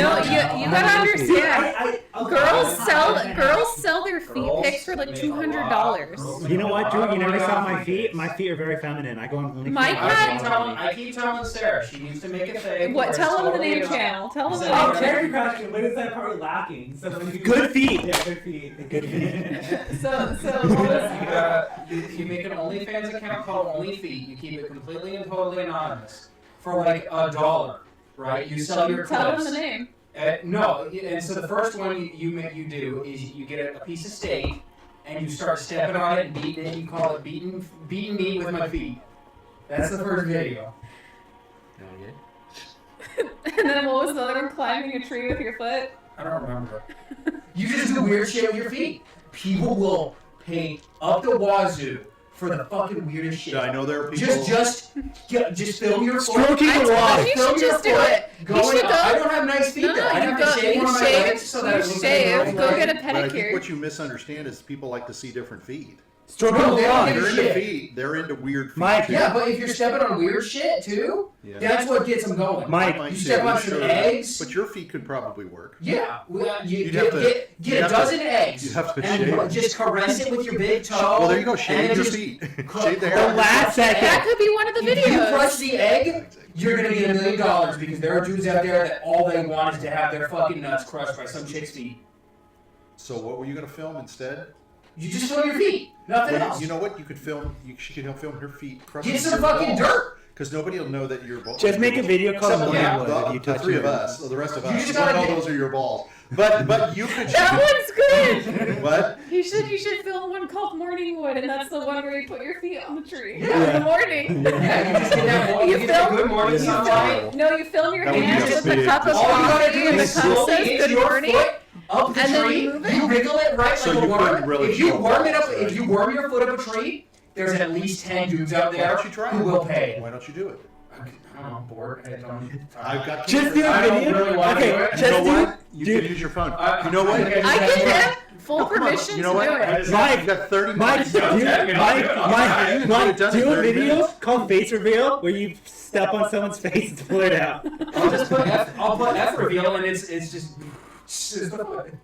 No, you gotta understand. Girls sell their feet pics for like $200. You know what, Drew? You never saw my feet. My feet are very feminine. I go on OnlyFans. I keep telling Sarah she needs to make a thing. What? Tell them the name channel. Tell them the name Oh, channel. very question. What is that part lacking? So good feet. Yeah, good feet. Good feet. So you make an OnlyFans account called OnlyFeet. You keep it completely and totally anonymous for like $1, right? You sell your tell clips. them the name. No, and so the first one you do is you get a piece of steak and you start stepping on it and beating it. You call it beating meat with my feet. That's the first video. And then what was the other one? Climbing a tree with your foot? I don't remember. You just do weird shit with your feet. People will pay up the wazoo for the fucking weirdest shit. I know there are people. Just film your foot. Stroking the wall. You should just do it. You should go. I don't have nice feet. No, I have to shave one of my legs so that it looks like a girl's Go leg. get a But I think pedicure. what you misunderstand is people like to see different feet. Stroking No, the they wall. don't give a They're into shit. feet. They're into weird feet. Mike, too. Yeah, but if you're stepping on weird shit too, that's what gets them going. Mike, Might you say step on we some should, eggs. But your feet could probably work. Yeah, well, you You'd have to- get a dozen eggs. You have to and shave. just caress it with your big toe. Well, there you go. and Shave then your just feet. cr- Shave the cr- hair. The last second. That could be one of the If you videos. crush the egg, you're gonna get $1 million because there are dudes out there that all they want is to have their fucking nuts crushed by some chick's feet. So what were you going to film instead? You just film your feet, nothing Well, else. you know what? You could film. You should film her feet. Get some fucking dirt. Because nobody will know that you're balls. Just make a video called Except Yeah. the three of us. So the rest of You us. just We gotta know get- those are your balls. But you could. That one's good. What? You should film one called Morning Wood, and that's the one where you put your feet on the tree Yeah. in the morning. Yeah, you just get that. You You get that film- good morning sunlight. No, you film your That would be hands a with the big cup of All you gotta coffee, do and the is cup slowly says inch good your morning. foot up the And then tree. you move it. You wriggle it right So like a you worm. couldn't really If you show worm it balls, up, right? if you worm your foot up a tree, there's at least 10 dudes out Why there don't you try who it? will pay. Why don't you do it? I'm bored. I've got. Just do a I don't video. really wanna do Okay, it. just You know do. what? You can use your phone. You know what? I think I just give have him full Come on, permission you know to what? do I it. just Mike, I've got 30 Mike, minutes. do, Don't tag me, Mike, I'll do it. Mike, I'll Mike, do it. do a 30 video minutes. called Face Reveal where you step on someone's face and pull it out. I'll just put I'll put F reveal and it's just the foot.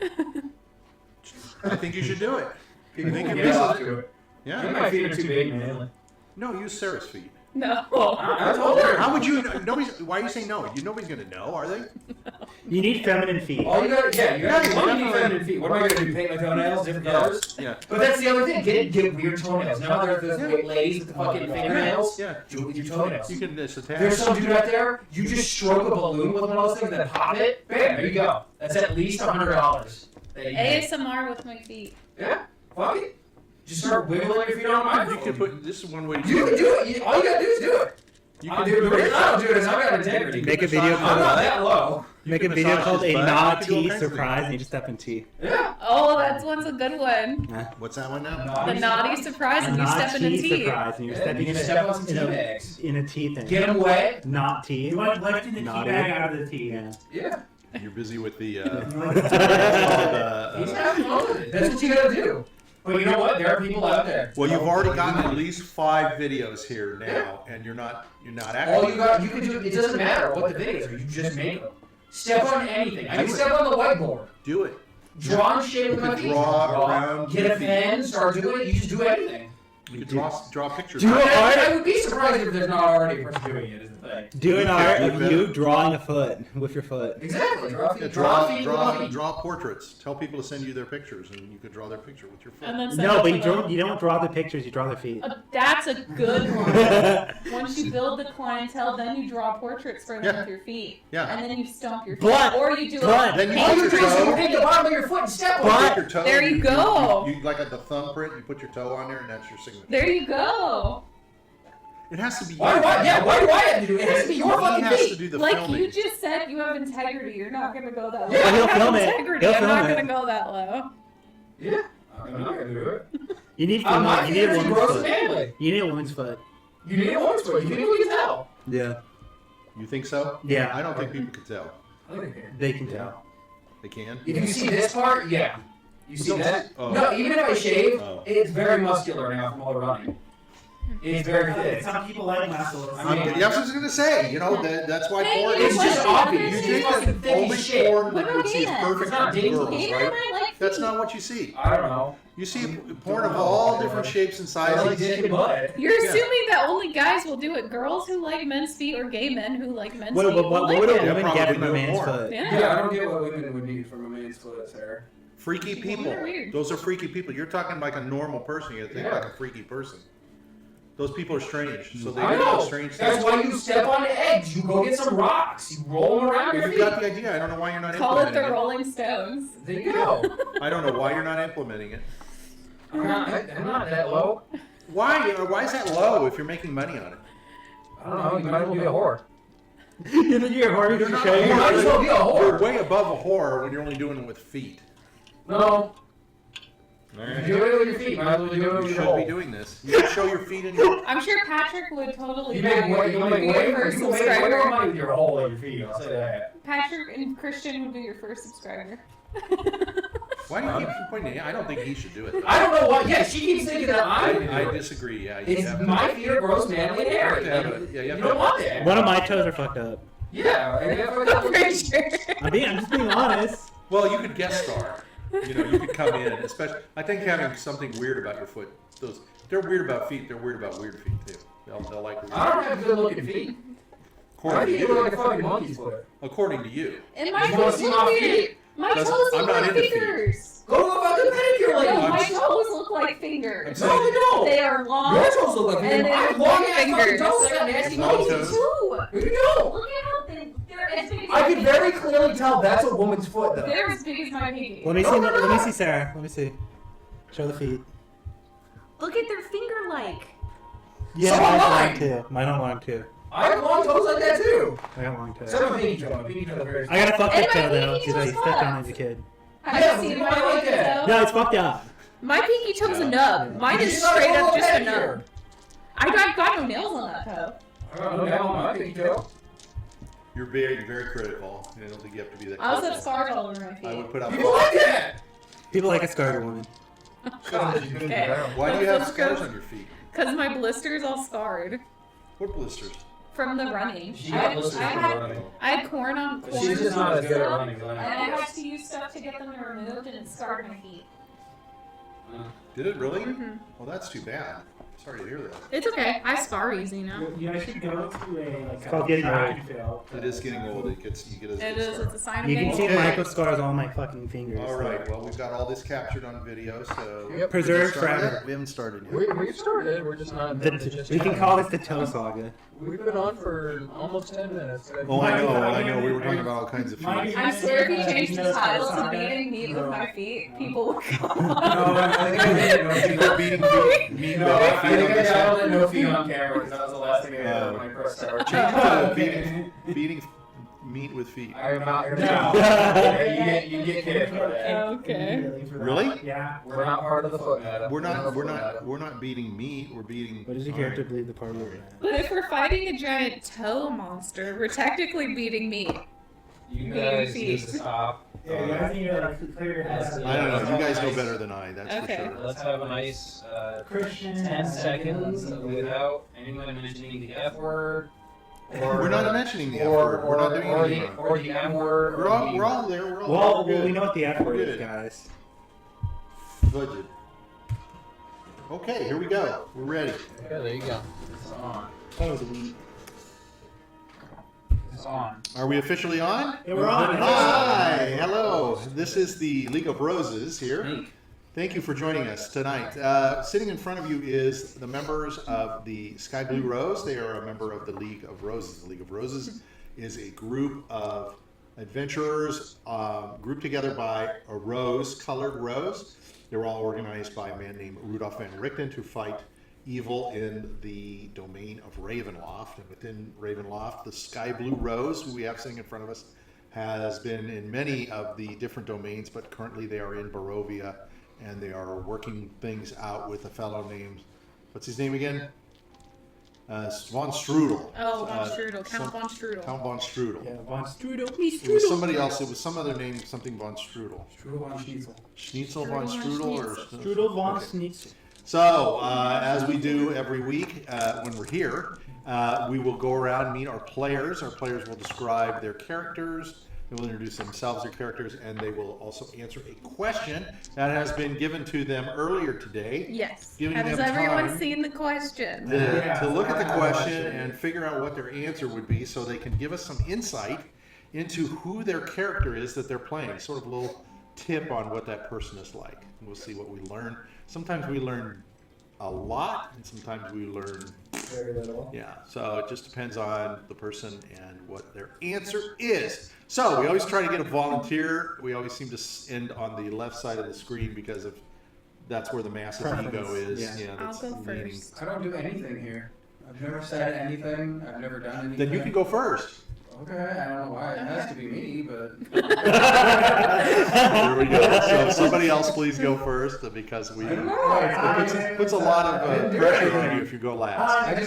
I think you should do it. People think can it get is. off to it. I think Yeah. my feet are too big, man. No, use Sarah's feet. No. I told her. How would you? Nobody's. Why are you saying no? Nobody's gonna know, are they? You need feminine feet. All you got, you gotta need feminine feet. What am I gonna do? Paint my toenails different colors? Yeah. But that's the other thing. Get weird toenails. Now there's those white ladies with the fucking fingernails. Yeah. Do it with your toenails. You can just attach. There's some dude out there. You just stroke a balloon with one of those things, then pop it. Bam! There you go. That's at least $100. that you pay. ASMR with my feet. Yeah. Fuck it. Just start wiggling your feet on my. You could put. This is one way to You do can it. do it. All you gotta do is do it. You I'll can do it. The reason I don't do it is I've got integrity. Make a video I'm not called that low. Make a can video massage called his a butt. nah You can do all tea kinds of surprise things. and you just step in tea. Yeah. Oh, that one's a good one. What's that one now? The naughty surprise, A and you not step into tea tea. surprise and you're Yeah, stepping you in step on some tea a, bags. in a tea thing. Get them wet. Not tea. You want lifting the tea Naughty. bag out of the tea. Yeah. Yeah. You're busy with the. He's having fun with it. That's what you gotta do. But you know what? There are people out there. Well, you've already gotten at least 5 videos here now, and you're not All acting. you can do. It doesn't matter what the videos are. You just make them. Step on anything. I can step on the whiteboard. Do it. Draw and shit with You my could feet. draw around Get your a feet. pen. Start doing it. You just do anything. You could draw pictures. Do it. I would be surprised if there's not already a person doing it. Is the thing. Do an You art could of do you that. drawing a foot with your foot. Exactly. Draw feet. Yeah, Draw feet. Draw feet. draw portraits. Tell people to send you their pictures, and you could draw their picture with your foot. And then send No, it but to you them. don't draw the pictures, you draw their feet. That's a good one. Once you build the clientele, then you draw portraits for them Yeah. with your feet. Yeah. And then you stomp your feet. Blood. Or you do Blood. a Then you All put you your do is you toe. take the bottom of your foot and step on But- it. Put your toe. There you go. You like at the thumbprint. You put your toe on there, and that's your signature. There you go. It has to be. Why do I have to do it? It has to be your He fucking has to feet. do the Like filming. you just said, you have integrity. You're not gonna go that low. Yeah, I he'll have film it. integrity. He'll I'm not film it. gonna go that low. Yeah. I'm not gonna do it. You need My you need a feet are woman's gross foot. family. You need a woman's foot. You need a woman's foot. You can tell. Yeah. You think so? Yeah. I don't think people can tell. They can tell. They can. If you see this part, yeah. You see Don't that? see- oh. No, even if I shave, Oh. it's very muscular now from all the running. It's very thick. Some people like muscles. I mean, Yeah, I was just gonna say, that's why Hey, porn. you It's know just what? obvious. You It's think fucking thick Only as shit. porn What that you about see is gamer? perfect It's not for girls, Gamer right? might like That's feet. not what you see. I don't know. You see porn of all different shapes and I like sizes. dick and butt. You're Yeah. assuming that only guys will do it. Girls who like men's feet or gay men who like men's What feet will like would a it. woman probably get from do a it man's more. foot? Yeah, I don't get what women would need from a man's foot, Sarah. Freaky people. They're weird. Those are freaky people. You're talking like a normal person. You think Yeah. like a freaky person. Those people are strange. So they I do know. strange That's things. why you step on eggs. You go get some rocks. You roll them around your You got feet. the idea. I don't know why you're not Call it the implementing Rolling Stones. There you go. I don't know why you're not implementing it. I'm not that low. Why? Why is that low if you're making money on it? I don't know. You might as well be a whore. You think you're a whore? You're not show You might as well be a You're whore. way above a whore when you're only doing it with feet. No. You do it with your feet. Might as well do it You with your should be hole. doing this. You should show your feet in your... I'm sure Patrick would totally You make buy way, it. you He'd make be way, your first you make way subscriber. more money with your hole in your feet. I'll say that. Patrick and Christian would be your first subscriber. Why do you keep pointing? I don't think he should do it. I don't know why. Yeah, she keeps thinking that I disagree. Yeah, you It's have my feet are gross, manly, and hairy. Yeah, Like, yeah, you yeah. don't want that. One of my toes are fucked up. Yeah, and if I I'm pretty sure. I'm just being honest. Well, you could guest star. You could come in, especially. I think having something weird about your foot. They're weird about feet. They're weird about weird feet too. They'll like. Weird I don't have good looking feet. My according feet to look like you. a fucking monkey's foot. According to you. And my You wanna toes see look my weird. feet? My That's- toes I'm look not like into feet. fingers. Go to a fucking pedicure No, lady. my toes look like fingers. I'm No, they don't. They are long. Your toes look like And fingers. they I have look long like ass fucking fingers. toes. I got nasty Long monkeys. toes. Too. Here you go. Look at how they're as big as I my can pinky. very clearly tell that's a woman's foot, though. They're as big as my pinky. Let me see. Let me see, Sarah. Let me see. Show the feet. Look at their finger-like. Yeah, So am mine's I. long too. Mine are long too. I have long toes like that too. I got long toes. Except my pinky toe. My pinky toe is very. I got a fucked And up my toe though, pinky because I toes stepped on it fucked. as a kid. Have Yeah, you seen but my I like pinky that. toe? No, it's fucked up. My pinky toe's a nub. Mine You is should not straight go up to just a pedicure. nub. I've got no nails on that toe. I don't know now on my pinky toe. You're very, very critical. I don't think you have to be that. I also have critical. scars all over my I feet. would put up. People like that. People like a scarred woman. Okay. Why do you have Let's scars go. on your feet? Because my blister's all scarred What blisters? from the running. She I got had, blisters I from had, running. I had corn on But corn. she's just not as good at stuff, running as I And am. I had to use stuff to get them removed, and it scarred my feet. Did it really? Mhm. Well, that's too bad. Sorry to hear that. It's okay. I scar easy now. You guys should go to a called getting track old. and field. It is getting old. You get a It is. It's a sign of You can age. see Okay. micro scars on my fucking fingers. All right. Well, we've got all this captured on video, so Yep. Preserved We haven't started forever. yet? We haven't started yet. We've started. We're just not. We can call this the toe saga. We've been on for almost 10 minutes. Oh, I know. We were talking about all kinds of feet. I swear if you changed the title to beating me with my feet, people would come on. I think I did no feet. You're beating me No, by I feet on think I this got one. it no feet on camera because that was the last thing I did when I pressed start. Change it to beating meat with feet. I am not gonna No. You get kidded for that. Okay. Really? Yeah. We're not part of the foot meta. We're not beating meat. We're beating. What does your character believe the part we're at? But if we're fighting a giant toe monster, we're technically beating meat. You guys need to stop. Yeah, you guys need to like clear your head. I don't know. You guys know better than I. That's Okay. for sure. Let's have a nice Christian 10 seconds without anyone mentioning the F word. Or, We're not mentioning the F word. We're not doing or anything. or the M word. We're all there. We're all Well, there. We're we good. know what the F word is, Good. guys. Budget. Okay, here we go. We're ready. Yeah, there you go. It's on. That was a week. It's on. Are we officially on? Yeah, we're on. Hi, hello. This is the League of Roses here. Thank you for joining us tonight. Sitting in front of you is the members of the Skyblue Rose. They are a member of the League of Roses. The League of Roses is a group of adventurers grouped together by a rose, colored rose. They were all organized by a man named Rudolf van Richten to fight evil in the domain of Ravenloft. And within Ravenloft, the Skyblue Rose, who we have sitting in front of us, has been in many of the different domains, but currently they are in Barovia, and they are working things out with a fellow named, what's his name again? Von Strudel. Oh, Von Strudel. Count Von Strudel. Count Von Strudel. Yeah, Von Strudel. It was somebody else. It was some other name, something Von Strudel. Strudel von Schnitzel. Schnitzel Strudel Von von Strudel or Schnitzel. Strudel von Okay. Schnitzel. So, as we do every week when we're here, we will go around and meet our players. Our players will describe their characters, they will introduce themselves, their characters, and they will also answer a question that has been given to them earlier today. Yes. Giving Has them everyone time seen the question? to look at the question and figure out what their answer would be so they can give us some insight into who their character is that they're playing. Sort of a little tip on what that person is like. We'll see what we learn. Sometimes we learn a lot, and sometimes we learn Very little. yeah. So it just depends on the person and what their answer is. So we always try to get a volunteer. We always seem to end on the left side of the screen because of that's where the massive ego is. Yeah. That's I'll go leaning. first. I don't do anything here. I've never said anything. I've never done anything. Then you can go first. Okay, I don't know why it has to be me, but There we go. So somebody else please go first because we it puts a lot of pressure on you if you go last. I don't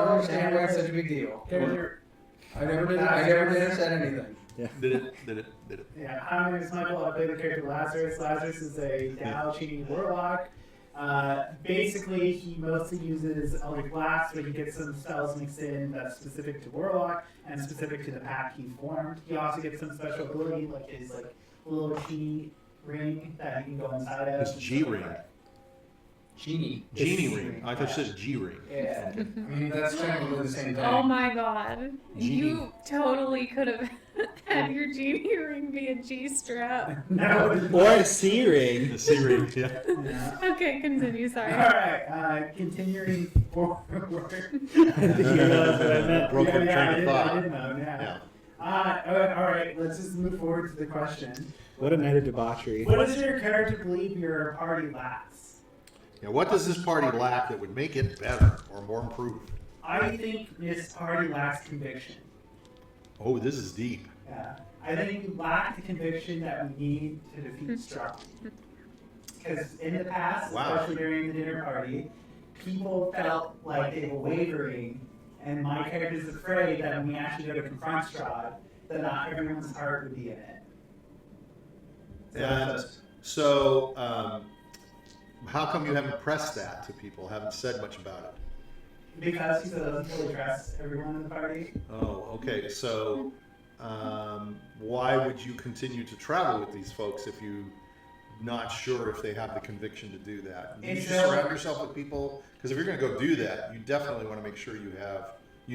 understand why it's such a big deal. I never did said anything. Did it. Yeah, hi, my name is Michael. I play the character Lazarus. Lazarus is a Dao cheating warlock. Basically, he mostly uses Eldritch Blast, but he gets some spells mixed in that's specific to Warlock and specific to the pack he formed. He also gets some special ability, like his little Chi ring that he can go inside of. It's G ring. Genie. Genie ring. I thought you said G ring. Yeah. I mean, that's technically the same thing. Oh my god. Genie. You totally could have had your genie ring be a G strap. No. Or a C ring. The C ring. Yeah. Yeah. Okay, continue, sorry. Alright, continuing forward. I think you realized what I meant. Broken Yeah, train of thought. I did know, yeah. Yeah. Alright, let's just move forward to the question. What a night of debauchery. What does your character believe your party lacks? Yeah, what does this party lack that would make it better or more improved? I think this party lacks conviction. Oh, this is deep. Yeah. I think we lack the conviction that we need to defeat Strahd. Because in the past, Wow. especially during the dinner party, people felt like they were wavering, and my character's afraid that when we actually go to confront Strahd, that not everyone's heart would be in it. And so, how come you haven't pressed that to people? Haven't said much about it? Because he doesn't fully trust everyone in the party. Oh, okay. So, why would you continue to travel with these folks if you're not sure if they have the conviction to do that? You should surround yourself with people, because if you're going to go do that, you definitely want to make sure you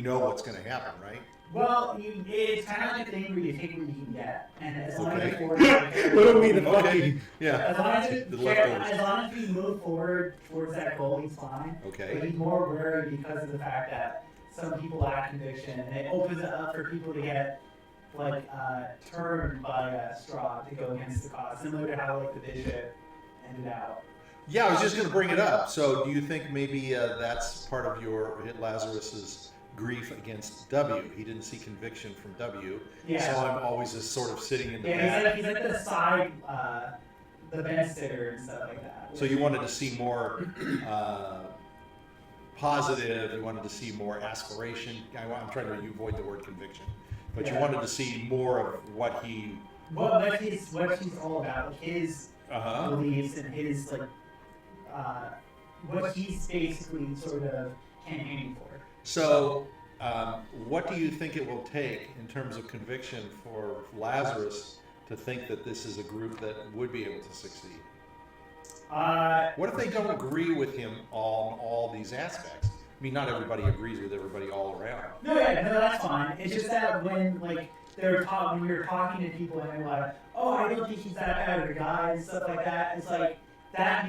know what's going to happen, right? Well, it's kind of like a thing where you take what you can get, and as long Okay. as you forward, What do we the Okay. fucking... Yeah. as long as The you leftovers. as long as we move forward towards that goal, he's fine. But Okay. he's more worried because of the fact that some people lack conviction, and it opens it up for people to get turned by Strahd to go against the cause, similar to how the bishop ended out. Yeah, I was just going to bring it up. So, do you think maybe that's part of your Lazarus's grief against W? He didn't see conviction from W. Yeah. So I'm always just sort of sitting in the Yeah, back. he's like the side, the bench sitter and stuff like that. So you wanted to see more positive. You wanted to see more aspiration. I'm trying to avoid the word conviction, but you Yeah. wanted to see more of what he. what he's all about, his Uh-huh. beliefs and his what he's basically sort of campaigning for. So, what do you think it will take in terms of conviction for Lazarus to think that this is a group that would be able to succeed? What if they don't agree with him on all these aspects? I mean, not everybody agrees with everybody all around. No, that's fine. It's just that when when you're talking to people and they're like, oh, I don't think he's that bad of a guy and stuff like that, it's like that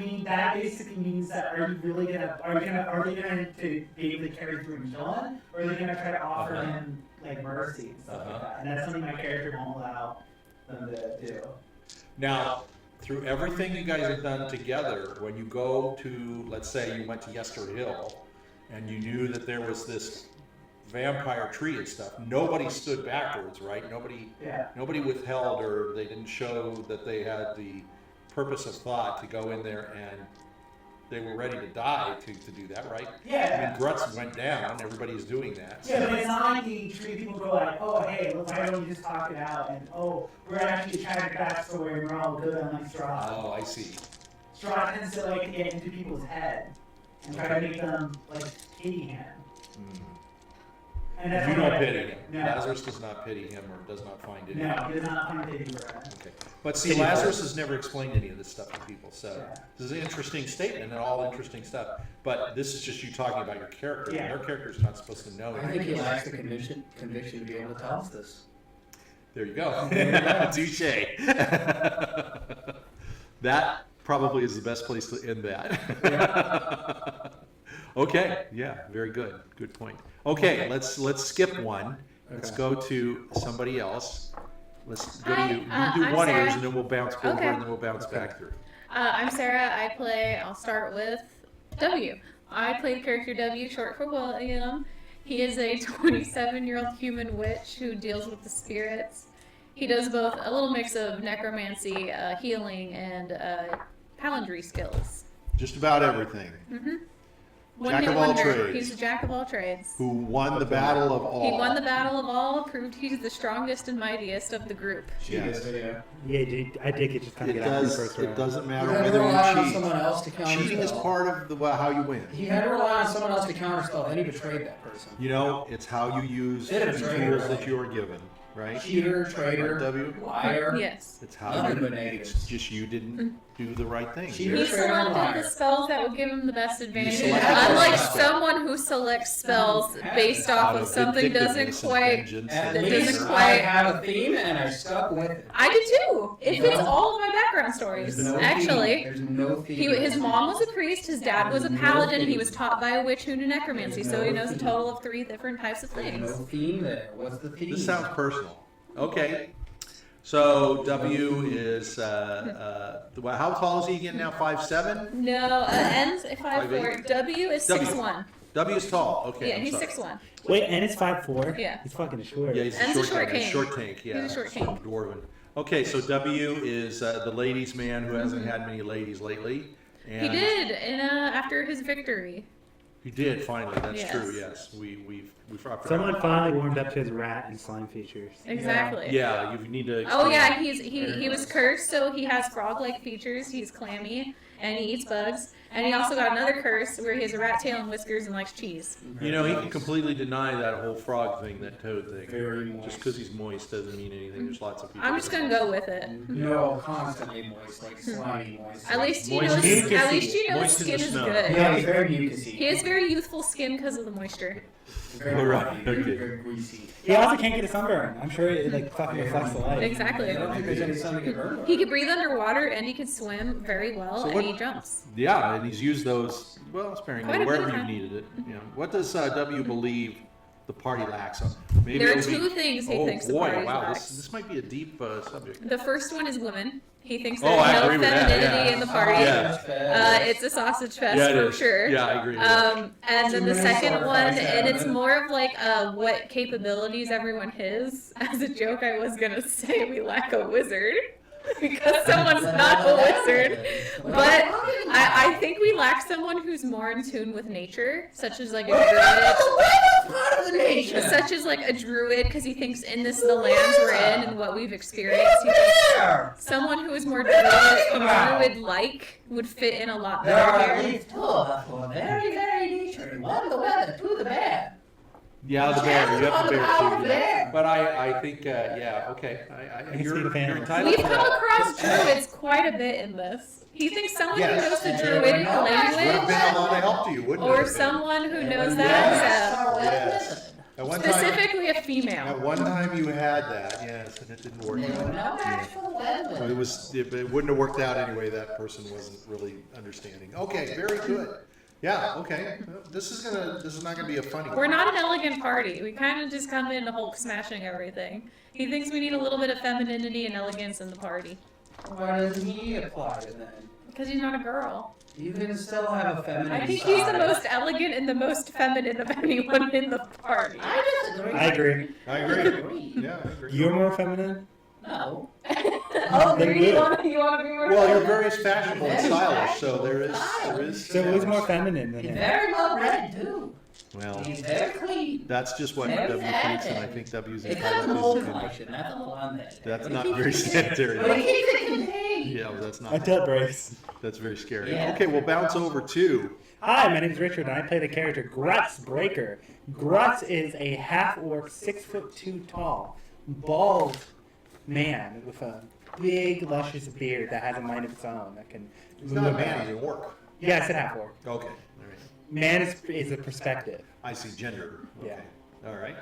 basically means that are they gonna to be able to carry through and kill him, or are they gonna try to offer him mercy and stuff like that? And that's something my character won't allow them to do. Now, through everything you guys have done together, when you go to, let's say you went to Yester Hill, and you knew that there was this vampire tree and stuff, nobody stood backwards, right? Nobody withheld, or they didn't show that they had the purpose of thought to go in there, and they were ready to die to do that, right? Yeah. I mean, Grutz went down, everybody's doing that. Yeah, but it's not like the tree people go like, oh, hey, look, why don't we just talk it out? And, oh, we're actually a tragic backstory and we're all good on Strahd. Oh, I see. Strahd tends to like get into people's head and try to make them like pity him. And that's You why don't pity him. No. Lazarus does not pity him or does not find it. No, he does not find pity for him. Okay. But see, Lazarus has never explained any of this stuff to people, so Yeah. this is an interesting statement and all interesting stuff. But this is just you talking about your character. Yeah. And your character's not supposed to know I think anything. he lacks the conviction to be able to tell us this. There you go. Touche. That probably is the best place to end that. Okay. Yeah. Very good. Good point. Okay. Let's skip one. Let's go to somebody else. Let's go to you. You can do I'm one of yours Sarah. and then we'll bounce over Okay. and then we'll bounce back through. I'm Sarah. I'll start with W. I play the character W, short for William. He is a 27-year-old human witch who deals with the spirits. He does both a little mix of necromancy, healing, and paladin skills. Just about everything. One Jack hit of all wonder. trades. He's a jack of all trades. Who won the battle of all? He won the battle of all, proved he's the strongest and mightiest of the group. Yes. Yeah, dude, I did get just kind of It get out in the does. first It round. doesn't He matter had to whether rely on you someone cheat. else to counter Cheating is spell. part of how you win. He had to rely on someone else to counter spell, then he betrayed that person. You know, it's how you use Did the a traitor. tools that you are given, right? Cheater, traitor, Right, W? liar. Yes. It's how Nothing you. but negatives. It's just you didn't do the right thing. Cheater, He traitor, selected liar. the spells that would give him the best advantage. selected Unlike the spell. someone who selects spells based off of something doesn't vindictiveness and quite. vengeance At and That least doesn't anger. I quite- have a theme and I stuck with it. I did too. It fits all of my background stories. There's no Actually, theme. There's no theme. his mom was a priest, his dad was a paladin, and he was taught by a witch who knew necromancy, so he knows a total of 3 different types of There's no things. theme there. What's the theme? This sounds personal. Okay. So W is how tall is he again now? 5'7"? No, N's 5'4". 5'8". W is W. 6'1". W is tall. Okay. Yeah, I'm he's sorry. 6'1". Wait, and it's 5'4"? Yeah. He's fucking short. Yeah, he's N's a a short short tank. king. Short tank. Yeah. He's a short so king. Dwarven. Okay, so W is the ladies' man who hasn't had many ladies lately. And He did, after his victory. He did finally. That's Yes. true. Yes, we've Someone finally warmed up to his rat and slime features. Exactly. Yeah, you need to. Oh explain. yeah, he was cursed, so he has frog-like features. He's clammy, and he eats bugs. And he also got another curse where he has a rat tail and whiskers and likes cheese. You know, he can completely deny that whole frog thing, that toad thing. Very moist. Just because he's moist doesn't mean anything. There's lots of people. I'm just gonna go with it. No, constantly moist, like slimy moist. At least you Moist know. mucus. At least you know his Moist in skin the is snow. good. Yeah, he's very mucusy. He has very youthful skin because of the moisture. Very Right, runny, very, okay. very greasy. He also can't get a sunburn. I'm sure it like fucking reflects the light. Exactly. I don't think there's any sun to get burned. He can breathe underwater and he can swim very well, So and what- he jumps. Yeah, and he's used those sparingly Quite a bit wherever of you time. needed it. You know, what does W believe the party lacks? Maybe There are it'll be- 2 things he oh, thinks the boy, party wow, lacks. this might be a deep subject. The first one is women. He thinks Oh, there's I no agree with that, femininity yeah. in the party. Yeah. It's a sausage fest Yeah, it for is. sure. Yeah, I agree with that. And then the Too many second sword one, fights, and it's yeah. more of like what capabilities everyone has. As a joke, I was gonna say we lack a wizard because someone's not a wizard. But I think we lack someone who's more in tune with nature, such as like a druid. Part of the nature. Such as like a druid, because he thinks in this the lands we're in and what we've experienced. He thinks There someone who is more druid-like would fit in a lot There are better at here. least 2 of us who are very, very nature. 1 the weather, 2 the bear. Yeah, the bear. You have the bear Power too. bear. But I think, yeah, okay. can You're speak of animals. entitled We've to come that. across druids quite a bit in this. He thinks someone Yes, who knows the and druidic there were no Would have language, been a lot of help to you, wouldn't it? or have been? someone who knows Yes. that. Yes. At one time, Specifically a at female. one time you had that, yes, and it didn't work There were no out. actual weather. Well, it wouldn't have worked out anyway. That person wasn't really understanding. Okay, very good. Yeah, okay. This is not gonna be a funny We're one. not an elegant party. We kind of just come in to Hulk smashing everything. He thinks we need a little bit of femininity and elegance in the party. Why doesn't he apply to then? Because he's not a girl. You can still have a feminine I think he's the side. most elegant and the most feminine of anyone in the party. I disagree. I agree. I agree. Yeah, I agree. You're more feminine? No. Oh, Then you good. want to be more Well, you're feminine? very fashionable and stylish, so there is. So who's more feminine than He's him? very well read too. Well, He's very clean. that's just what Very W thinks, and I sanitary. think W's It's entitled got a mold to his collection. That's a little unsanitary. That's But not it keeps very it sanitary. But it keeps it contained. Yeah, well, that's not. Until it breaks. That's very scary. Yeah. Okay, we'll bounce over to. Hi, my name is Richard, and I play the character Grutz Breaker. Grutz is a half-orc, 6'2" tall, bald man with a big, luscious beard that has a mind of its own that can He's move not a about. man, he's an orc. Yeah, it's a half-orc. Okay, all right. Man is a perspective. I see gender. Okay. Yeah. All right.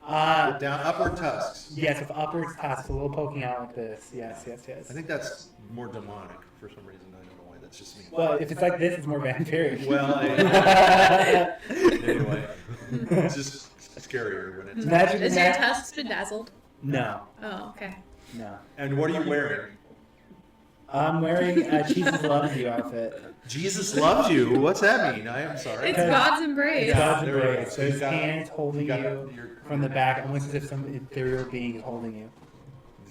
Uh, Down upward tusks. yes, with upwards tusks, a little poking out like this. Yes. I think that's more demonic for some reason. I don't know why. That's just me. Well, if it's like this, it's more vampiric. Well, anyway, it's just scarier when it's. Imagine Is your that. tusks bedazzled? No, Oh, okay. no. And what are you wearing? I'm wearing a Jesus Loves You outfit. Jesus loves you. What's that mean? I am sorry. It's God's embrace. It's God's there it embrace. is. So his You got- hands holding got you your- from the back, almost as if some ethereal being is holding you.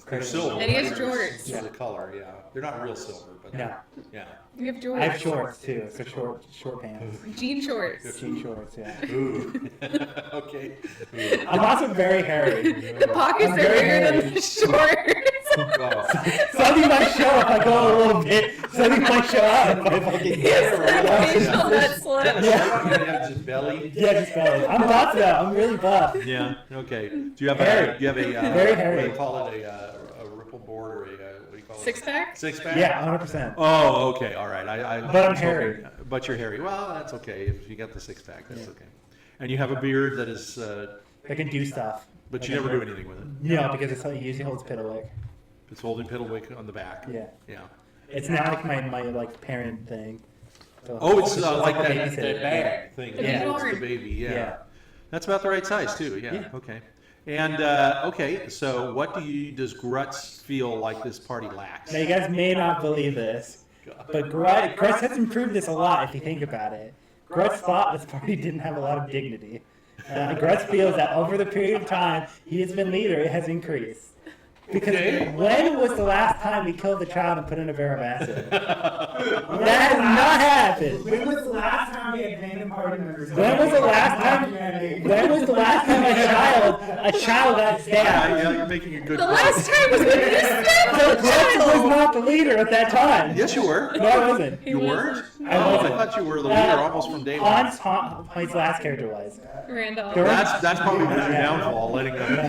They're silver. And he has They're jorts. The color, yeah. They're not real silver, but No, yeah. You have I George. have shorts too. So short pants, Jean shorts. jean shorts. Yeah. Ooh. Okay. I'm also very hairy. The pockets I'm are very bigger than hairy. the shorts. Oh. Something might show up. I go a little bit. Something might show up. If I fucking Yes, yeah. facial nut slip. Yeah. You have just belly. Yeah, just belly. I'm buff though. I'm really buff. Yeah. Okay. Do you have Hairy. a? Do you have a? Very What hairy. do you call it? A ripple board or a? What do you call it? Six pack? Six pack. Yeah, 100%. Oh, okay. All right. I But I'm was hairy. hoping- But you're hairy. Well, that's okay. If you got the six pack, that's okay. And you have a beard that is, I can do stuff. but you never do anything with it. No, because it usually holds Piddlewick. It's holding Piddlewick on the back. Yeah. Yeah. It's not like my like parent thing. So- Oh, it's like a that babysitter. bag thing. The that holds newborn. the baby. Yeah. Yeah. That's about the right size too. Yeah. Yeah. Okay. And okay, so what does Grutz feel like this party lacks? Now you guys may not believe this, but Grutz has improved this a lot if you think about it. Grutz thought this party didn't have a lot of dignity. Grutz feels that over the period of time he has been leader, it has increased. Because Okay. when was the last time we killed a child and put in a barrel of acid? That has not happened. When was the last time we had random party members? When was the last time? When was the last time a child got stabbed? Yeah, you're making a good The point. last time was when you stabbed So the Grutz was child. not the leader at that time. Yes, you were. No, I wasn't. You weren't? I Oh, I wasn't. thought you were the leader almost from day one. His last character was. Randolph. There were- That's probably been your downfall, letting them.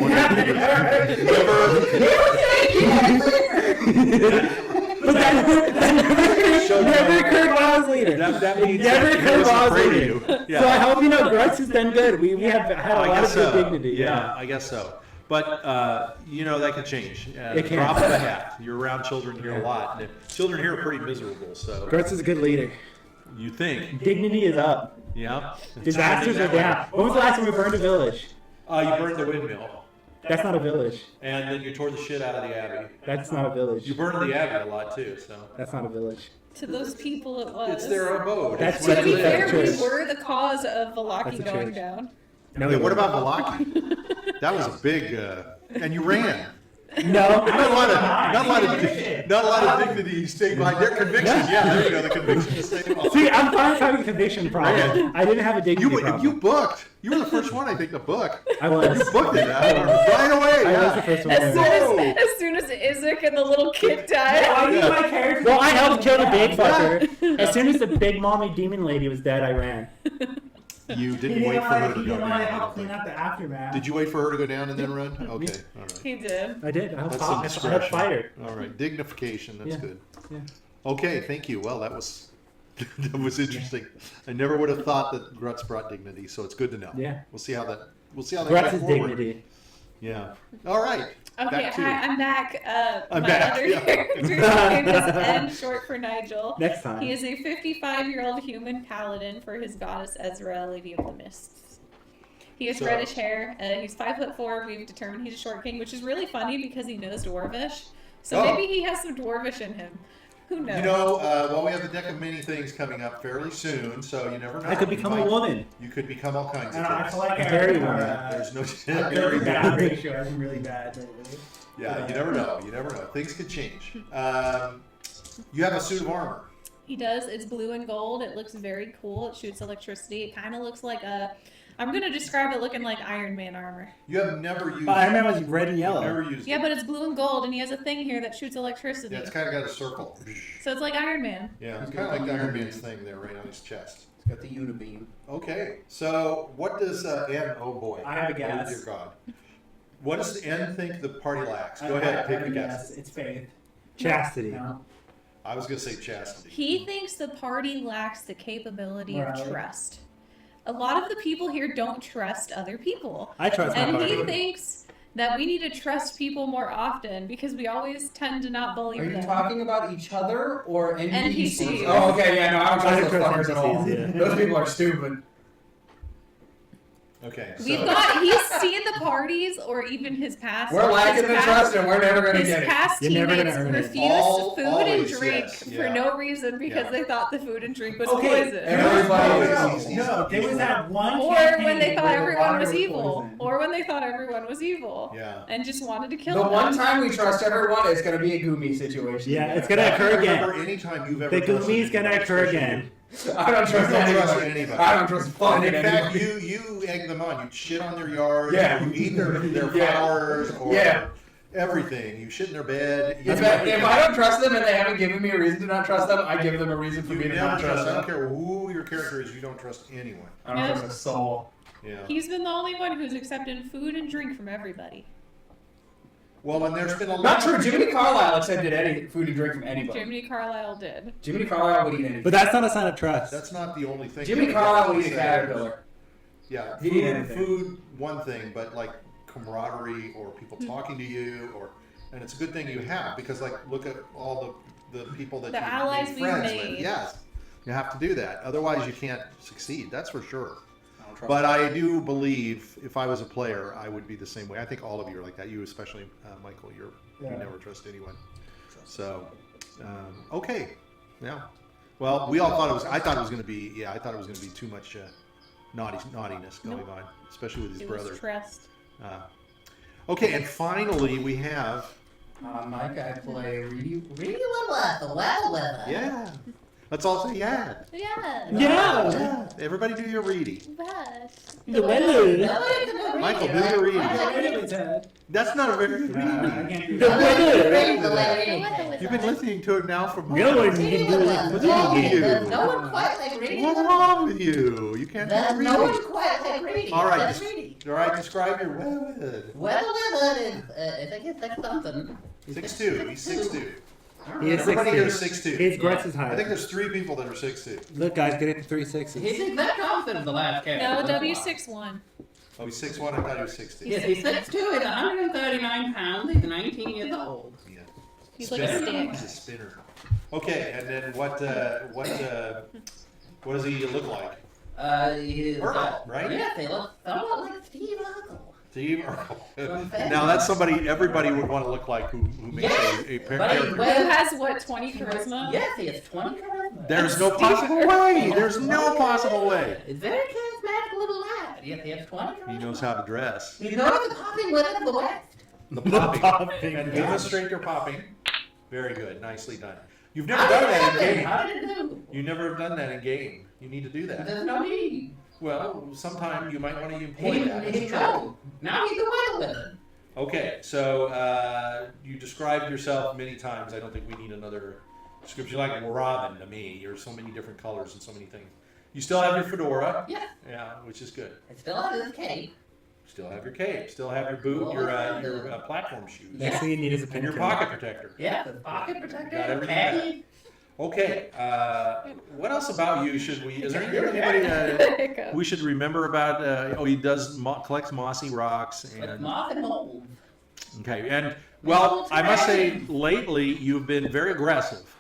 But that never occurred while I was leader. That means Never that he occurred was while I was afraid of leader. you. So I Yeah. hope you know Grutz has done good. We have had a I lot guess of good so. dignity. Yeah, I guess so. But you know that could change. It can. Drop of a hat. You're around children here a lot. And children here are pretty miserable. So Grutz is a good leader. you think? Dignity is up. Yeah. Disasters are down. When was the last time we burned a village? You burned the windmill, That's not a village. and then you tore the shit out of the abbey. That's not a village. You burned the abbey a lot too. So That's not a village. To those people it was. it's their abode. That's It's To where be they fair, live. we church. were the cause of That's Valaki a going church. down. No, Wait, what about Valaki? That was a big, and you ran. No. Not a lot of dignity. You stayed behind their convictions. Yeah, there you go. The convictions. See, I'm fine having a conviction problem. I didn't have a dignity problem. You booked. You were the first one, I think, to book. I was. You booked it right away. I was the Yeah. first one. As soon as Isaac and the little kid died. Well, I helped kill the big fucker. As soon as the big mommy demon lady was dead, I ran. You He didn't wait for her to he go didn't want to help down. clean up the aftermath. Did you wait for her to go down and then run? Okay, all right. He did. I did. I helped That's some I helped discretion. fight her. All right, dignification. That's Yeah. good. Yeah. Okay, thank you. Well, that was that was interesting. I never would have thought that Grutz brought dignity, so it's good to know. Yeah. We'll see how that goes Grutz's forward. dignity. Yeah. All right. Okay, Back to hi, you. I'm back. I'm My back, other yeah. character's name is N, short for Nigel. Next time. He is a 55-year-old human paladin for his goddess Ezra, Lady of the Mists. He has So- reddish hair. He's 5'4". We've determined he's a short king, which is really funny because he knows Dwarvish. So Oh. maybe he has some Dwarvish in him. Who knows? You know, well, we have the deck of many things coming up fairly soon, so you never know. I could become a woman. You could become all kinds of And I things. feel like I Very heard, well. There's no very very bad good. ratio. I've been really bad lately. Yeah, you never know. You never know. Things could change. You have a suit of armor. He does. It's blue and gold. It looks very cool. It shoots electricity. It kind of looks like a... I'm going to describe it looking like Iron Man armor. You have never used. But Iron Man was red and yellow. Never used. Yeah, but it's blue and gold, and he has a thing here that shoots electricity. Yeah, it's kind of got a circle. So it's like Iron Man. Yeah, it's kind of like Iron Man's thing there, right on his chest. It's got the unibeam. Okay, so what does N? Oh boy, I have a oh, guess. dear God, what does N think the party lacks? Go I ahead, have take a a guess. It's faith. Chastity. No. I was gonna say chastity. He thinks the party lacks the capability of Morality. trust. A lot of the people here don't trust other people. I trust my And party. he thinks that we need to trust people more often because we always tend to not believe Are you them. talking about each other or NPCs? NPCs. Oh, okay, yeah, no, I don't I trust those trust fuckers at all. NPCs, yeah. Those people are stupid. Okay, We've so got, he's seen the parties or even his past. We're lacking the his trust and we're never going to His get it. past You're never teammates gonna earn it. refused food and Always, drink yes, for yeah. no reason because Yeah. they thought the food and drink was Okay, poison. Everybody No, there was that one Or campaign when they thought where the everyone water was evil. poison. Or when they thought everyone was evil. yeah. And just wanted to kill The them. one time we trust everyone, it's going to be a Gumi situation. Yeah, it's gonna occur again. Remember anytime you've ever The trusted Gumi's gonna anyone, occur especially again. I don't trust You don't anybody. trust anybody. I don't trust And fucking in fact, anybody. you egg them on. You shit on their yard. Yeah. You eat their Yeah. flowers or Yeah. everything. You shit in their bed. You If do I everything. don't trust them and they haven't given me a reason to not trust them, I give them a reason for You me to never not trust. trust I don't them. care who your character is. You don't trust anyone. I don't trust a soul. Yeah. He's been the only one who's accepted food and drink from everybody. Well, and there's been a lot. Not true. Jiminy Carlisle accepted any food and drink from anybody. Jiminy Carlisle did. Jiminy Carlisle would eat anything. But that's not a sign of trust. That's not the only thing. Jimmy that Carlisle would you eat a say. caterpillar. Yeah, He'd eat food, anything. food, one thing, but like camaraderie or people talking to you, and it's a good thing you have because like look at all the people that The you've allies made we've friends made. with. Yes, you have to do that. Otherwise, you can't succeed. That's for sure. I don't trust But them. I do believe if I was a player, I would be the same way. I think all of you are like that. You especially, Michael. You Yeah. never trust anyone. So, okay, yeah. Well, we all thought it was. I thought it was going to be. Yeah, I thought it was going to be too much naughtiness going Nope. on, especially with his It brother. was trust. Okay, and finally we have. Mike, I play Reedy. Yeah. Let's all say yeah. Yeah. Yeah. Yeah. Everybody do your reedy. But The weather. Michael, do your reedy. The That's not a very good reedy. weather. You've been listening to it now for months. No one can do What's wrong with you? No one quite like reading. What's wrong with you? You can't There's do no one reading. quite like reading. All right, That's just- reading. All right, describe your weather. Well, is, I think it's like something. 6'2". He's 6'2". He is Everybody here is 6'2". 6'2". His Grutz's I think high. there's 3 people that are 6'2". Look, guys, get it to 3 6s. He's exact opposite of the last character. no, W61. Oh, he's 6'1". I thought he was 6'2". Yes, he's 6'2", he's 139 pounds, he's 19 years old. Yeah. He's like a stick. He's a spinner. Okay, and then what does he look like? He's, Urkel, right? Yes, he looks somewhat like Steve Urkel. Steve Urkel. Now that's somebody everybody would want to look like who makes a But character. Who has what, 20 charisma? Yes, he has 20 charisma. There's no possible way. There's no possible way. He's a very charismatic little lad. Yes, he has 20 charisma. He knows how to dress. He's known as the popping wizard of the West. The The popping. popping. And demonstrate your popping. Very good. Nicely done. You've never How done did it that in happen? game. How did it do? You never have done that in game. You need to do that. There's no need. Well, sometime you might want to employ that. He knows. Now he's a weather wizard. Okay, so you described yourself many times. I don't think we need another description. You're like Robin to me. You're so many different colors and so many things. You still have your fedora. Yeah. Yeah, which is good. It still has his cape. Still have your cape. Still have your boot. Your platform shoes. Next thing you need is a And pin your pocket protector. Yeah, the pocket protector. Got everything Patty. Okay. What else about you should we? Is there anybody we should remember about? He does collects mossy rocks With and. moth and mold. Okay, and well, I must say, lately you've been very aggressive.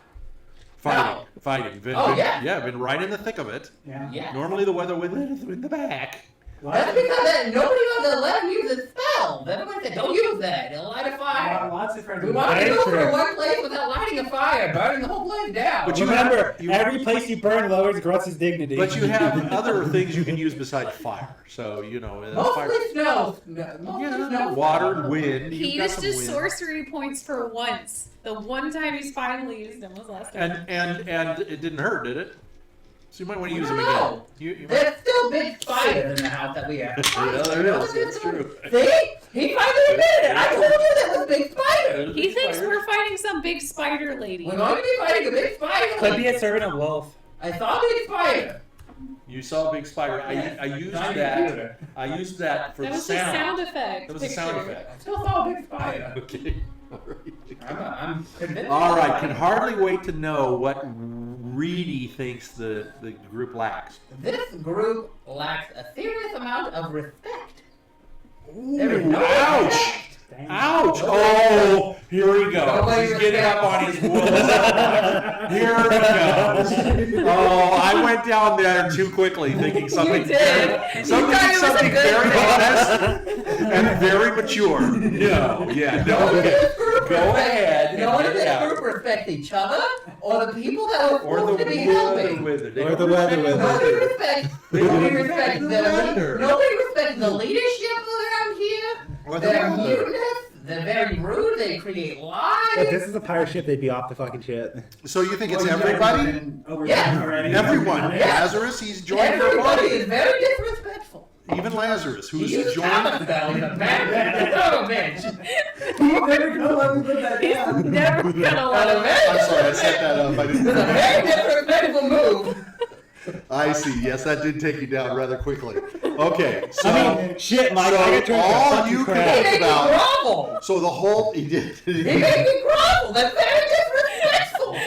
Fighting. Oh, yeah. Been right in the thick of it. Yeah. Yeah. Normally the weather wizard is in the back. That's because nobody else let him use a spell. Everybody said, don't use that. It'll light a fire. Lots of friends. We want to go from one place without lighting a fire, burning the whole place down. But you Remember, every place you burn lowers Grutz's dignity. But you have other things you can use besides fire. So, you know, fire. Mostly snow. Water and wind. He You've got used some his wind. sorcery points for once. The one time he's finally used them was last time. And it didn't hurt, did it? So you might want to use them again. No. You might... There's still big spiders in the house that we have. Yeah, there is. That's true. See? He finally admitted it. I told you there was big spiders. He thinks we're fighting some big spider lady. We're going to be fighting a big spider. Could be a servant of wolf. I saw a big spider. You saw a big spider. I used that. I used that for That the was a sound sound. effect. That was a sound picture. effect. I still saw a big spider. Okay. I'm convinced. All right. Can hardly wait to know what Reedy thinks the group lacks. This group lacks a serious amount of respect. Ooh, There is no ouch! respect. Ouch! Oh, here we go. He's getting up on his wool. Here we go. Oh, I went down there too quickly, thinking something did. something You thought it was a very good honest and very mature. No, yeah, no. Okay. Go ahead. No one and in get this it group respects each other or the people that are or supposed the to be weather helping. wizard. They Or don't the weather respect wizard. Nobody respects the the weather. nobody respects the leadership around here. Or the They're weather. mutinous. They're very rude. They create lies. If this is a pirate ship, they'd be off the fucking shit. So you think it's everybody? Yeah. Everyone. Yeah. Lazarus, he's joined your Everybody party. is very disrespectful. Even Lazarus, who's He used joined. common spells. A bad son of a bitch. Never gonna let me put that down. Never gonna let him I'm sorry, I set that up. I It's a didn't. very disrespectful move. I see. Yes, that did take you down rather quickly. Okay, so I mean, shit, Mike, so I got turned into a all fucking you He crab. can- made me About- grovel. so the whole he did. He made me grovel. That's very disrespectful.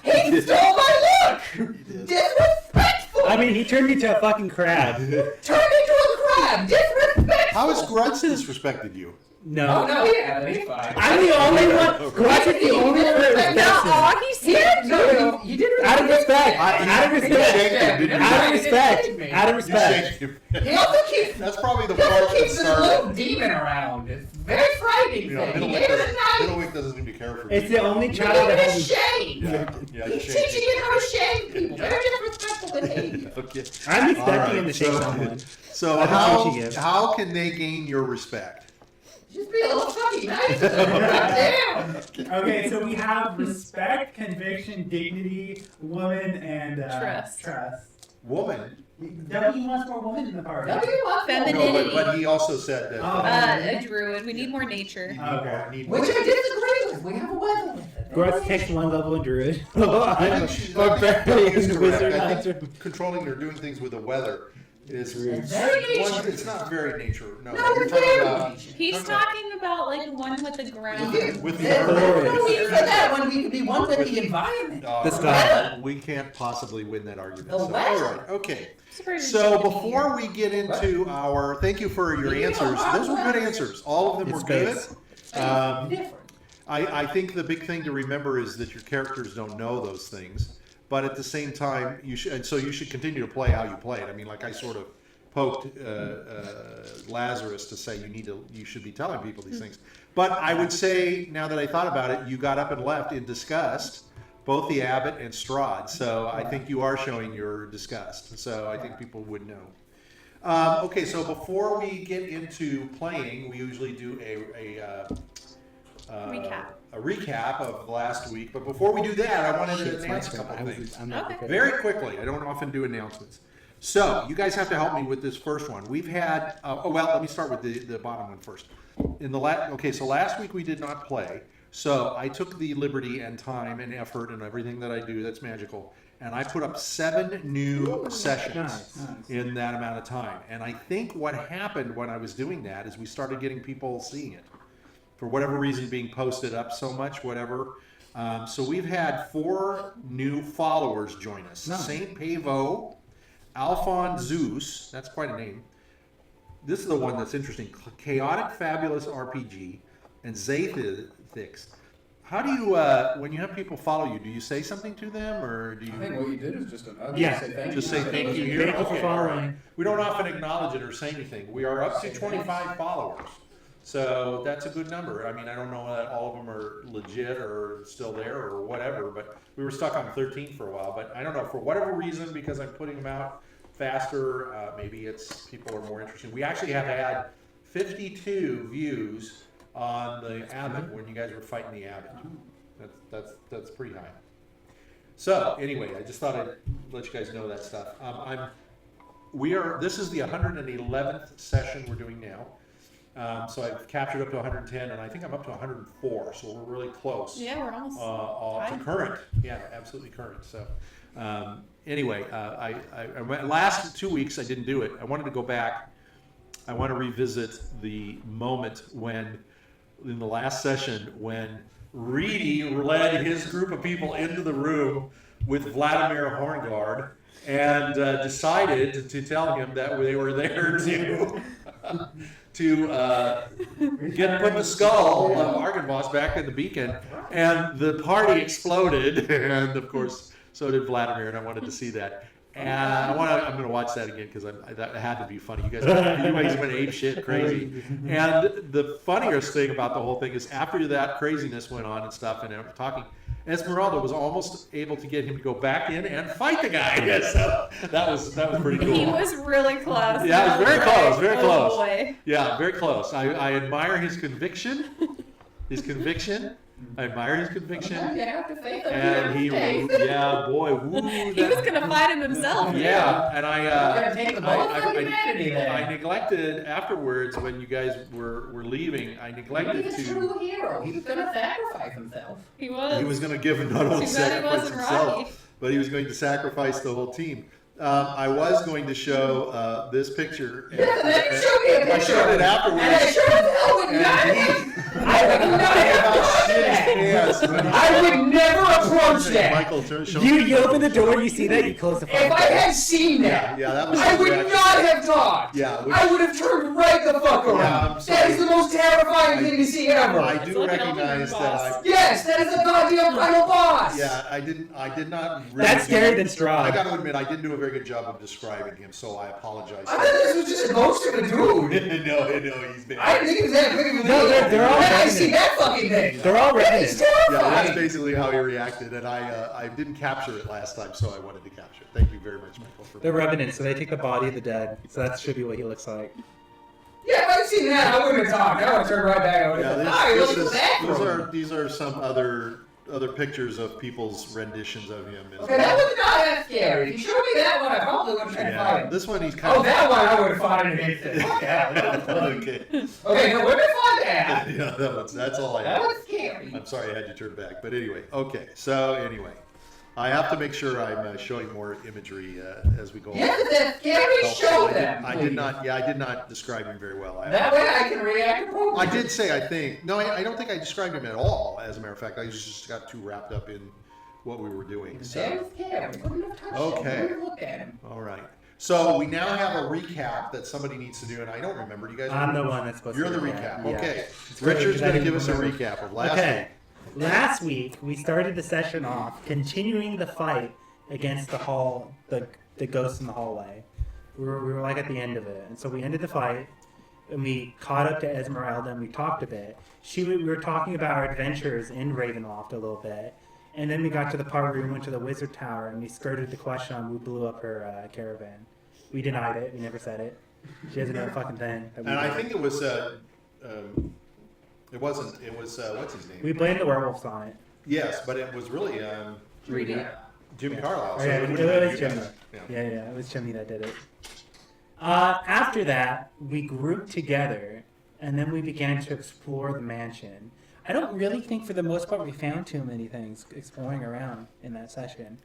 He stole my look. Disrespectful. I mean, he turned me into a fucking crab. Turned into a crab. Disrespectful. How has Grutz disrespected you? Oh No. no, he hasn't. He's fine. I'm the only one. Grutz is the only one that respects him. Oh, he's scared No, you didn't. Out of respect. Out of You respect. shanked him, didn't you? Out of respect. Out of You respect. shanked him. He also keeps. That's probably the He part also that keeps this started. little demon around. It's very frightening. You know, Thing. He gave it a knife. Middlewick doesn't seem to care for It's you. the only He child gave that it a has. shame. Yeah, you He's shanked teaching him. it how to shame people. Very disrespectful behavior. Okay. I'm expecting All right, him to shake so- someone. So I think she should give. how can they gain your respect? Just be a little fucking nice to them. Goddamn. Okay, so we have respect, conviction, dignity, woman, and Trust. Woman. W wants more woman in the party. W wants Feminine. more. No, but he also said that. a druid. We need more nature. Okay. Which I disagree with. We have a weather with it. Grutz takes one level in druid. I I'm think she's a barbarian correct. wizard I hunter. think controlling or doing things with the weather is It's very one, nature. it's not very nature. No, No, you're it's talking very about nature. He's talking about like the one with the ground. with There's the no need for that when we could be one with the environment. The sky. We can't possibly win that argument. The So, weather. all right, okay. Surprised So it's before we get into our, thank you for your answers. Those were good answers. All of them were It's good. space. Different. I think the big thing to remember is that your characters don't know those things, but at the same time, you should, and so you should continue to play how you played. I mean, like I sort of poked Lazarus to say you should be telling people these things. But I would say, now that I thought about it, you got up and left in disgust, both the abbot and Strahd. So I think you are showing your disgust. So I think people would know. Okay, so before we get into playing, we usually do a recap of last week. But before we do that, I wanted to announce a couple things. I'm not Okay. prepared. Very quickly, I don't often do announcements. So, you guys have to help me with this first one. We've had, let me start with the bottom one first. So last week we did not play. So, I took the liberty and time and effort and everything that I do that's magical, and I put up 7 new sessions Nice. in that amount of time. And I think what happened when I was doing that is we started getting people seeing it. For whatever reason, being posted up so much, whatever. So we've had 4 new followers join us. Nice. Saint Pavo, Alphon Zeus, that's quite a name. This is the one that's interesting. Chaotic Fabulous RPG, and Zathix. How do you, when you have people follow you, do you say something to them, or do you? I think what you did is just an Yeah. say thank Just you. say thank you here? Thank you for Okay. following. We don't often acknowledge it or say anything. We are up to 25 followers. So that's a good number. I mean, I don't know that all of them are legit or still there or whatever, but we were stuck on 13 for a while. But I don't know, for whatever reason, because I'm putting them out faster, maybe it's people are more interested. We actually have had 52 views on the Abbot when you guys were fighting the Abbot. That's pretty high. So anyway, I just thought I'd let you guys know that stuff. This is the 111th session we're doing now. So I've captured up to 110, and I think I'm up to 104. So we're really close. Yeah, we're almost To current. Yeah, absolutely current. So anyway, last 2 weeks I didn't do it. I wanted to go back. I want to revisit the moment when, in the last session, when Reedy led his group of people into the room with Vladimir Horngard and decided to tell him that they were there to put the skull of Argynvostholt back in the beacon, and the party exploded, and of course so did Vladimir, and I wanted to see that. And I'm going to watch that again because that had to be funny. You guys went ape shit crazy. And the funniest thing about the whole thing is after that craziness went on and stuff, and talking, Esmeralda was almost able to get him to go back in and fight the guy. So that was pretty cool. He was really close. Yeah, it was very close, very close. Boy. Yeah, very close. I admire his conviction. I admire his conviction. And he, yeah, boy, woo, He was gonna fight him himself. Yeah, and I I neglected afterwards when you guys were leaving. I neglected He's a to. true hero. He was going to sacrifice himself. He was. He was going to give him not only Too bad he sacrifice wasn't himself, Rocky. but he was going to sacrifice the whole team. I was going to show this picture. Yeah, then you showed me a picture. I showed it afterwards. And I sure as hell would not. I would not have done that. I would never approach that. Michael, show You open the door, you see that, you close the front If I had seen that, Yeah, that was I his would reaction. not have talked. Yeah, I would have turned right the fuck around. Yeah, I'm That sorry. is the most terrifying thing to see ever. I It's do like an recognize ultimate that boss. Yes, that is the goddamn final boss. Yeah, I did not really. That's scarier than I Strahd. got to admit, I didn't do a very good job of describing him, so I apologize. I thought this was just a ghost of a dude. no, he's been. I didn't think he was that big of a No, deal. they're all Then I revenant. see that fucking thing. They're all He's revenant. Yeah, that's terrifying. basically how he reacted, and I didn't capture it last time, so I wanted to capture it. Thank you very much, Michael, for They're revenant, so they take the body of the dead. So that should be what he looks like. Yeah, if I'd seen that, I wouldn't have talked. I would have turned right back. I would Yeah, have said, "Hi, look at that." these are some other pictures of people's renditions of him. Okay, that was not that scary. If you showed me that one, I probably would have tried to fight Yeah, him. this one he's kind Oh, of. that one I would have fought in an instant. Yeah. Okay. Okay, no, wouldn't have fought that. Yeah, that's all I That have. was scary. I'm sorry I had to turn back, but anyway, okay. So anyway, I have to make sure I'm showing more imagery as we go. Yeah, that scary. Show them. I did not. Yeah, I did not describe him very well. That way I can react appropriately. I did say, I think. No, I don't think I described him at all. As a matter of fact, I just got too wrapped up in what we were doing. That So, was scary. Couldn't have touched Okay. him. Couldn't have looked at him. all right. So we now have a recap that somebody needs to do, and I don't remember. Do you guys? I'm the remember? one that's supposed You're to the do recap. that. Okay. It's really Richard's good. going to give us a recap of last Okay. week. Last week, we started the session off continuing the fight against the ghosts in the hallway. We were like at the end of it. And so we ended the fight, and we caught up to Esmeralda, and we talked a bit. We were talking about our adventures in Ravenloft a little bit. And then we got to the part where we went to the wizard tower, and we skirted the question on who blew up her caravan. We denied it. We never said it. She doesn't know a fucking thing. that we And I did. think it was. It wasn't. It was. What's his name? We blamed the werewolves on it. Yes, but it was really Jimmy Carlisle. Oh, So yeah, it it wouldn't have been was you Jimmy. guys. Yeah. Yeah, it was Jimmy that did it. After that, we grouped together, and then we began to explore the mansion. I don't really think, for the most part, we found too many things exploring around in that session.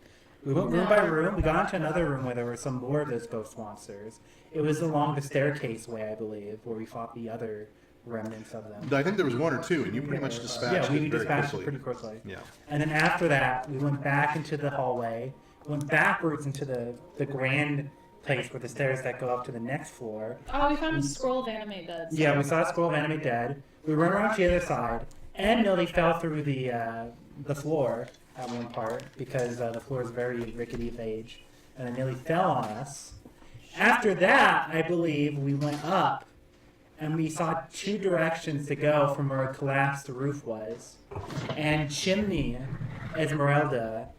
We went room by room. We got into another room where there were some more of those ghost monsters. It was along the staircase way, I believe, where we fought the other remnants of them. I think there was one or two, and you pretty much dispatched Yeah, we it very dispatched quickly. it pretty quickly. Yeah. And then after that, we went back into the hallway, went backwards into the grand place where the stairs that go up to the next floor. Oh, we found a scroll of animate dead. Yeah, we saw a scroll of animate dead. We went around to the other side, and nearly fell through the floor at one part because the floor is very rickety with age, and it nearly fell on us. After that, I believe we went up, and we saw two directions to go from where a collapsed roof was, and Chimney, Esmeralda,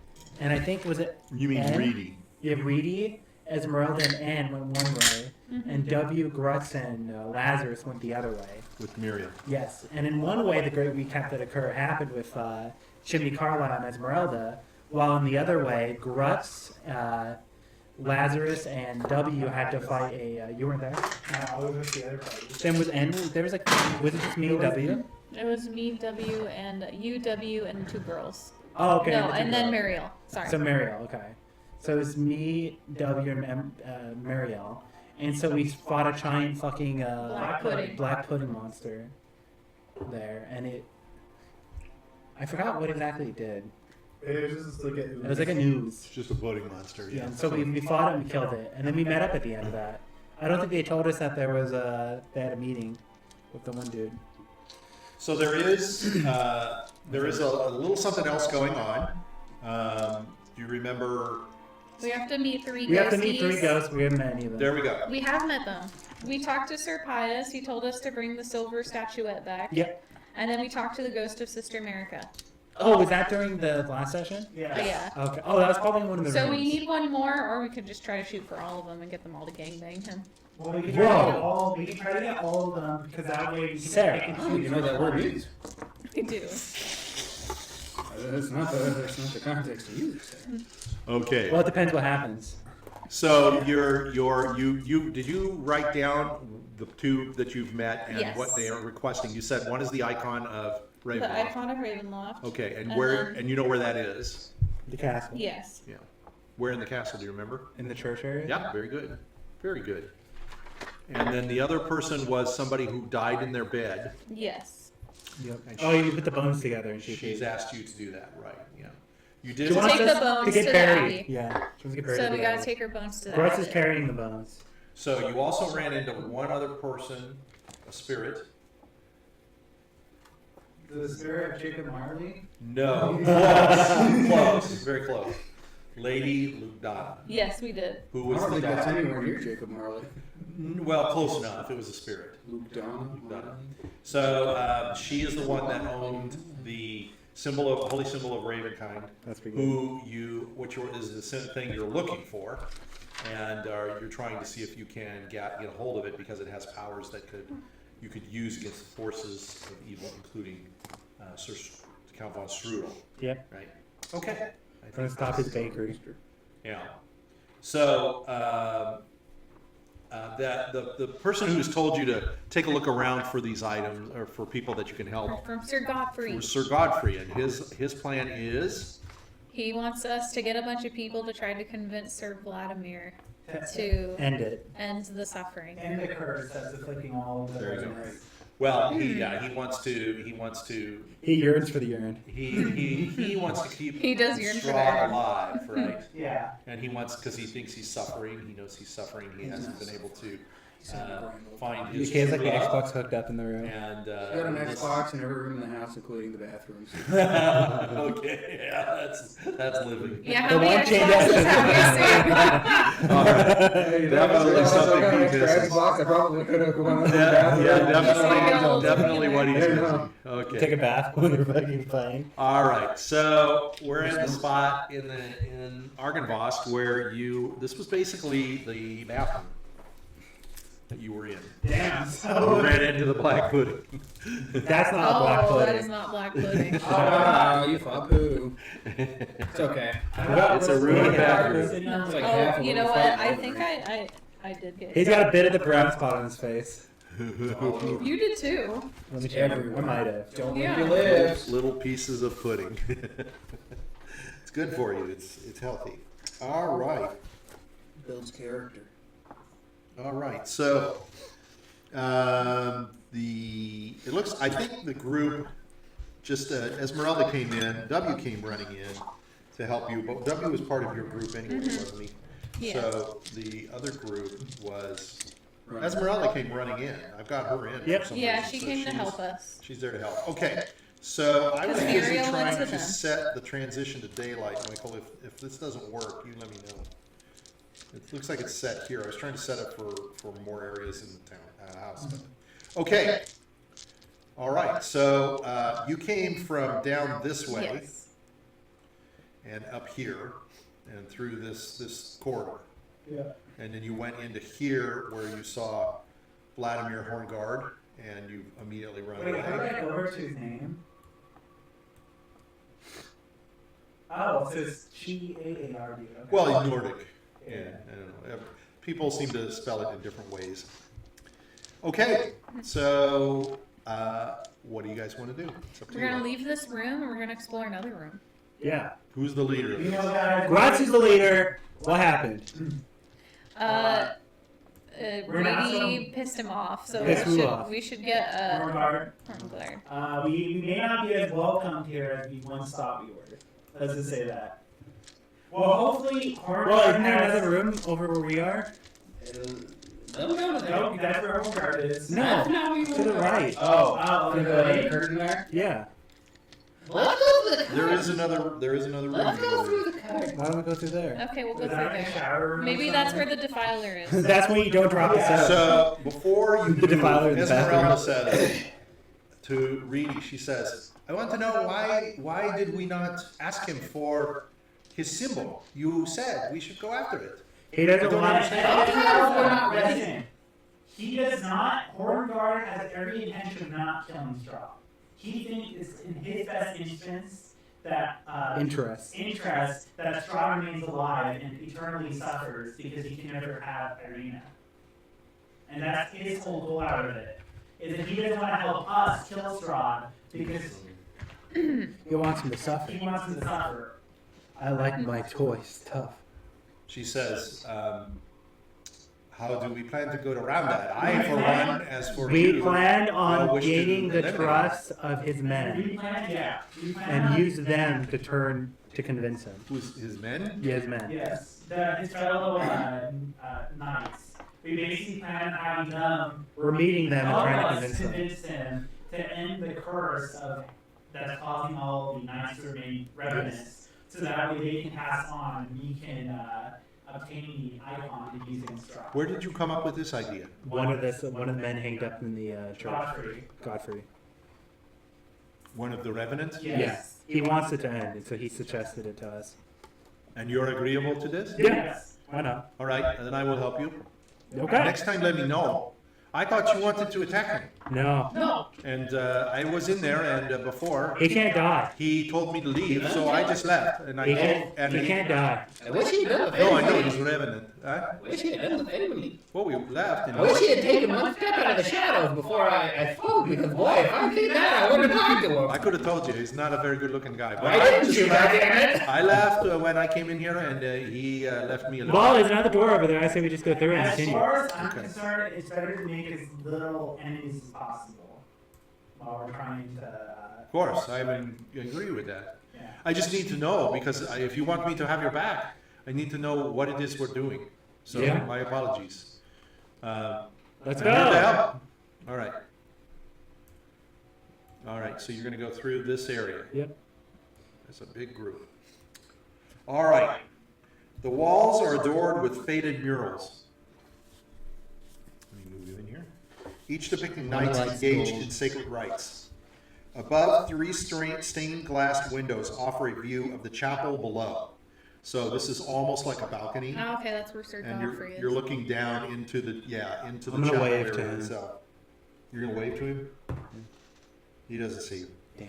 and I think was it? You mean N? Reedy? Yeah, Reedy, Esmeralda, and N went one way, and W, Grutz, and Lazarus went the other way. With Miriam. Yes, and in one way, the great recap that occurred happened with Chimney, Carlisle, and Esmeralda, while in the other way, Grutz, Lazarus, and W had to fight a. You weren't there. I was with the other party. Then was N. There was like, was it just me and W? It was me, W, and you, W, and 2 girls. Oh, okay. No, the two and then girls. Mariel. Sorry. So Mariel, okay. So it was me, W, and Mariel, and so we fought a giant fucking black pudding monster there, and it. I forgot what exactly it did. It was just like It was like a news. It's just a pudding monster. Yeah, so we fought it and we killed it, and then we met up at the end of that. I don't think they told us that there was they had a meeting with the one dude. So there is a little something else going on. Do you remember? We have to meet 3 We have to meet 3 ghosties. ghosts. We haven't met any of them. There we go. We have met them. We talked to Sir Pius. He told us to bring the silver statuette back. Yep. And then we talked to the ghost of Sister America. Oh, was that during the last session? yeah. Yeah. Okay. Oh, that was probably one of the So rooms. we need one more, or we could just try to shoot for all of them and get them all to gangbang him. Well, we can try to get all. We can try to get all of them because that way we can Sarah. pick and Oh, choose you know what that word which means. We do. That's not the context to use. Okay. Well, it depends what happens. So you did you write down the 2 that you've met and Yes. what they are requesting? You said one is the icon of The Ravenloft. icon of Ravenloft. Okay, and And where then- and you know where that is? The castle. Yes. Yeah. Where in the castle? Do you remember? In the church area? Yeah, very good. Very good. And then the other person was somebody who died in their bed. Yes. Yep. And Oh, you put the bones together and She's asked you to do that, right? Yeah. You She did. wants take us the bones to get to the buried. abbey. Yeah. She wants to get buried. So at we the gotta abbey. take her bones to the Grutz is abbey. carrying the bones. So you also ran into one other person, a spirit. The spirit of Jacob Marley. No. Close. Close. Very close. Lady Lugdana. Yes, we did. Who I was don't the think that's daughter? anywhere near Jacob Marley. Well, close enough. It was a spirit. Luke Donna. Lugdana. So she is the one that owned the holy symbol of Ravenkind, That's pretty good. who is the same thing you're looking for, and you're trying to see if you can get a hold of it because it has powers that you could use against the forces of evil, including Sir Count von Strudel. Yep. Right. Okay. Trying to stop his bakery. Yeah. So that the person who's told you to take a look around for these items or for people that you can help From Sir Godfrey. was Sir Godfrey, and his plan is He wants us to get a bunch of people to try to convince Sir Vladimir to End it. end the suffering. And the curse that's afflicting all of the There you go. residents. well he wants to He yearns for the urine. he wants to keep He does yearn for Strahd that. alive, right? Yeah. And he wants because he thinks he's suffering. He knows he's suffering. He hasn't been able to find his. He has like true the love. Xbox hooked up in the room. And He's got an Xbox in every room in the house, including the bathrooms. okay, yeah, that's living. Yeah, The how many one change Xboxes have we seen? Definitely something he extra misses. Xbox, I probably could have gone in the Yeah, bathroom. definitely what he's Yeah. missing. Take Okay. a bath when you're fucking playing. All right, so we're in the spot in Argynvostholt where this was basically the bathroom that you were in. Damn. You So ran into the black pudding. That's not black Oh, pudding. that is not black pudding. Oh, you fuck poo. It's okay. It's a ruined bathroom. It's like half Oh, of you what know we what? fight I over. think I did get He's got a bit of the brown spot on his face. You did too. Let me check. I Everywhere. might have. Don't Yeah. leave your lips. Little pieces of pudding. It's good for you. It's healthy. All right. Builds character. All right. So it looks. I think the group just Esmeralda came in. W came running in to help you. But W was part of your group anyway, wasn't he? Yeah. So the other group was Right. Esmeralda came running in. I've got her in. Yep. For some Yeah, reason, she so came to she's- help us. She's there to help. Okay. So I was Because busy Muriel went trying to to them. set the transition to daylight, Michael. If this doesn't work, you let me know. It looks like it's set here. I was trying to set it for more areas in the town house. Okay. All right. So you came from down this way Yes. and up here and through this corridor. Yeah. And then you went into here where you saw Vladimir Horngard, and you immediately run Wait, how did away. I go over to his name? Oh, so it's G-A-A-R-D. Okay. Well, he's Nordic. Yeah, I don't know. People seem to spell it in different ways. Okay, so what do you guys want to do? It's up to We're you. gonna leave this room and we're gonna explore another room. Yeah. Who's the leader? You know, guys, Grutz is the leader. What happened? We're not Brady pissed him off, so Pissed who off? we should get Horngard. Horngard. We may not be as welcomed here as we once thought we were. Let's just say that. Well, hopefully Horngard Well, isn't there has... another room over where we are? Nope, that's where Horngard is. No, to the right. Oh, Through the curtain there. Yeah. Let's go through the There card. is another room. Let's you go go through in. the card. Why don't we go through there? Okay, we'll go Is through that like a there. shower room or Maybe that's where something? the defiler is. That's when you don't drop the set. So before you The defiler in the Esmeralda bathroom. says to Reedy, she says, "I want to know why did we not ask him for his symbol? You said we should go after it." He doesn't don't want understand. Listen, he does not. Horngard has every intention of not killing Strahd. He thinks it's in his best interest that Strahd remains alive and eternally suffers because he can never have Irina. And that's his whole goal out of it. Is that he doesn't want to help us kill Strahd because He wants him to suffer. he wants him to suffer. I like my toys tough. She says, "How do we plan to go around that? I, for one, as for We you, planned on wish to gaining the eliminate trust of his We men plan, yeah. We plan and on- use them to convince him. Who's his men? His men. Yes, his fellow knights. We basically plan on having them We're meeting them and help trying to us convince them. convince him to end the curse of that's causing all the knights to remain ravenous, so that way they can pass on and we can obtain the icon to use against Strahd. Where did you come up with this idea? One of the men hanged up in the church. Godfrey. Godfrey. One of the revenants? Yes. Yeah. He wants it to end, and so he suggested it to us. And you're agreeable to this? Yes. Why not? All right, and then I will help you. Okay. Next time, let me know. I thought you wanted to attack me. No. No. And I was in there, and before, He can't die. he told me to leave, so I just left. And I He told, can't, and he can't die. I wish he had done with No, I know anything. he's revenant. Huh? I wish he had done with anything. Well, we left, and I wish he had taken one step out of the shadows before I spoke, because boy, if I did that, I would have talked to I him. could have told you he's not a very good-looking guy. But Why didn't you, goddammit? I left when I came in here, and he left me alone. Well, there's another door over there. I say we just go through and As continue. far as I'm Okay. concerned, it's better to make as little enemies as possible while we're trying to. Of course, I agree with that. Yeah. I just need to know, because if you want me to have your back, I need to know what it is we're doing. So, Yeah. my apologies. Let's I'm here to go. help. All right. All right, so you're going to go through this area. Yep. It's a big group. All right. The walls are adored with faded murals. Let me move you in here. Each depicting knights engaged in sacred rites. Above, three stained glass windows offer a view of the chapel below. So this is almost like a balcony, Oh, okay, that's where Sir and Godfrey is. you're looking down into the into the I'm gonna chapel wave to area him. itself. You're gonna wave to him. He doesn't see you. Damn.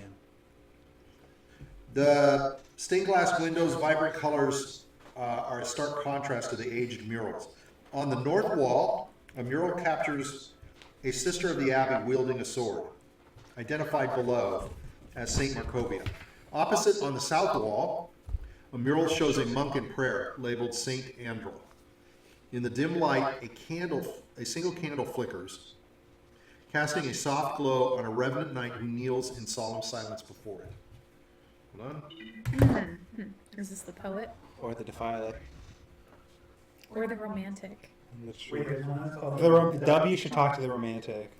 The stained glass windows' vibrant colors are a stark contrast to the aged murals. On the north wall, a mural captures a sister of the abbey wielding a sword, identified below as Saint Markovia. Opposite, on the south wall, a mural shows a monk in prayer, labeled Saint Andrel. In the dim light, a single candle flickers, casting a soft glow on a revenant knight who kneels in solemn silence before it. Hold on. Is this the poet Or the defiler. or the romantic? Wait, there's one that's called. W should talk to the romantic.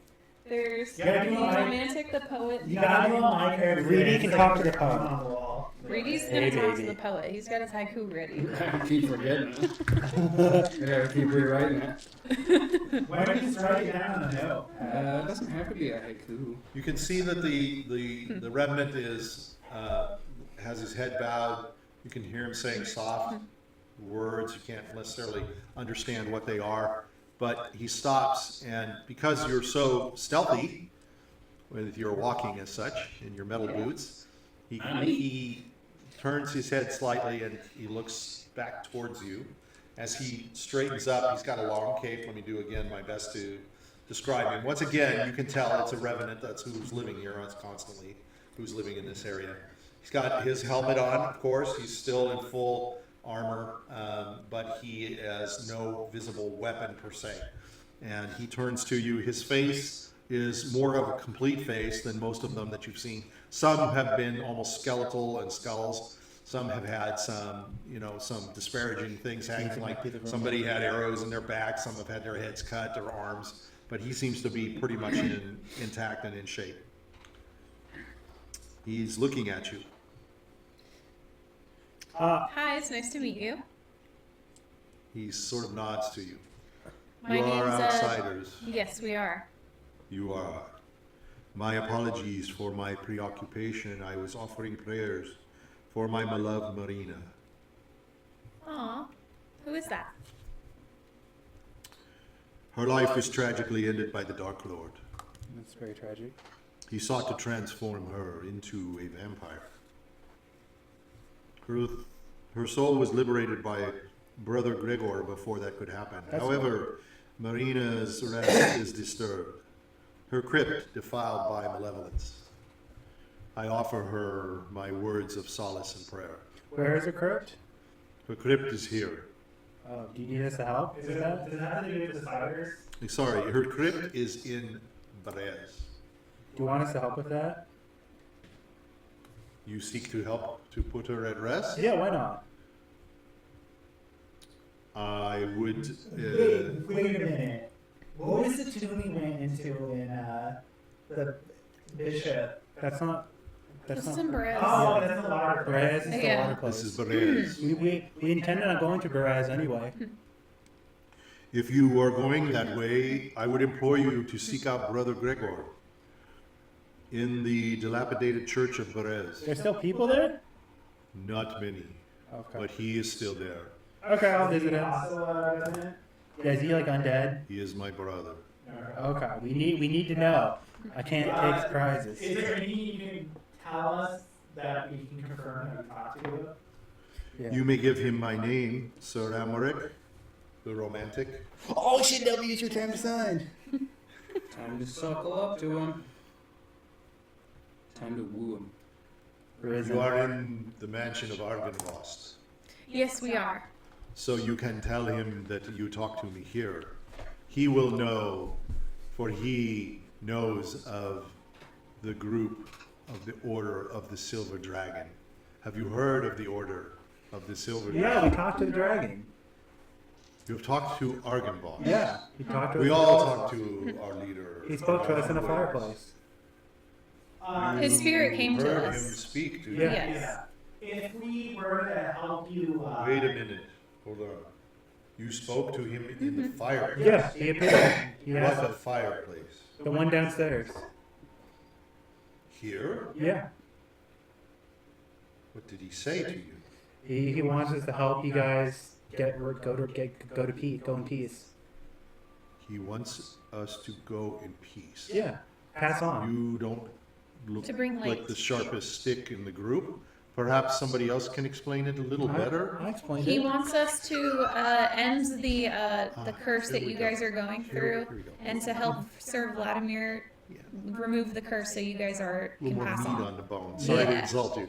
There's Yeah, the you know, romantic, the poet. You gotta do my character. Reedy can talk to the poem poem. on the wall. Reedy's Hey, gonna talk to baby. the poet. He's got his haiku ready. I keep forgetting it. I gotta keep rewriting it. Why don't you just write it down on a note? It doesn't have to be a haiku. You can see that the revenant is has his head bowed. You can hear him saying soft words. You can't necessarily understand what they are, but he stops, and because you're so stealthy with your walking as such in your metal boots, he turns his head slightly and he looks back towards you. As he straightens up, he's got a long cape. Let me do again my best to describe him. Once again, you can tell it's a revenant. That's who's living here constantly, who's living in this area. He's got his helmet on, of course. He's still in full armor, but he has no visible weapon per se. And he turns to you. His face is more of a complete face than most of them that you've seen. Some have been almost skeletal and skulls. Some have had some disparaging things hanging, like somebody had arrows in their back. Some have had their heads cut, their arms. But he seems to be pretty much intact and in shape. He's looking at you. Hi, it's nice to meet you. He sort of nods to you. My You are name's, outsiders. Yes, we are. You are. My apologies for my preoccupation. I was offering prayers for my beloved Marina. Aw, who is that? Her life was tragically ended by the Dark Lord. That's very tragic. He sought to transform her into a vampire. Her soul was liberated by Brother Gregor before that could happen. However, Marina's rest is disturbed. Her crypt defiled by malevolence. I offer her my words of solace and prayer. Where is her crypt? Her crypt is here. Do you need us to help? Does that have to do with the spiders? Sorry, her crypt is in Brez. Do you want us to help with that? You seek to help to put her at rest? Yeah, why not? I would. Wait a minute. What was the tomb we went into in the bishop? That's not. This is in Brez. Oh, that's the water. Perez is the Yeah. water place. This is Brez. We intended on going to Perez anyway. If you are going that way, I would implore you to seek out Brother Gregor in the dilapidated church of Brez. There's still people there? Not many, Okay. but he is still there. Okay, I'll visit him. Also, revenant? Yeah, is he like undead? He is my brother. Okay, we need to know. I can't take surprises. Is there anything you can tell us that we can confirm that we talked to you? Yeah. You may give him my name, Sir Amorik, the romantic. Oh shit, W, it's your time to sign. Time to suckle up to him. Time to woo him. You are in the mansion of Argynvostholt. Yes, we are. So you can tell him that you talk to me here. He will know, for he knows of the group of the Order of the Silver Dragon. Have you heard of the Order of the Silver Dragon? Yeah, we talked to the dragon. You've talked to Argynvostholt. Yeah, we talked to We us. all talked to our leader. He spoke to us in a fireplace. His spirit came to Heard him us. speak to you. Yeah. Yes. If we were to help you, Wait a minute. Hold on. You spoke to him in the fireplace. Yeah, he appeared. He What has a fireplace. the one downstairs. Here? Yeah, What did he say to you? he wants us to help you guys go in peace. He wants us to go in peace. Yeah, pass on. You don't look To bring like light. the sharpest stick in the group. Perhaps somebody else can explain it a little better. I explained He it. wants us to end the curse that here we you go. guys are going Here through, we go. and to help Sir Vladimir Yeah. remove the curse so you guys A can little more pass meat on on the bone. Sorry to Yeah. insult you.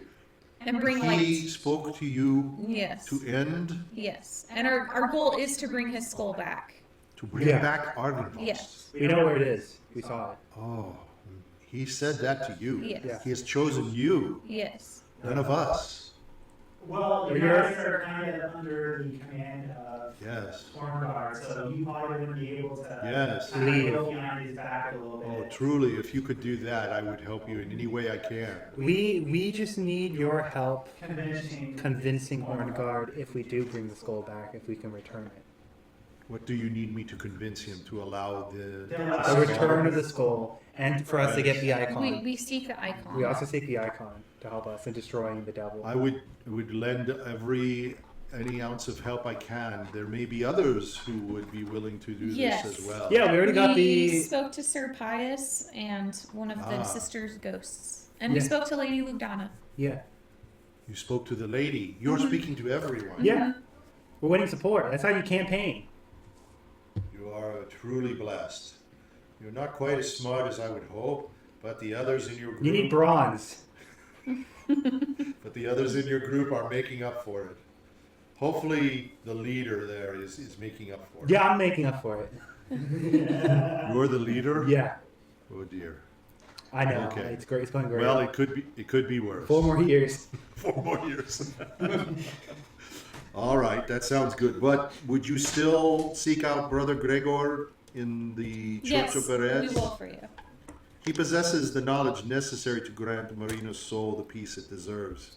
and bring He light. spoke to you Yes. to end, Yes. And our goal is to bring his skull back. to bring Yeah. back Argynvostholt. Yes. We know where it is. We saw it. Oh, he said that to you. Yes. Yeah. He has chosen you, Yes. none of us. Well, you You're- guys are kind of under the command of Yes. Stormguard, so you probably wouldn't be able to Yes. kind of Leave. go behind his back a little bit. Oh, truly, if you could do that, I would help you in any way I can. We just need your help Convincing Horngard if we do bring the skull back, if we can return it. What do you need me to convince him to allow the... The return of the skull, and for us to get the icon. We seek the icon. We also seek the icon to help us in destroying the devil. I would lend any ounce of help I can. There may be others who would be willing to do Yes. this as well. Yeah, we already got We the. spoke to Sir Pius and one of the Ah. sisters' ghosts. And we Yeah. spoke to Lady Lugdana. Yeah. You spoke to the lady. You're speaking to everyone. Yeah. We're winning support. That's how you campaign. You are truly blessed. You're not quite as smart as I would hope, but the others in your group... You need bronze. But the others in your group are making up for it. Hopefully the leader there is making up for it. Yeah, I'm making up for it. You're the leader? Yeah. Oh dear. I know. Okay. It's great. It's going great. Well, it could be worse. 4 more years. 4 more years. All right, that sounds good. But would you still seek out Brother Gregor in the Church Yes, of we Perez? will for you. He possesses the knowledge necessary to grant Marina's soul the peace it deserves.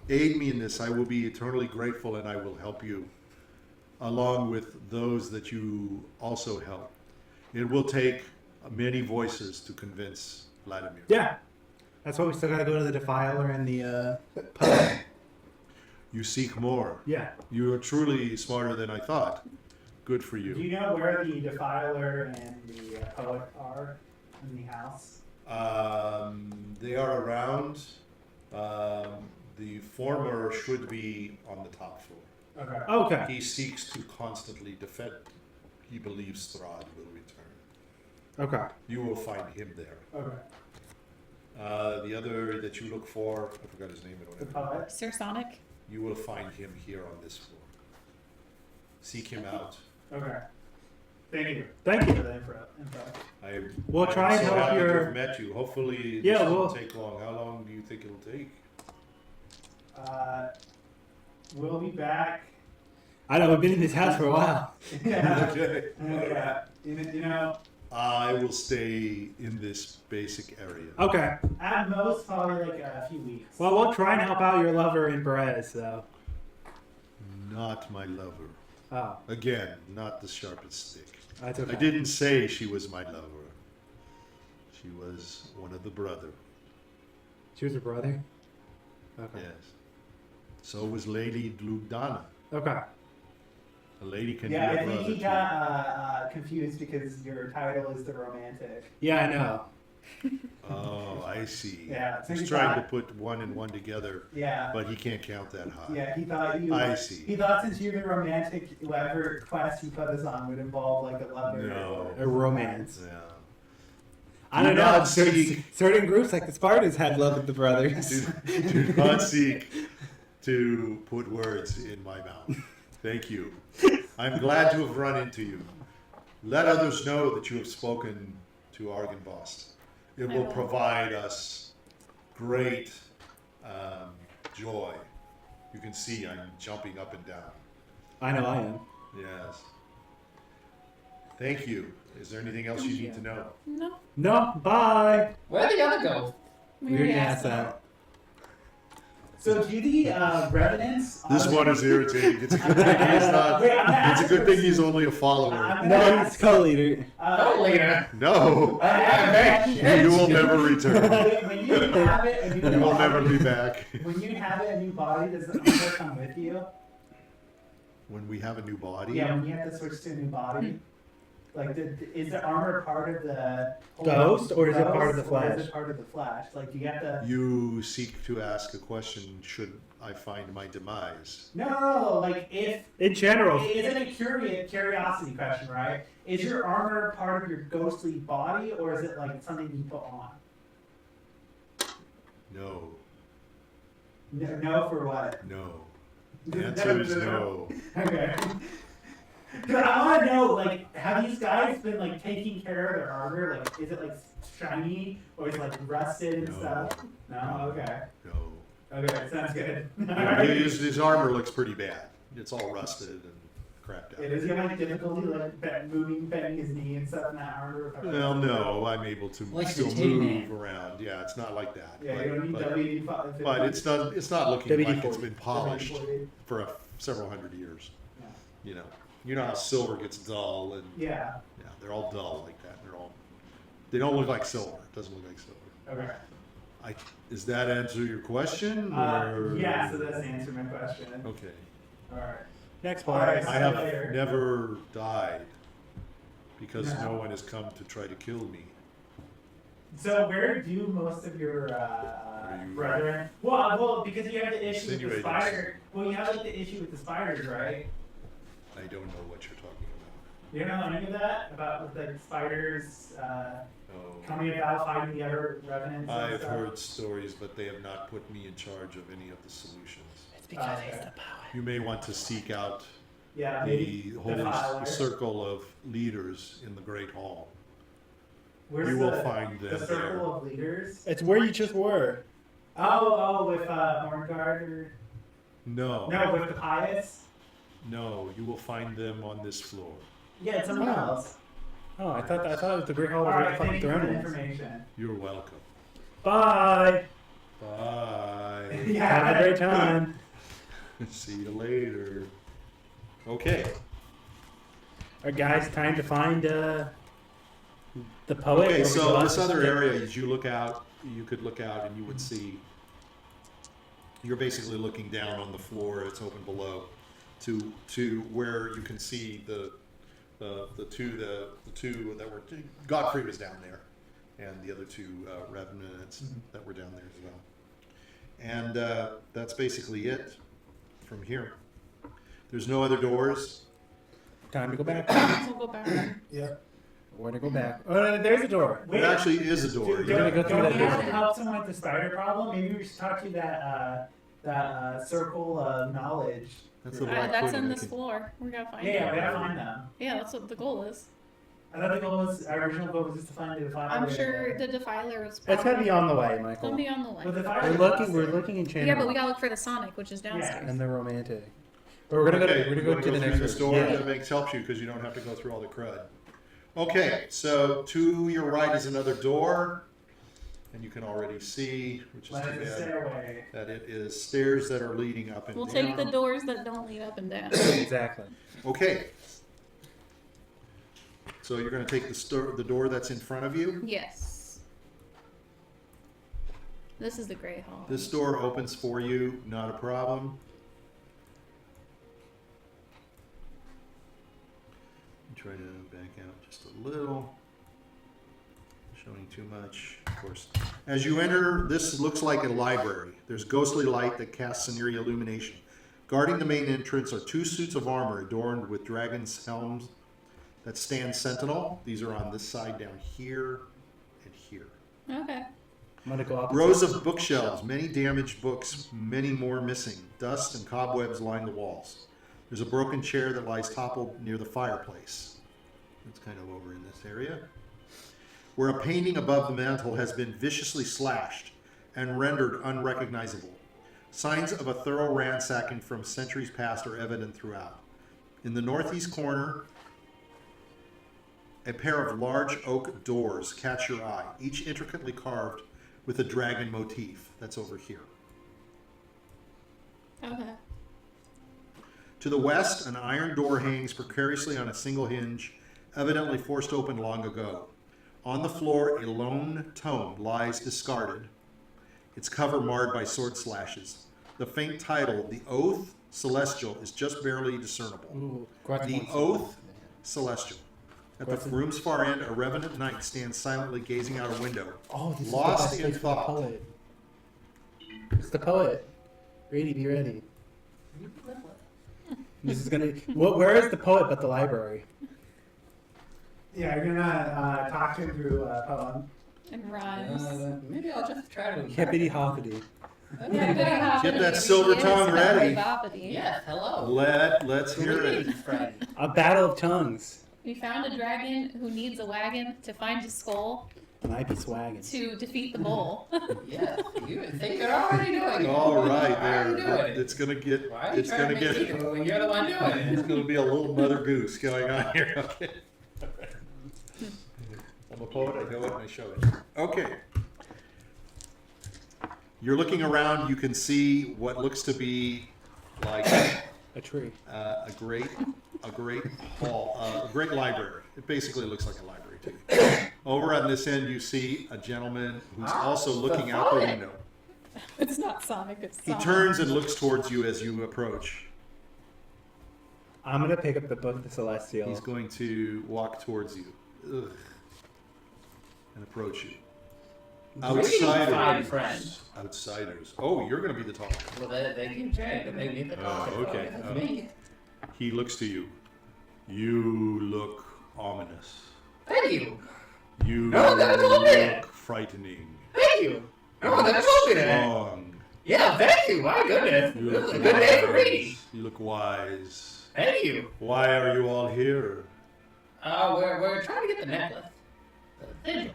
Aid me in this. I will be eternally grateful, and I will help you, along with those that you also help. It will take many voices to convince Vladimir. Yeah. That's why we still gotta go to the Defiler and the pub. You seek more. Yeah. You are truly smarter than I thought. Good for Do you. you know where the Defiler and the Poet are in the house? They are around. The former should be on the top floor. Okay. Okay. He seeks to constantly defend. He believes Strahd will return. Okay. You will find him there. Okay. The other that you look for, I forgot his name. The Poet? Sir Sonic? You will find him here on this floor. Seek him out. Okay. Thank you. Thank For you. the info. We'll I'm try and so help happy to your- have met you. Hopefully, Yeah, this we'll- won't take long. How long do you think it'll take? We'll be back. I know, we've been in this house for a while. Yeah. Okay. Yeah. You know, I will stay in this basic area. Okay. at most probably like a few weeks. Well, we'll try and help out your lover in Perez, though. Not my lover. Oh, Again, not the sharpest stick. that's okay. I didn't say she was my lover. She was one of the brother. She was her brother? Okay. Yes. So was Lady Lugdana. Okay. A lady can Yeah, be a I think brother he too. got confused because your title is the romantic. Yeah, I know. Oh, I see. Yeah, so He's he trying to thought- put one and one together, Yeah. but he can't count that high. Yeah, he thought you. I see. He thought since you're the romantic, whatever quest you put us on would involve like a lover. No. A romance. Yeah. I Do don't know. not seek- Certain groups, like the Spartans, had love with the brothers. Do not seek to put words in my mouth. Thank you. I'm glad to have run into you. Let others know that you have spoken to Argynvostholt. It will provide us great joy. You can see I'm jumping up and down. I know I am. Yes. Thank you. Is there anything else you need to know? No. No, bye. Where'd the other go? We already asked that. So do the revenants? This one is irritating. It's a good thing he's not. Wait, I'm gonna It's a ask good this. thing he's only a follower. I'm gonna No, ask- he's co-leader. Oh, later. No, I you will never return. When you inhabit a new You will body, never be back. when you inhabit a new body, does the armor come with you? When we have a new body, Yeah, when you have to switch to a new body. Like, is the armor part of the Ghost, or is it part of the ghost, or is flesh? it part of the flesh? Like, do you have to? you seek to ask a question, should I find my demise? No. Like, if In general, it's a curiosity question, right? Is your armor part of your ghostly body, or is it like something you put on? No, No, for what? no. The answer is no. Okay. 'Cause I want to know, like, have these guys been like taking care of their armor? Like, is it like shiny or is it like rusted and No. stuff? No. Okay. No. Okay, sounds good. His armor looks pretty bad. It's all rusted and crapped out. Yeah, does he have like difficulty like bending his knee and stuff in that armor? Well, no, I'm able to Like still the Tin move Man. around. Yeah, it's not like that. Yeah, you don't need WD-40. but it's not looking like it's WD-40. been polished for several hundred years. You know how silver gets dull and Yeah. they're all dull like that. They don't look like silver. It doesn't look like silver. Okay. Does that answer your question? Yeah, so that's the answer to my question. Okay. Alright. Next Alright, part. I have later. never died because No. no one has come to try to kill me. So where do most of your you- brethren? Well, because you have the issue with the Insinuating. spider. Well, you have like the issue with the spiders, right? I don't know what you're talking about. You don't know any of that about with like spiders No. coming about fighting the other revenants. and I've stuff? heard stories, but they have not put me in charge of any of the solutions. It's because he's Okay. the power. You may want to seek out Yeah, the maybe whole Defiler. circle of leaders in the Great Hall. Where's You will the, find the them circle there. of leaders. It's where you just were. Oh, with Horngard or No, no, with the pious. no, you will find them on this floor. Yeah, it's something Oh. else. Oh, I thought it was the Great Hall All where right, the fucking thank you for the throne was. information. You're welcome. Bye. Bye. Yeah. Have a great time. See you later. Okay. Alright, guys, time to find the poet. Okay, where we so lost this his other stick. area, as you look out, you could look out and you would see. You're basically looking down on the floor. It's open below, to where you can see the two that were Godfrey was down there, and the other two revenants that were down there as well. And that's basically it from here. There's no other doors. Time to go back. We'll go back. Yeah. Where to go back? Oh, no, there's a door. There actually is a door. You're gonna go through Don't that we have door. to help someone with the spider problem? Maybe we should talk to that circle of knowledge. That's the That's black in pudding. this floor. We gotta find Yeah, it. we gotta find them. Yeah, that's what the goal is. I thought the goal was our original goal was just to find the defiler. I'm sure the defiler was. It's gotta be on the way, It's Michael. gonna be on the way. But the We're defiler. looking in channel. Yeah, but we gotta look for the Sonic, which is downstairs. And the romantic. But we're gonna Okay, go. We're you gonna wanna go to the through next this room. door. Yeah. That helps you because you don't have to go through all the crud. Okay, so to your right is another door, and you can already see, which is Like too the bad, stairway. that it is stairs that are leading up and We'll down. take the doors that don't lead up and down. Exactly. Okay. So you're going to take the door that's in front of you. Yes. This is the Grey Hall. This door opens for you, not a problem. Try to back out just a little. Showing too much, of course. As you enter, this looks like a library. There's ghostly light that casts an eerie illumination. Guarding the main entrance are two suits of armor adorned with dragon's helms that stand sentinel. These are on this side down here and here. Okay. I'm gonna go up. Rows of bookshelves, many damaged books, many more missing. Dust and cobwebs line the walls. There's a broken chair that lies toppled near the fireplace. It's kind of over in this area. Where a painting above the mantel has been viciously slashed and rendered unrecognizable. Signs of a thorough ransacking from centuries past are evident throughout. In the northeast corner, a pair of large oak doors catch your eye, each intricately carved with a dragon motif. That's over here. Okay. To the west, an iron door hangs precariously on a single hinge, evidently forced open long ago. On the floor, a lone tome lies discarded, its cover marred by sword slashes. The faint title, The Oath Celestial, is just barely discernible. Ooh, Grutz The wants Oath Celestial. At the room's far end, a revenant knight stands silently gazing out a window. Oh, this Lost is the in best place for the thought. poet. It's the poet. Ready, be ready. This is gonna. Where is the poet but the library? Yeah, you're gonna talk to him through poem. And rhymes. Maybe I'll just try to. Hippity hoppity. Yeah, good hoppity. Get that silver Yes, tongue ready. boppity. Yes, hello. Let's hear it. A battle of tongues. We found a dragon who needs a wagon to find his skull. Might be swagging. to defeat the bull. Yeah, you think you're already doing it. All right, Already there. doing it. It's gonna get. Why are you It's trying gonna to make me get. do it when you're the one doing It's it? gonna be a little mother goose going on here. Okay. I'm a poet. I know it. And I show it. Okay. You're looking around. You can see what looks to be like A tree. a great hall, a great library. It basically looks like a library to you. Over on this end, you see a gentleman who's also looking out the window. It's not Sonic, it's He Sonic. turns and looks towards you as you approach. I'm gonna pick up the book, The Celestial. He's going to walk towards you. Ugh. And approach you. Fine friends. Outsiders. Oh, you're going to be the talker. Well, they keep trying to make me the talker. okay. That's me. He looks to you. You look ominous. Thank you. You No, that's all it. look frightening. Thank you. No, that's told me that. Strong. Yeah, thank you. My goodness. You This look is a good day for reading. wise. You look wise. Thank you. Why are you all here? We're trying to get the necklace. The sigil.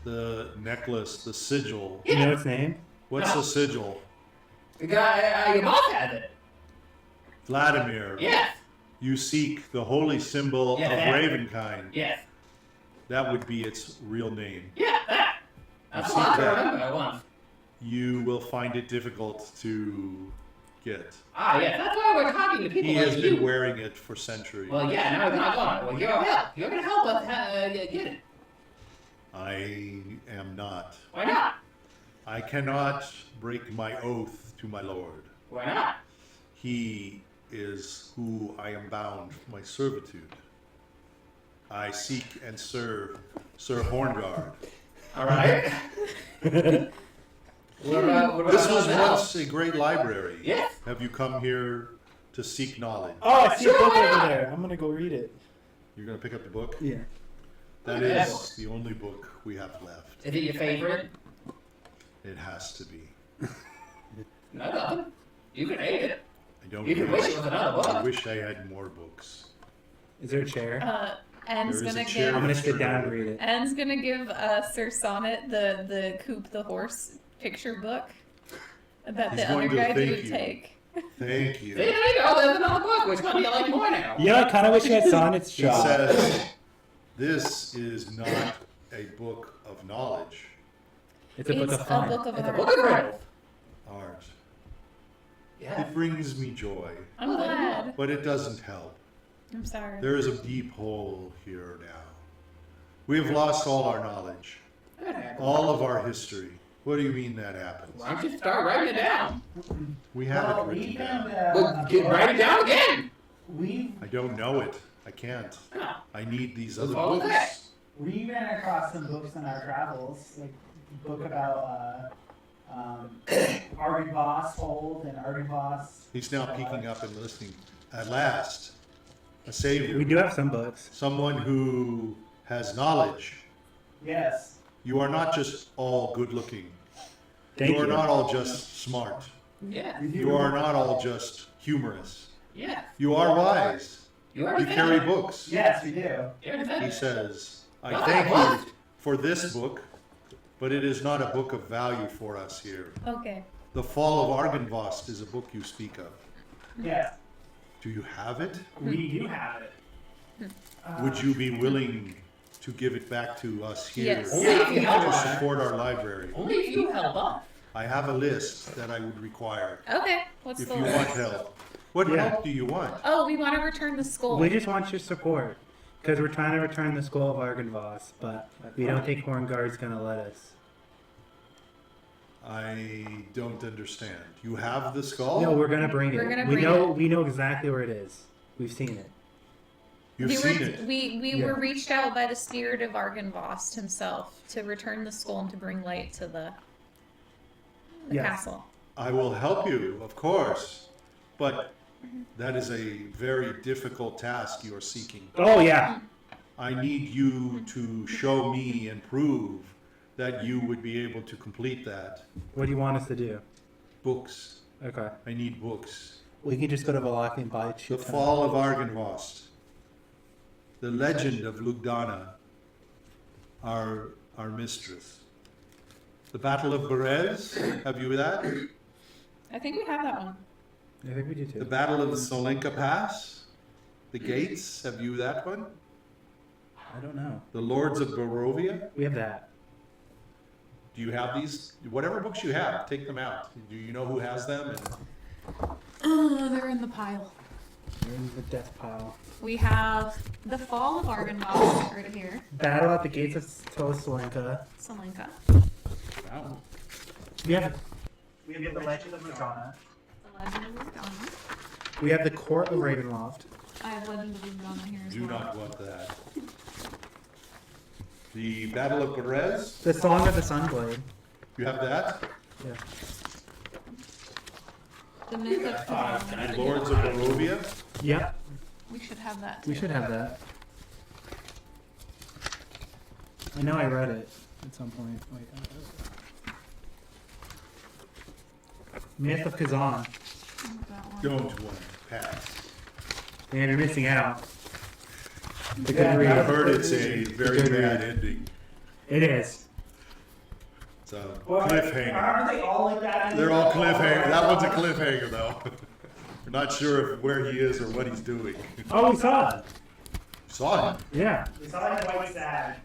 The necklace, the sigil. You know its name? What's the sigil? The guy, your boss has it. Vladimir. Yes. You seek the holy symbol Yeah, of that. Ravenkind. Yes. That would be its real name. Yeah, that. That's You all I see can that? remember at once. You will find it difficult to get. Ah, yes. That's why we're talking to people He has like been you. wearing it for centuries. Well, yeah, now it's not gone. Well, you're help. You're gonna help us get it. I am not. Why not? I cannot break my oath to my lord. Why not? He is who I am bound for my servitude. I seek and serve Sir Horngard. All right. What about This was now? once a great library. Yes. Have you come here to seek knowledge? Oh, I see Sure, a book why over not? there. I'm gonna go read it. You're going to pick up the book? Yeah. That Yeah. is the only book we have left. Is it your favorite? It has to be. No, nothing. You can hate it. I don't You can wish it was another I book. wish I had more books. Is there a chair? En's There is a gonna chair. I'm give gonna sit down and read it. En's gonna give Sir Sonnet the Coop the Horse picture book that He's the other going to guy thank didn't you. take. Thank See, you. there you go. There's another book. Which one do you like more now? You know, I kind of wish you had Sonnet's He job. says, this is not a book of knowledge, It's a book It's of fun. a book of It's a art. book of riddles. art. Yeah. It brings me joy, I'm glad. but it doesn't help. I'm sorry. There is a deep hole here now. We have lost all our knowledge, That happened. all of our history. What do you mean that happens? Why don't you start writing it down? We have Well, it written we've down. been, Well, write it down again. We've I don't know it. I can't. No. I need these other All of books. that. we ran across some books in our travels, like a book about Argyvostholt and Argynvostholt. He's now peeking up and listening. At last, a savior. We do have some books. Someone who has knowledge. Yes. You are not just all good looking. Thank You are you. not all just smart. Yeah. You are not all just humorous. Yeah. You are wise. You already You said carry that. books. Yes, we do. You already said He that. says, I thank you for this book, but it is not a book of value for us here. Okay. The Fall of Argynvostholt is a book you speak of. Yes. Do you have it? We do have it. Would you be willing to give it back to us here Yes. Only if you help to us. support our library? Only if you help us. I have a list that I would require Okay. What's if the you list? want help. What Yeah. help do you want? Oh, we want to return the skull. We just want your support. Because we're trying to return the skull of Argynvostholt, but we don't think Horngard's gonna let us. I don't understand. You have the skull? No, we're gonna bring it. We're gonna we bring know it. we know exactly where it is. We've seen it. You've we seen were, it. We Yeah. were reached out by the spirit of Argynvost himself to return the skull and to bring light to the Yes. castle. I will help you, of course, but that is a very difficult task you are seeking. Oh yeah. I need you to show me and prove that you would be able to complete that. What do you want us to do? Books. Okay. I need books. We can just go to Valaki and buy The shit ton of Fall of books. Argynvost. The Legend of Lugdana are our mistress. The Battle of Berez, have you that? I think we have that one. I think we do The too. Battle of the Solenka Pass, the Gates, have you that one? I don't know. The Lords of Barovia, We have that. do you have these? Whatever books you have, take them out. Do you know who has them? And Oh, they're in the pile. We're in the death pile. We have The Fall of Argynvostholt right here. Battle at the Gates of Solenka. Salenka. wow. We have the Legend of Morgana. The Legend of Morgana. We have the Court of Ravenloft. I have Legend of Morgana here as Do well. not want that. The Battle of Berez, The Song of the Sunblade. you have that? Yeah. The Myth of Cthulhu. Lords of Barovia, Yep. We should have that too. We should have that. I know I read it at some point. Wait. Myth of Kazan. That one. don't want pass. Man, you're missing out. The good I read. heard it's a very Good read. bad ending. It is. It's a Well, cliffhanger. aren't they all like that? They're all cliffhanger. That one's a cliffhanger though. We're not sure where he is or what he's doing. Oh, we saw it. Saw him. Yeah. We saw like a white stag.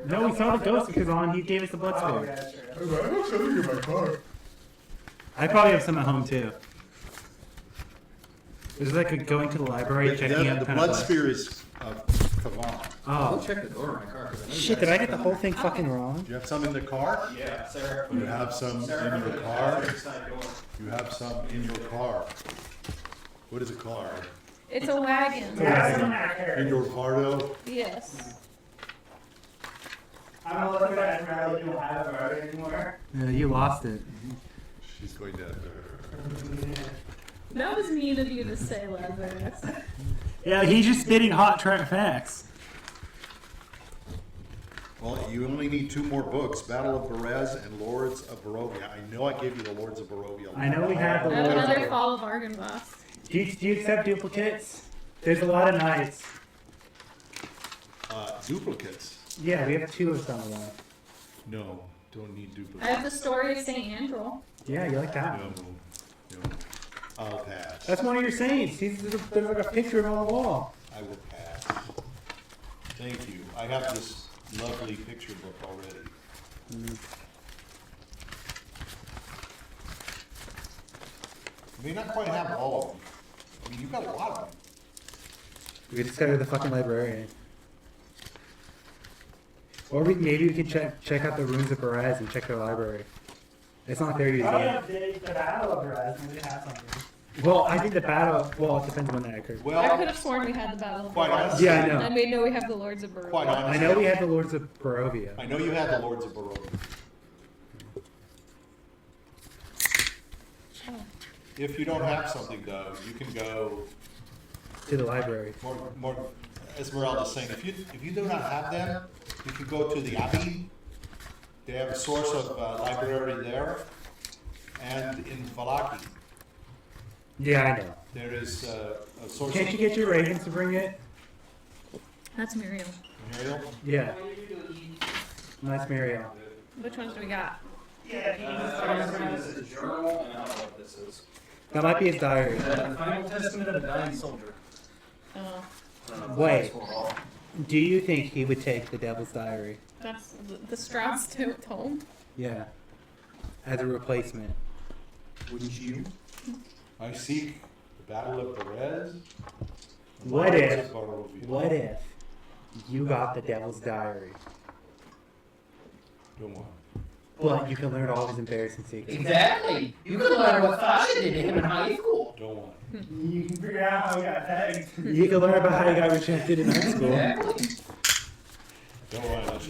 No, we saw the ghost of Kazan. He gave us the blood Oh, spirit. yeah, that's true. I have something in my car. I probably have some at home too. Is it like going to the library and checking out The kind of blood like- spear is of Kavan. I'll Oh. check the door of my car. 'cause I know you Shit, guys- did I get the whole thing fucking wrong? Do you have some in the car? Yeah, Sarah. You have some in your car? You have some in your car. What is a car? It's a wagon. Yeah, some out here. In your Pardo? Yes. I'm gonna look at that and remember you don't have a road anymore. Yeah, you lost it. She's going to. That was mean of you to say, Lazarus. Yeah, he's just spitting hot track facts. Well, you only need two more books, Battle of Berez and Lords of Barovia. I know I gave you the Lords of Barovia. I know we have the I have Lords of another Barovia. Fall of Argynvostholt. Do you accept duplicates? There's a lot of knights. Duplicates? Yeah, we have two of some of them. No, don't need I duplicates. have the Story of St. Andrew. Yeah, you like that No, one. no. I'll pass. That's one of your saints. There's like a picture of him on the wall. I will pass. Thank you. I have this lovely picture book already. I may not quite have all of them. I mean, you've got a lot of them. We just gotta go to the fucking librarian. Or maybe we can check out the ruins of Berez and check their library. It's not there Probably yet. have the Battle of Rise, maybe have something. Well, I think the battle. Well, it depends when that occurred. I could Well, have sworn we had the Battle of quite Barovia. honestly, Yeah, I know. And we know we have the Lords of Barovia. quite I honestly, know we had the Lords of Barovia. I know you had the Lords of Barovia. Oh. If you don't have something though, you can go To the library. more. Esmeralda's saying, if you do not have them, you can go to the Abbey. They have a source of library there, and in Valaki Yeah, I know. there is a source. Can't you get your ravens to bring it? That's Muriel. Muriel? Yeah. Nice Muriel. Which ones do we got? Yeah, This is a journal, and I don't know what this is. That might be his diary. The Final Testament of a Dying Soldier. Oh, I don't know if Wait. that's for all. Do you think he would take the Devil's Diary? that's the Strahd's tome. Yeah. As a replacement. Wouldn't you? I seek the Battle of Berez. What Lords if- of Barovia. What if you got the Devil's Diary, Go on. but you can learn all his embarrassing secrets? Exactly. You could learn what Sasha did to him in high school. Go on. you can figure out how we got pegged. You can learn about how you got rejected in high school. Exactly. Go on. Let's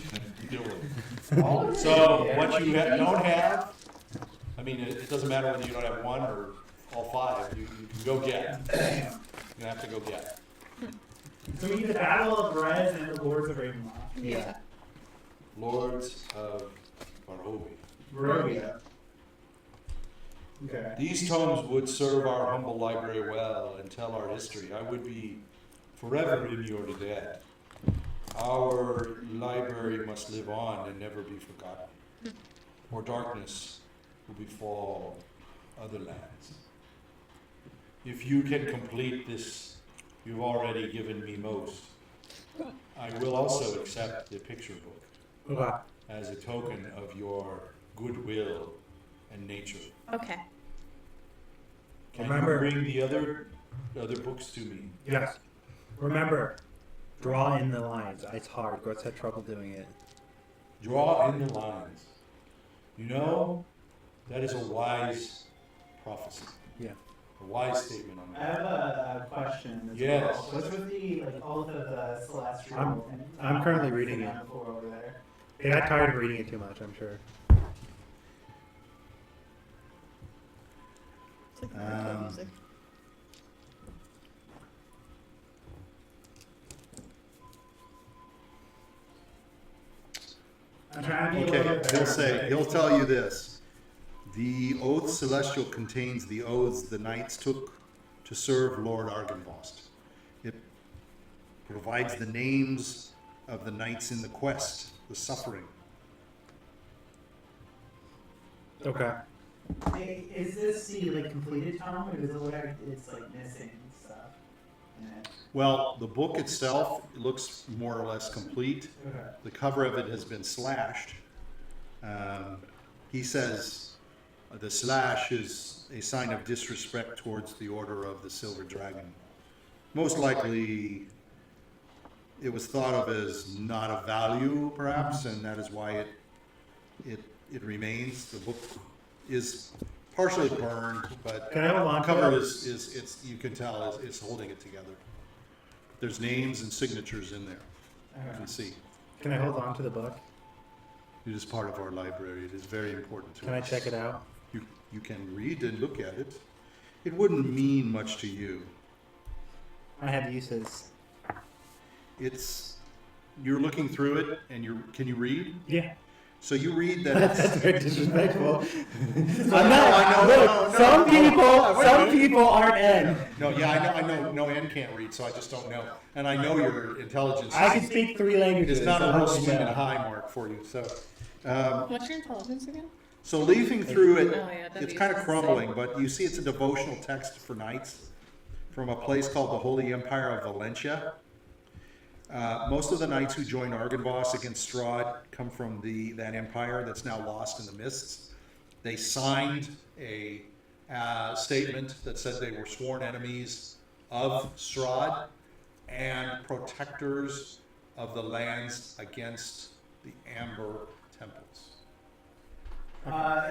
deal with it. All of it. So Yeah, what you everybody- don't have, I mean, it doesn't matter whether you don't have one or all five. You can go get. You're gonna have to go get. So we need the Battle of Rise and the Lords of Ravenloft. Yeah. Lords of Barovia. Barovia. Okay. These tomes would serve our humble library well and tell our history. I would be forever in your debt. Our library must live on and never be forgotten, or darkness will befall other lands. If you can complete this, you've already given me most. I will also accept the picture book Okay. as a token of your goodwill and nature. Okay. Can Remember- you bring the other books to me? Yes. Remember, draw in the lines. It's hard. Grutz had trouble doing it. Draw in the lines. You know, that is a wise prophecy. Yeah. A wise statement on I that. have a question as Yes. well. What's with the oath of the celestial? I'm currently reading it. Over there. They got tired of reading it too much, I'm sure. It's like Naruto music. I'm trying to be a little Okay, bit he'll better. say, he'll tell you this. The oath celestial contains the oaths the knights took to serve Lord Argynvostholt. It provides the names of the knights in the quest, the suffering. Okay. Hey, is this the completed tome, or does it look like it's missing stuff? Yeah. Well, the book itself looks more or less complete. Okay. The cover of it has been slashed. He says the slash is a sign of disrespect towards the Order of the Silver Dragon. Most likely, it was thought of as not of value, perhaps, and that is why it remains. The book is partially burned, but Can I hold on the to cover it? is you can tell is holding it together. There's names and signatures in there. You can see. Can I hold on to the book? It is part of our library. It is very important to Can I us. check it out? You can read and look at it. It wouldn't mean much to you. I have uses. You're looking through it, and can you read? Yeah. So you read that That's it's, very disrespectful. I know, Look, some people aren't N. no, yeah, I know, no N can't read, so I just don't know. And I know your intelligence I can speak 3 languages. is not so a help real me swim and out. high mark for you. So, What's your intelligence again? so leafing through it, Oh, yeah, that'd it's be kind of insane. crumbling, but you see it's a devotional text for knights from a place called the Holy Empire of Valentia. Most of the knights who joined Argynvostholt against Strahd come from that empire that's now lost in the mists. They signed a statement that said they were sworn enemies of Strahd and protectors of the lands against the Amber Temples.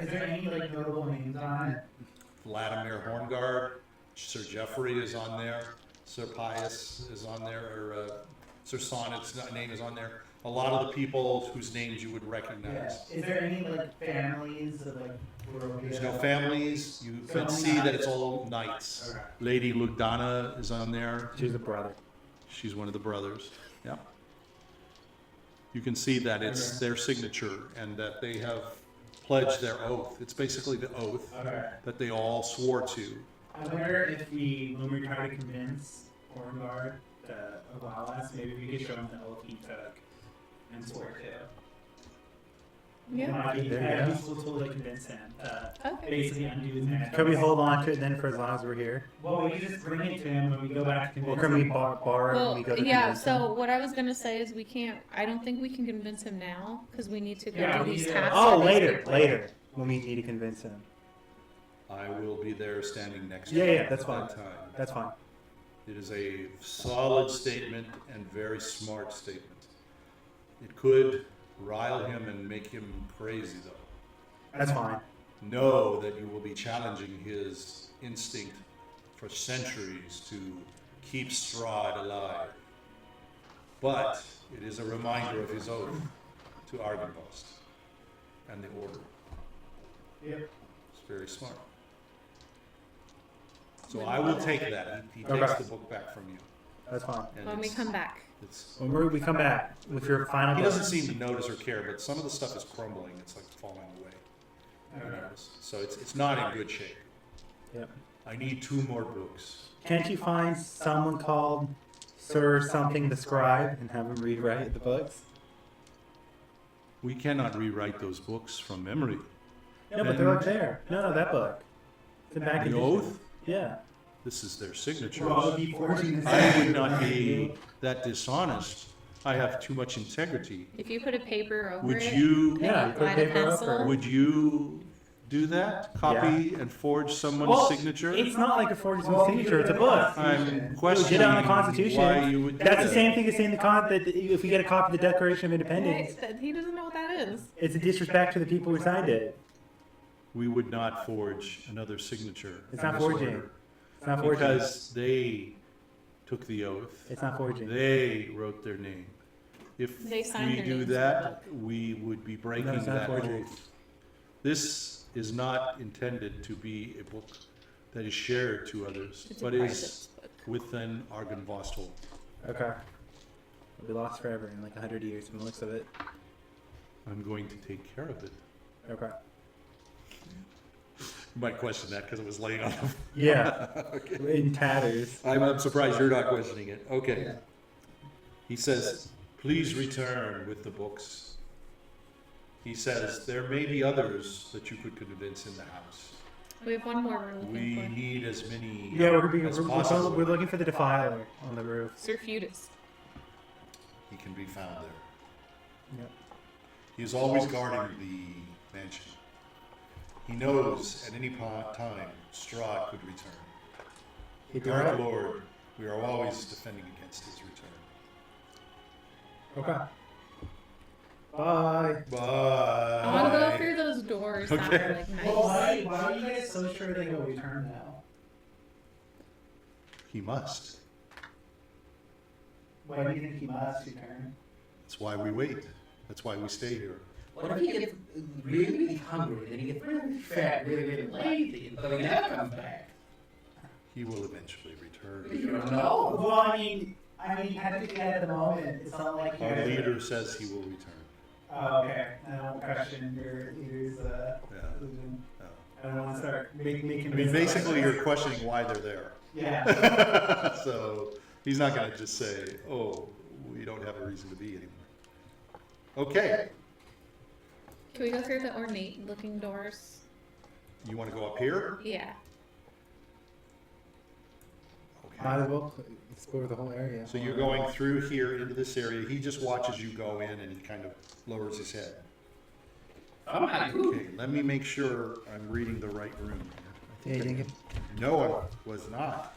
Is there any notable names on it? Vladimir Horngard, Sir Geoffrey is on there, Sir Pius is on there, or Sir Sonnet's name is on there. A lot of the people whose names you would Yeah. recognize. Is there any families of There's no families. You can see that it's all knights. Okay. Lady Lugdana is on there. She's a brother. She's one of the brothers. Yeah. You can see that it's their signature and that they have pledged their oath. It's basically the oath Okay. that they all swore to. I wonder if when we try to convince Orngard to allow us, maybe we could show him the oath he took and swore to. It Yeah. might be There you a go. useful tool to convince him to Okay. basically undo his magic. Could we hold on to it then for as long as we're here? Well, we could just bring it to him when we go back to Or convince can we him. borrow it when we Well, go to yeah, convince him? so what I was gonna say is I don't think we can convince him now, because we need to go Yeah, do we these do. tasks. Oh, for these people. later. When we need to convince him. I will be there standing next Yeah, to you yeah, that's at fine. that time. That's fine. It is a solid statement and very smart statement. It could rile him and make him crazy, though. That's fine. Know that you will be challenging his instinct for centuries to keep Strahd alive. But it is a reminder of his oath to Argynvostholt and the Order. Yep. It's very smart. So I will take that. He takes Okay. the book back from you. That's fine. And When we it's- come back. it's, When we come back with your final he book. doesn't seem to notice or care, but some of the stuff is crumbling. It's like falling away. You Okay. notice? So it's not in good shape. Yep. I need 2 more books. Can't you find someone called Sir something the scribe and have him rewrite the books? We cannot rewrite those books from memory. No, but they're up there. No, that book. It's in back The edition. oath? Yeah. This is their signature. Well, be forging the I would not be that dishonest. I have too much integrity. If you put a paper over Would it, you- and Yeah, you put add a paper over pencil, it. Would you do that? Copy and forge someone's Well, signature? It's not like a forged signature. It's a book. I'm Did it on the questioning Constitution. why you would do That's the that. same thing as saying that if we get a copy of the Declaration of Independence, Right, he doesn't know what that is. it's a disrespect to the people who signed it. We would not forge another signature. It's in not this forging. order. It's not forging. Because they took the oath. It's not forging. They wrote their name. If They signed we their do names in the that, we would be breaking No, it's not that forgery. oath. This is not intended to be a book that is shared to others, It's a but private is book. within Argynvostholt. Okay. It'll be lost forever in like 100 years from the looks of it. I'm going to take care of it. Okay. You might question that because it was laying on the Yeah. Okay. In tatters. I'm surprised you're not questioning it. Okay. He says, please return with the books. He says, there may be others that you could convince in the house. We have one more we're looking We for. need as many Yeah, as possible. we're looking for the defiler on the roof. Sir Feudus. He can be found there. Yep. He is always guarding the mansion. He knows at any time Strahd could return. He'd be Guard right. the Lord, we are always defending against his return. Okay. Bye. Bye. I want to go through those doors that Okay. are like nice. Well, why are you guys so sure they will return now? He must. Why do you think he must return? That's why we wait. That's why we stay here. What if he gets really, really hungry, then he gets really fat, really, really lazy, and so he never comes back? He will eventually return. You don't know. Well, I mean, technically at the moment, it's not like you Our guys are- leader says he will return. Oh, okay. I don't question your leader's Yeah. decision. No. I don't want to start making. I mean, basically, you're questioning why they're there. Yeah. So he's not going to just say, "Oh, we don't have a reason to be anymore." Okay, Can we go through the ornate-looking doors? you want to go up here? Yeah. Might Okay. as well explore the whole area. So you're going through here into this area. He just watches you go in, and he kind of lowers his head. I'm not good. Okay, let me make sure I'm reading the right room. Yeah, you think it- No, one was not.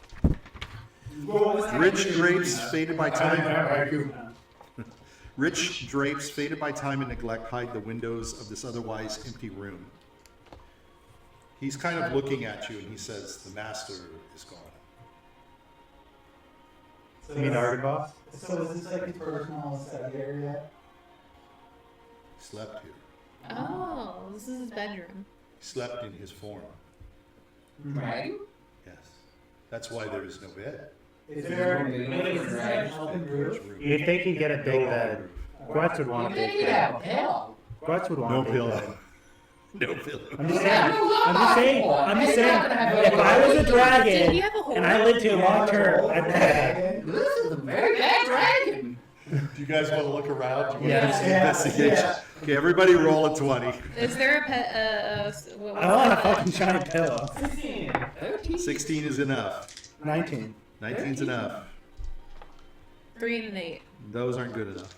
Well, what's Rich happening- drapes faded by time. Uh, Rich drapes faded by time and neglect hide the windows of this otherwise empty room. He's kind of looking at you and he says, the master is gone. So You mean Argynvost? So is this like his personal study area? He slept here. Oh, this is his bedroom. He slept in his form. Right? Yes. That's why there is no bed. Is there? Maybe Wait, is it's this like an open roof? You'd think he'd get a big bed. Grutz would want a You big think you'd have a bed. pillow? Grutz would want No a big pillow. bed. No pillow. I'm just saying. If I was a Did he dragon have a hole? and I lived here long term, I'd bed. This is a very bad dragon. Do you guys want to look around? Do you Yeah. want to see Yeah. investigation? Yeah. Okay, everybody roll a 20. Is there a pet? What was I want a that? fucking giant pillow. 16 is enough. 19. 19's enough. 3 and an 8. Those aren't good enough.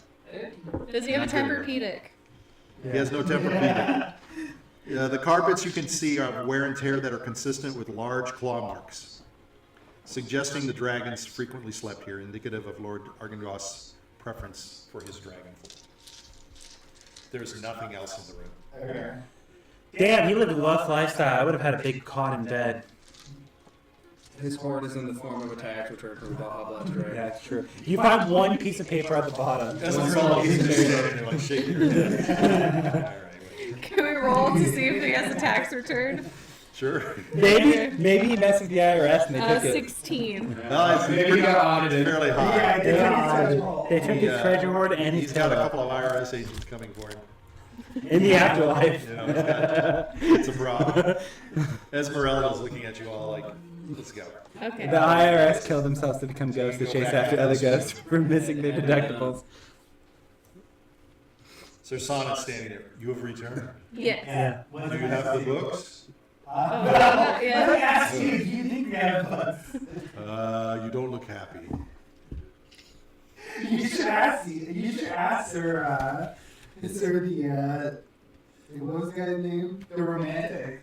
Does he have a Not good Tempur-Pedic? He has no Tempur-Pedic. The carpets you can see are wear and tear that are consistent with large claw marks, suggesting the dragons frequently slept here, indicative of Lord Argynvost's preference for his dragon form. There's nothing else in the room. Okay. Damn, he lived a lush lifestyle. I would have had a big cot in bed. His hoard is in the form of a tax return from Valhalla. Right? Yeah, that's true. You find one piece of paper at the bottom. Like shaking your head. All right, wait. Can we roll to see if he has a tax return? Sure. Maybe he messed with the IRS and they took it. 16. No, it's Maybe he got audited. fairly Yeah, high. they took his control. They took his Yeah. treasure hoard and his He's got a pillow couple of IRS agents coming for him. in the afterlife. You know, it's a problem. Esmeralda's looking at you all like, Let's go. Okay. The IRS kill themselves to become ghosts to chase after other ghosts for missing their deductibles. Sir Sonnet's standing there. You have returned. Yes. Yeah. Do you have the books? Let me Yeah. ask you, do you think we have books? You don't look happy. You should ask her, what was the guy's name? The romantic.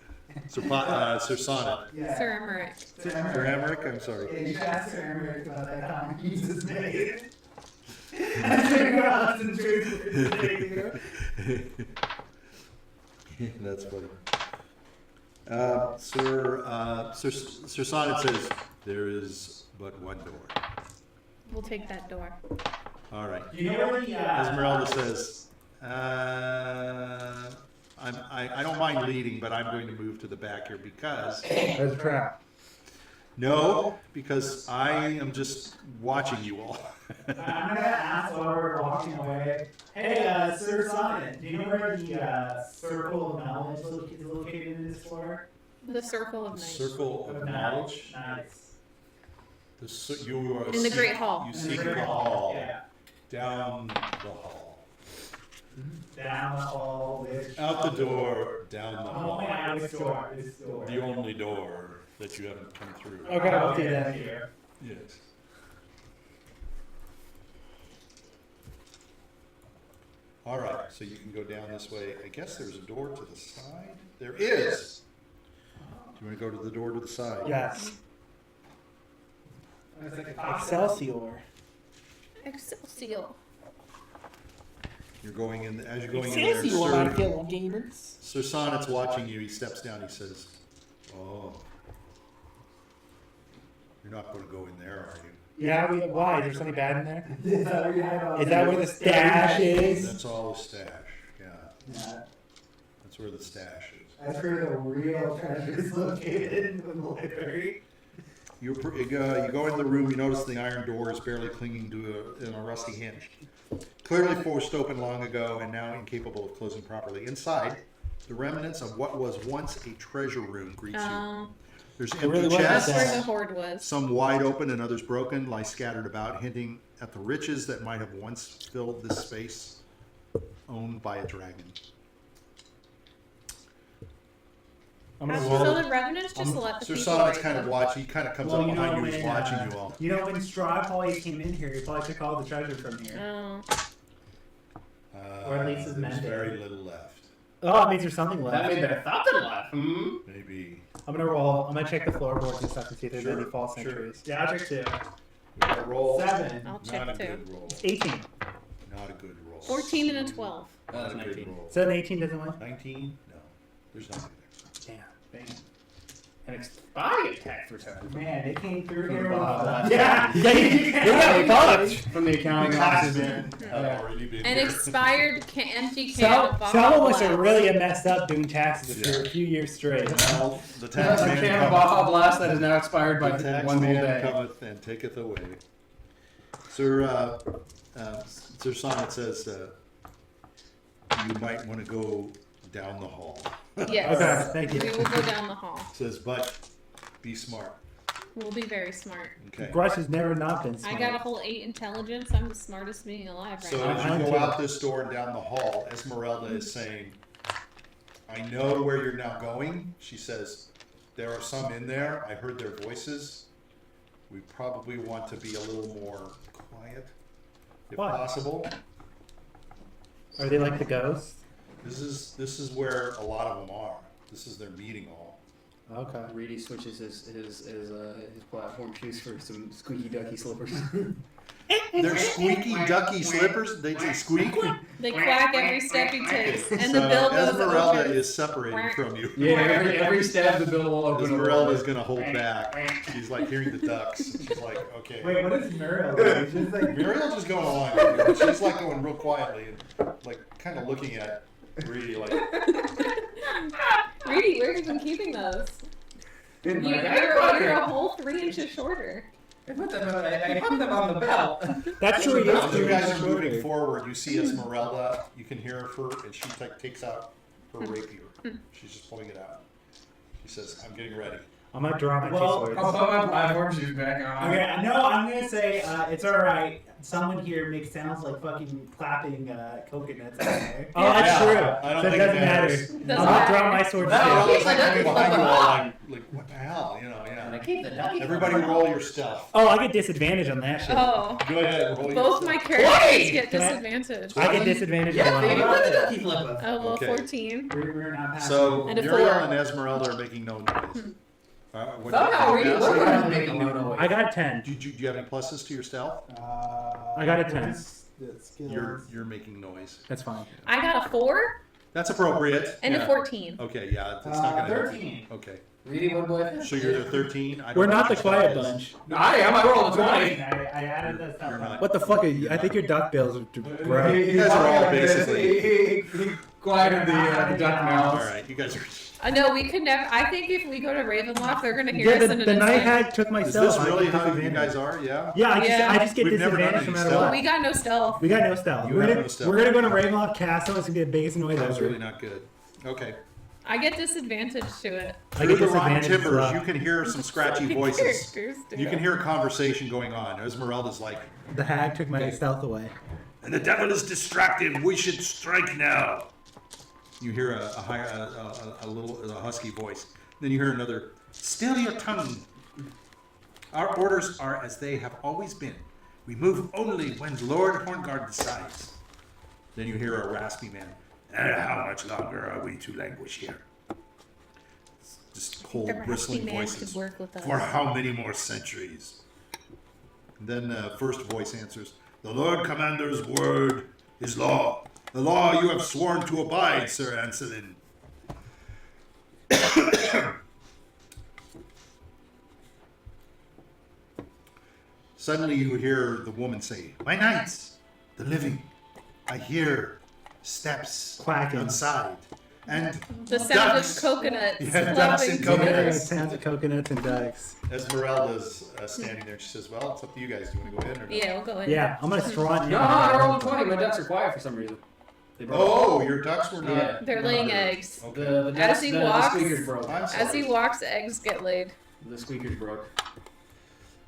Sir Sonnet. Yeah. Sir Emmerich. Sir Emmerich, I'm sorry. Yeah, you should ask Sir Emmerich about that comment he just made. I'm sure you're concentrating. That's funny. Sir Sonnet says, there is but one door. We'll take that door. All right. You know where the, Esmeralda says, I don't mind leading, but I'm going to move to the back here because... There's a trap. No, because I am just watching you all. I'm gonna ask while we're walking away. Hey, Sir Sonnet, do you know where the circle of knowledge is located in this floor? The Circle of Night. Circle of knowledge. Nice. You are In the Great Hall. You In the seek Great the Hall, hall. yeah. Down the hall. Down the hall, which... Out the door, down the I'm hall. only out this door. This door. The only door that you haven't come through. Okay, I'll do that. Here. Yes. All right, so you can go down this way. I guess there's a door to the side. There is. Do you want to go to the door to the side? Yes. It's like a Excelsior. Excelsior. You're going in, as you're going in there, Excelsior, my Sir, fellow gamers. Sir Sonnet's watching you. He steps down. He says, "Oh, you're not going to go in there, are you?" Yeah, why? Is there something bad in there? Is that where you had all Is that where the stash is? That's all the stash. Yeah, Yeah. that's where the stash is. That's where the real treasure is located in the library. You go into the room. You notice the iron door is barely clinging to a rusty hinge. Clearly forced open long ago and now incapable of closing properly. Inside, the remnants of what was once a treasure room greets you. There's empty really was That's chests, where the hoard was. some wide open and others broken, lie scattered about, hinting at the riches that might have once filled this space, owned by a dragon. I'm gonna So roll. the revenants just let the Sir people Sonnet's right kind of now. watching. He kind of comes up behind you. He's watching you all. You know when Strahd probably came in here, he probably took all the treasure from here. Oh. Or at least his men there's did. very little left. Oh, it means there's something That left. made there something left. Maybe. I'm gonna roll. I'm gonna check the floorboards and stuff and see if there's Sure, any false sure. entries. Yeah, I'll check too. We got a roll. 7. I'll Not check a too. good roll. 18. Not a good roll. 14 and a 12. That's Not a good 19. roll. So an 18 doesn't win? 19? No. There's nothing there. Damn. An expired tax return. Man, they came through here. Wow. Yeah. They got fucked. From the accounting office. Have already been An here. expired empty can of bottled Some of us glass. are really messed up doing taxes for a few years straight. Well, the That's tax a man can of cometh. Baja Blast that is now expired by The tax one whole man day. cometh and taketh away. Sir Sonnet says you might want to go down the hall. Yes. Okay, thank you. We will go down the hall. Says, but be smart. We'll be very smart. Okay. Grutz has never not been smart. I got a whole 8 intelligence. I'm the smartest being alive right So now. as you go out this door and down the hall, Esmeralda is saying, I know where you're now going. She says, there are some in there. I heard their voices. We probably want to be a little more quiet, if Why? possible. Are they like the ghosts? This is where a lot of them are. This is their meeting hall. Okay. Reedy switches his platform shoes for some squeaky ducky slippers. They're squeaky ducky slippers. They just squeak. They quack every step he takes, and So the bill goes Esmeralda open. is separating from you. Yeah, every stab the bill will open. Esmeralda's gonna hold back. She's like hearing the ducks. She's like, okay. Wait, what is Muriel doing? She's just like, Muriel's just going along with you. She's like going real quietly and like kind of looking at Reedy like, Reedy, where have you been keeping those? In my You're pocket. a whole 3 inches shorter. I put them on the belt. That's true. as you guys are moving forward, you see Esmeralda. You can hear her, and she takes out her rapier. She's just pulling it out. She says, "I'm getting ready." I'm gonna draw my two Well, swords. I'll put my platform shoes back on. Okay, no, I'm gonna say it's alright. Someone here makes sounds like fucking clapping coconuts out there. Oh, that's Yeah, true. I don't So it think doesn't it matter. matters. Doesn't I'll matter. draw my sword No, too. it's like coming behind you all like what the hell, you know, And I yeah. keep the ducky. Everybody roll your stealth. Oh, I get disadvantage on that shit. Oh, Go ahead, roll your both stealth. my characters get Can I- disadvantage. I get disadvantage Yeah, on baby, one. what the ducky flip of? Oh, well, Okay. 14. We're not passing. So And a Muriel 4. and Esmeralda are making no noise. What Somehow did you we're do now? not making no noise. I got a 10. Do you have any pluses to your stealth? I got a 10. You're making noise. That's fine. I got a 4 That's appropriate. and Yeah. a 14. Okay, yeah, it's not gonna help you. 13. Okay, Really, what boy? so you're the 13. I don't We're know not the what your quiet stealth is. bunch. No, I am. I rolled a 20. I added that stuff. You're not. What the fuck are you? I think your duckbills are bro. You guys are all basically. He quieted the duck All mouths. right, you guys are. No, we could never. I think if we go to Ravenloft, they're gonna hear Yeah, us the, in an the night instant. hag took my Is stealth. this I really get how you disadvantage. guys are? Yeah. Yeah, Yeah. I just get We've never done disadvantage no any matter stealth. what. We got no stealth. We got no stealth. You We're have gonna, no stealth. we're gonna go to Ravenloft Castle. It's gonna be the biggest noise That was ever. really not good. Okay. I get disadvantage to it. I Through get the rotten disadvantage. timbers, luck. you can hear some scratchy Fucking voices. characters do You can it. hear a conversation going on. Esmeralda's like, The hag took my stealth away. "And the devil is distracted. We should strike now." You hear a husky voice. Then you hear another, "Still your tongue. Our orders are as they have always been. We move only when Lord Horngard decides." Then you hear a raspy man, "And how much longer are we to languish here?" Just cold, The raspy bristling man voices. could work with us. "For how many more centuries?" And then first voice answers, "The Lord Commander's word is law. The law you have sworn to abide, Sir Anselin." Suddenly you hear the woman say, "My knights, the living, I hear steps Quacking. outside. And The sound ducks." of coconuts Yeah, ducks and flopping together. coconuts. Sounds of coconuts and ducks. Esmeralda's standing there. She says, "Well, it's up to you guys. Do you want to go in or not?" Yeah, we'll go in. Yeah, I'm gonna strut. No, I rolled a 20. My ducks are quiet for some reason. They broke. Oh, your ducks were not. Yeah. They're laying eggs. Okay. The ducks, As he the walks- squeakers broke. I'm sorry. As he walks, eggs get laid. The squeakers broke.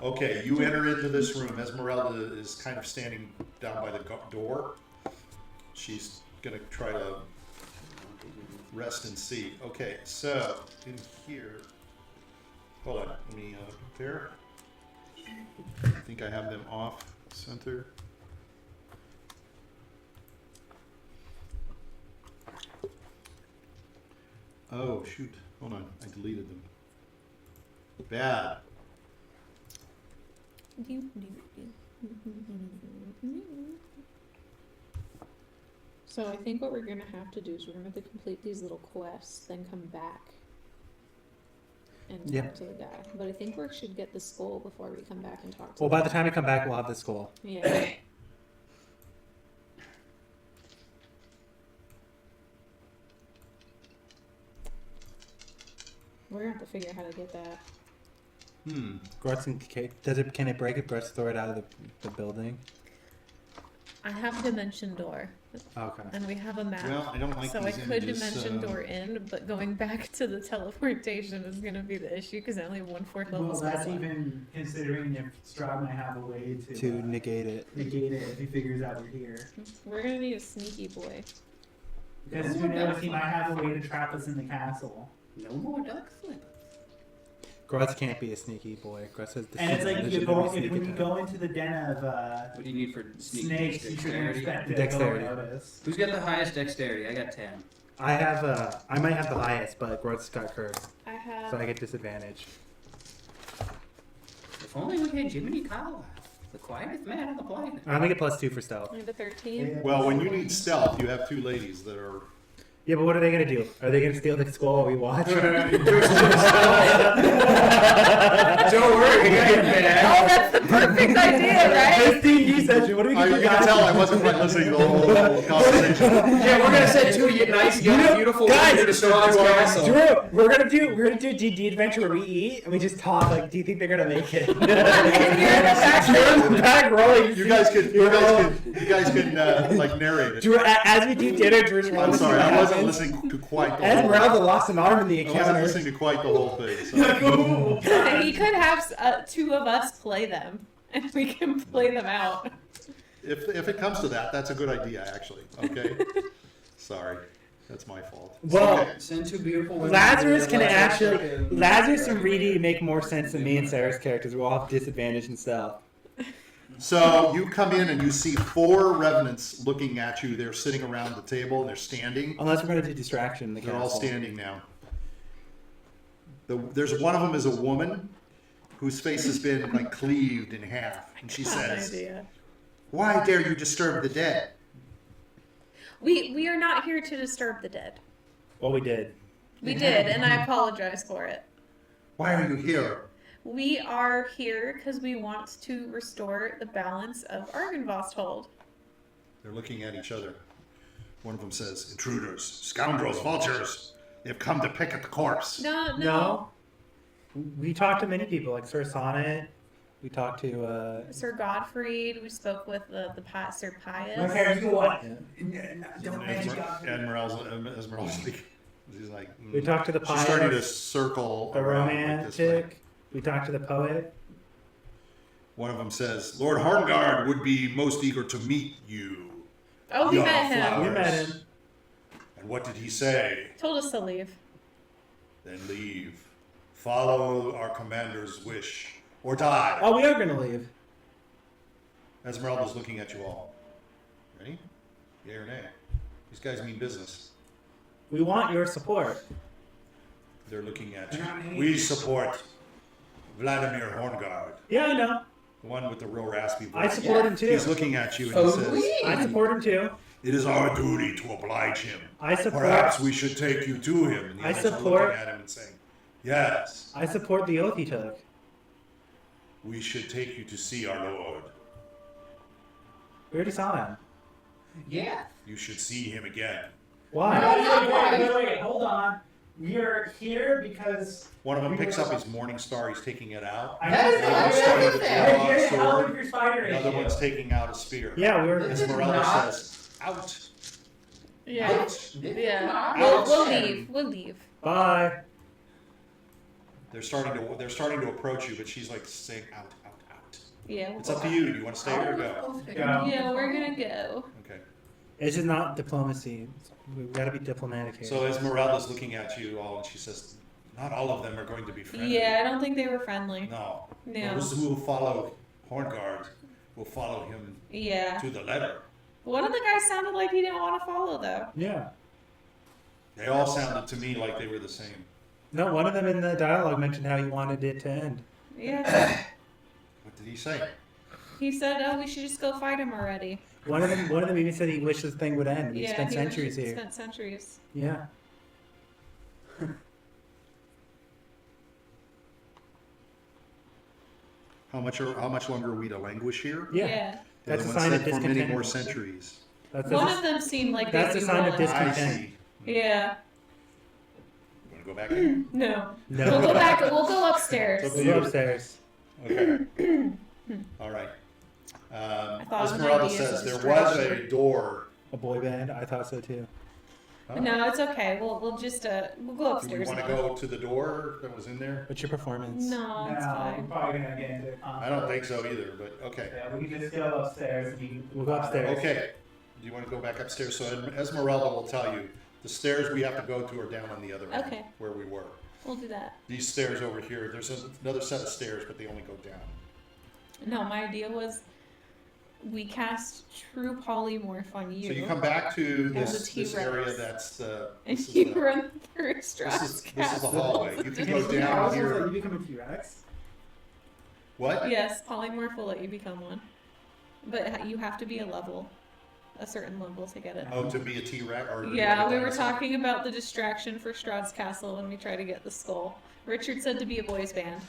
Okay, you enter into this room. Esmeralda is kind of standing down by the door. She's gonna try to rest and see. Okay, so in here, hold on. Let me prepare. I think I have them off center. Oh shoot! Hold on, I deleted them. Bad. So I think what we're gonna have to do is we're gonna have to complete these little quests, then come back and talk Yeah. to the guy. But I think we should get the skull before we come back and talk to Well, the by the time we come back, we'll have the skull. Yeah. We're gonna have to figure out how to get that. Grutz and can it break if Grutz throw it out of the building? I have dimension door, Okay. and we have a map. Well, I don't like So I these could images, dimension door in, but going back to the teleportation is gonna be the issue because I only have 1/4 level Well, spell that's slot. even considering if Strahd might have a way To negate it. negate it if he figures out we're here. We're gonna need a sneaky boy. Because who knows, he might have a way to trap us in the castle. No more duck flippers. Grutz can't be a sneaky boy. Grutz has the And it's like legitimate you go, sneak if when you attack. go into the den of What do you need for sneak snakes, you shouldn't dexterity? expect to Dexterity. go notice. Who's got the highest dexterity? I got 10. I have I might have the highest, but Grutz got cursed, I have. so I get disadvantage. If only we had Jiminy Carlisle, the quietest man on the planet. I only get +2 for stealth. I have a 13. Yeah. Well, when you need stealth, you have two ladies that are. Yeah, but what are they gonna do? Are they gonna steal the skull while we watch? It's Don't worry, man. Oh, that's the perfect idea, right? This D&D session, what are we I, gonna you do, can guys? tell I wasn't quite listening to the whole conversation. Yeah, we're gonna send two nice, young, beautiful women to Strahd's castle. Drew, we're gonna do a D&D adventure where we eat and we just talk like, do you think they're gonna make it? You're in the back rolling. You guys can like narrate it. Drew, as we do dinner, Drew's rolling. I'm sorry, to see what I wasn't happens. listening to quite the whole Esmeralda lost an arm in the I wasn't encounter. listening to quite the whole thing. So. He could have two of us play them, and we can play them out. If it comes to that, that's a good idea, actually. Okay. Sorry, that's my fault. Well, Okay. Send two beautiful women. Lazarus can Lazarus actually. can- Lazarus and Reedy make more sense than me and Sarah's characters. We all have disadvantage and stuff. So you come in and you see 4 revenants looking at you. They're sitting around the table and they're standing. Unless we're going to do distraction in the They're all castle. standing now. There's one of them is a woman whose face has been like cleaved in half, and she says, "Why dare you disturb the dead?" We are not here to disturb the dead. Well, we did. We did, and I apologize for it. Why are you here? We are here because we want to restore the balance of Argynvostholt. They're looking at each other. One of them says, "Intruders, scoundrels, vultures. They've come to pick at the corpse." No. We talked to many people, like Sir Sonnet. We talked to. Sir Godfrey. We spoke with the Sir Pius. Esmeralda's like, she's like, We talked to the she's Pius. starting to circle The around like this way. romantic. We talked to the poet. One of them says, "Lord Harngard would be most eager to meet you." Oh, we Young met him. flower. We met him. And what did he say? Told us to leave. Then leave. Follow our commander's wish. Or die. Oh, we are going to leave. Esmeralda's looking at you all. Ready? Yea or nay? These guys mean business. We want your support. They're looking at you. We support Vladimir Horngard. Yeah, I know. The one with the real raspy voice. I support him too. He's looking at you and Oh, he says, we- I support him too. "It is our duty to oblige him. I support. Perhaps we should take you to him." And the I others are support- looking at him and saying, "Yes, I support the oath he took. we should take you to see our Lord. We already saw him. Yeah. You should see him again." Why? Wait, hold on. We're here because One of them picks up his morning star. He's taking it out. I That is The other not one's starting to fair. draw We're a here to help sword. with your spider The other issue. one's taking out a spear. Yeah, we were. Esmeralda not- says, "Out." Yeah. Ouch. Yeah. Ouch. We'll leave. We'll leave. Bye. They're starting to approach you, but she's like saying, "Out, out, out." Yeah. It's up to you. Do you want to stay or go? Go. Yeah, we're gonna go. Okay. It's just not diplomacy. We've got to be diplomatic here. So Esmeralda's looking at you all, and she says, "Not all of them are going to be friendly." Yeah, I don't think they were friendly. No. No. Those who will follow Horngard will follow him Yeah. to the letter. One of the guys sounded like he didn't want to follow though. Yeah. They all sounded to me like they were the same. No, one of them in the dialogue mentioned how he wanted it to end. Yeah. What did he say? He said, "Oh, we should just go fight him already." One of them even said he wished this thing would end. We Yeah, spent he centuries wished- here. Spent centuries. Yeah. How much longer are we to languish here? Yeah. The That's other a one sign of said for many discontent. more centuries. That's One a, of them seemed like That's they'd a be sign of willing. I discontent. see. Yeah. You want to go back in? No. no. We'll go back. We'll go upstairs. So- We'll go upstairs. Okay. All right. thought it was an Esmeralda idea, says so there just was try a door. A boy band? I thought so too. Huh? No, it's okay. We'll just we'll go Do you upstairs. want to now. go to the door that was in there? What's your performance? No, it's No, we're fine. probably gonna get into a I don't think so either, but okay. Yeah, we can just go upstairs. And you can, We'll go upstairs. Okay. Do you want to go back upstairs? So Esmeralda will tell you the stairs we have to go to are down on the other end Okay. where we were. We'll do that. These stairs over here, there's another set of stairs, but they only go down. No, my idea was we cast true polymorph on you. So you come back to As this, a this T-Rex. area that's the. and This is you the, run through this Strahd's is the castle. hallway. You can Can go you down let here. you become a T-Rex? What? Yes, polymorph will let you become one, but you have to be a certain level to get it. Oh, to be a T-Rex or? Yeah, we were talking about the distraction for Strahd's castle when we try to get the skull. Richard said to be a boys band,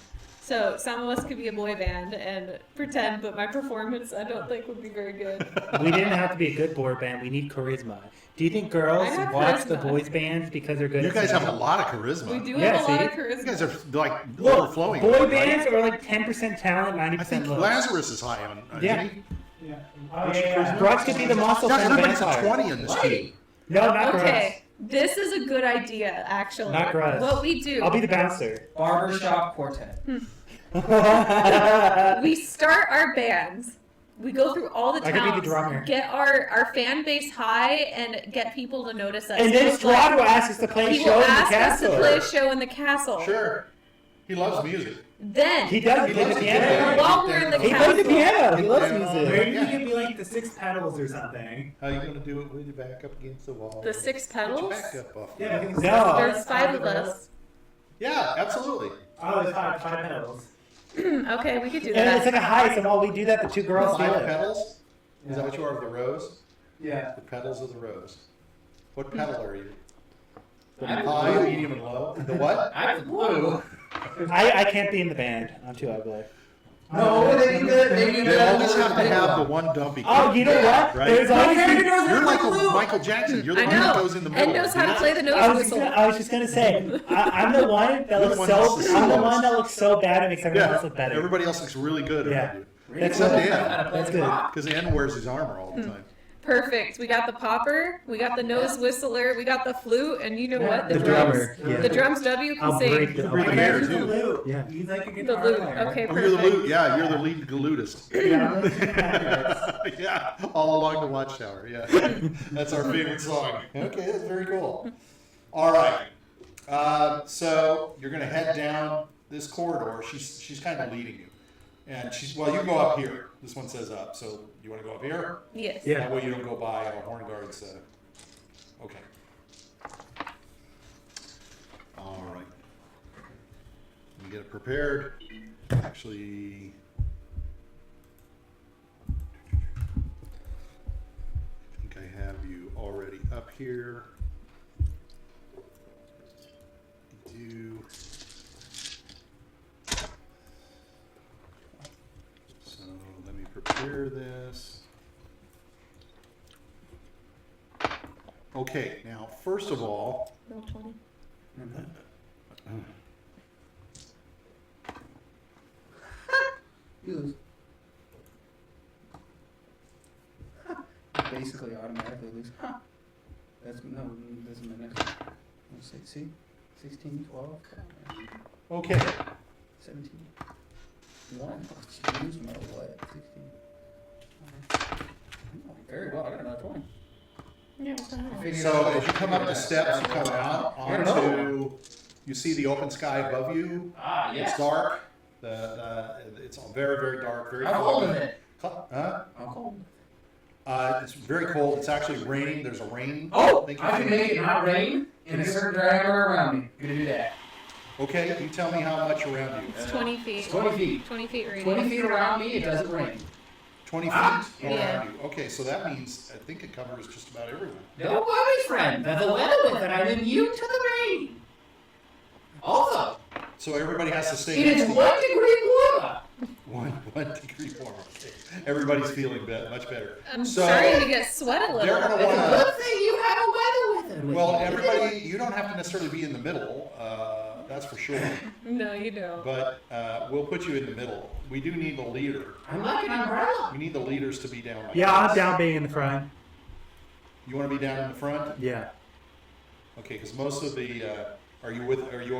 So some of us could be a boy band and pretend, but my performance I don't think would be very good. We didn't have to be a good boy band. We need charisma. Do you think girls I have watch the charisma. boys bands because they're good You at guys have a singing? lot of charisma. We do Yeah, have a lot of see? charisma. You guys are like Well, overflowing. boy right? bands are like 10% talent, 90% I think looks. Lazarus is high on. Yeah. Isn't he? Yeah. What's your charisma? Grutz could be the muscle God, from everybody's a Vampire. 20 in this team. No, not Okay, this is a good idea, actually. Not Grutz. What we do, I'll be the bouncer. Barbershop quartet. we start our bands. We go through all the I could be the towns, drummer. get our fan base high, and get people to notice us. And then It's like, Strahd will ask us to play a he show will in the ask us to castle. play a show in the castle. Sure. He loves music. Then, He does He play the loves to piano. get while we're in the He castle, plays the piano. He loves Yeah. music. Maybe Yeah. he could be like the Six Pedals or something. How you gonna do it with your back up against the wall? the six Put your pedals. back up off. Yeah, no. There's 5 of us. Yeah, absolutely. Oh, there's five pedals. Okay, we could do And it's that. like a heist, and while we do that, the two girls feel Five it. petals? Is that what you are of the rose? Yeah. The petals of the rose. What petal are you? The I'm high, blue. medium, and low? The what? I'm blue. I can't be in the band. I'm too ugly. No, they need They the always have to have the one dumpy. Oh, you know what? Right. There's always You're like a Michael Jackson. You're the I one that know. goes in the middle. Ed knows how to play the nose I was whistle. just gonna say, I'm the one that You're the looks one that's the I'm the slowest. one that looks so bad it makes everyone Yeah, else look better. everybody else looks really good Yeah. around you. That's Except good. Dan, That's good. because Dan wears his armor all the time. Perfect. We got the popper, we got the nose whistler, we got the flute, and you know what? The drums. drummer. Yeah. The drums W can I'll sing. break the Bring I'll the hair, break too. Lute. Yeah. He's like a The guitar lute. player. Okay, Oh, you're the perfect. lute. Yeah, you're the lead lutist. Yeah. Yeah, all along the watchtower. Yeah, that's our favorite song. Okay, that's very cool. All right, so you're gonna head down this corridor. She's kind of leading you, and you go up here. This one says up, so you want to go up here? Yes. Yeah. That way you don't go by horn guards. Okay. All right. Let me get it prepared. Actually. I think I have you already up here. You do. So let me prepare this. Okay, now first of all, Roll 20. You lose. Basically automatically lose. Huh. That's my next one. Let's see. 16, 12, okay, 17. 1. Oh, lose no matter what. 16. Oh, very well. I got another 20. Yeah, what the hell? so as you come up the steps, you come out onto, you see the open sky above you. Ah, It's yes. dark. It's all very, very dark, very How cold is foggy. it? Huh? How cold? It's very cold. It's actually raining. There's a rain. Oh, Thank you. I can make it not rain in a certain diameter around me. Gonna do that. Okay, you tell me how much around you. It's 20 feet. It's 20 feet. 20 feet radius. 20 feet around me, it doesn't rain. 20 feet Ah, around yeah. you. Okay, so that means I think it covers just about everyone. Don't worry, friend. That's the weather with it. I'm immune to the rain. Also, So everybody has to stay it is next to 1 degree warmer. one degree warmer. Okay. Everybody's feeling much better. I'm So- starting to get sweat a They're little. gonna It's a wanna. good thing you have a weather with it. with Well, you. everybody, you don't have to necessarily be in the middle. That's for sure. No, you don't. But we'll put you in the middle. We do need the leader. I'm like an umbrella. We need the leaders to be down. Like Yeah, this. I'm down being in the front. You want to be down in the front? Yeah. Okay, because most of the. Are you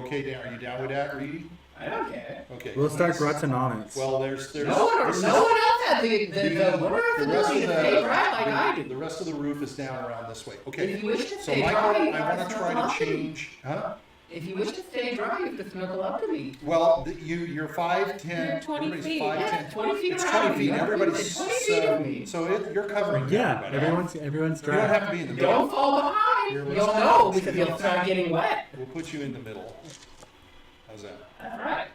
okay down? Are you down with that, Reedy? I don't care. Okay. We'll start grutzing on it. Well, there's. No one this is- else had the winner of the the rest ability of to stay dry like I the do. rest of the roof is down around this way. Okay. If you wish to So stay Michael, dry, you I gotta want to snuggle try up to to me. change. Huh? If you wish to stay dry, you have to snuggle up to me. Well, you're 5'10". You're 20 everybody's feet. 5'10". Yeah, 20 feet It's around 20 me. feet. That's Everybody's 20 feet of me. you're covering. Yeah, everybody. everyone's You don't dry. have to be in the middle. Don't fall behind. Here, You'll let's- know because you'll start getting wet. We'll put you in the middle. How's that? That's right.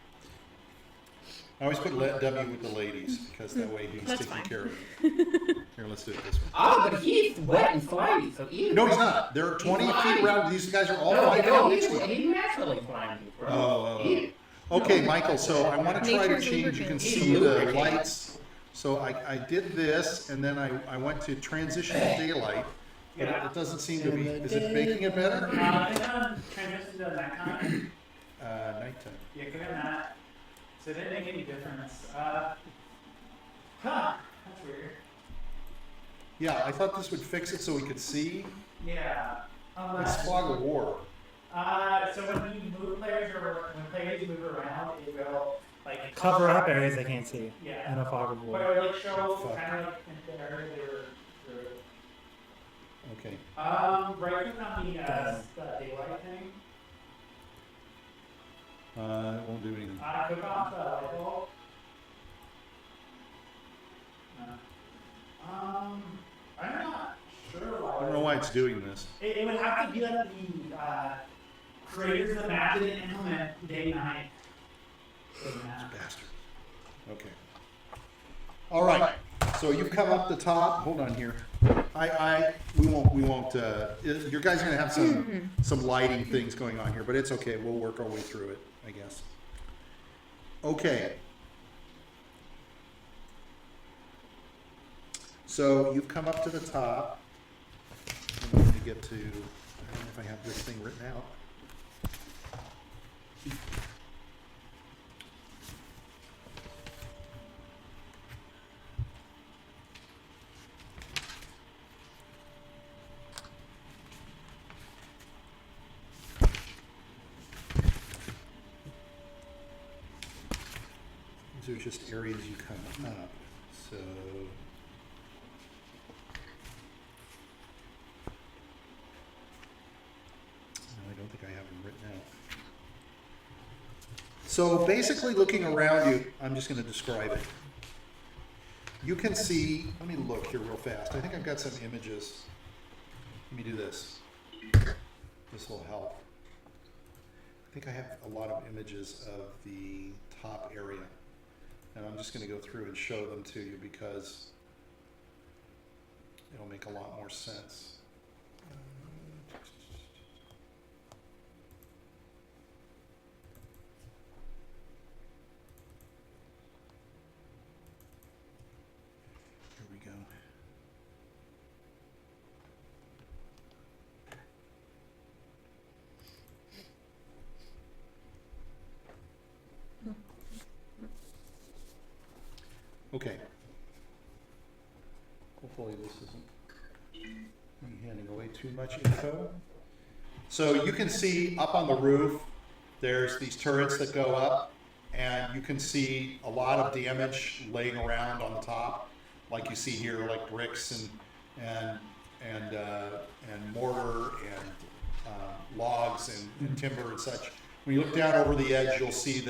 I always put W with the ladies because that way he's That's taking fine. care of you. Here, let's do it this way. Oh, but he's wet and slimy, so easy. No, he's not. There are 20 feet around. These guys are all No, 5 no, feet next to he's him. naturally slimy, bro. Oh, Eat it. Okay, Michael, so I want to try to Nature's change, you can lubricant. see the lights. So I did this, and then I went to transition to daylight, but it doesn't seem to be, is it making it better? Transition to nighttime. Nighttime. Yeah, click on that. So it didn't make any difference. That's weird. Yeah, I thought this would fix it so we could see. Yeah. It's fog of war. So when you move players or when players move around, it will like Cover up areas they can't see. Yeah. In a fog of But war. it would like show kind of like in the area they were through. Okay. Right click on the daylight thing. It won't do anything. Click off the light bulb. I'm not sure why. I don't know why it's doing this. It would have to be like the creators of the map didn't implement day-night. Bastard. Okay. All right. So you've come up the top. Hold on here. We won't. Your guys are gonna have some lighting things going on here, but it's okay. We'll work our way through it, I guess. Okay. So you've come up to the top. I'm going to get to. I don't know if I have this thing written out. These are just areas you come up. So no, I don't think I have them written out. So basically looking around you, I'm just going to describe it. You can see, let me look here real fast. I think I've got some images. Let me do this. This will help. I think I have a lot of images of the top area. And I'm just going to go through and show them to you because it'll make a lot more sense. Here we go. Okay. Hopefully this isn't me handing away too much info. So you can see up on the roof, there's these turrets that go up, and you can see a lot of damage laying around on the top, like you see here, like bricks and mortar and logs and timber and such. When you look down over the edge, you'll see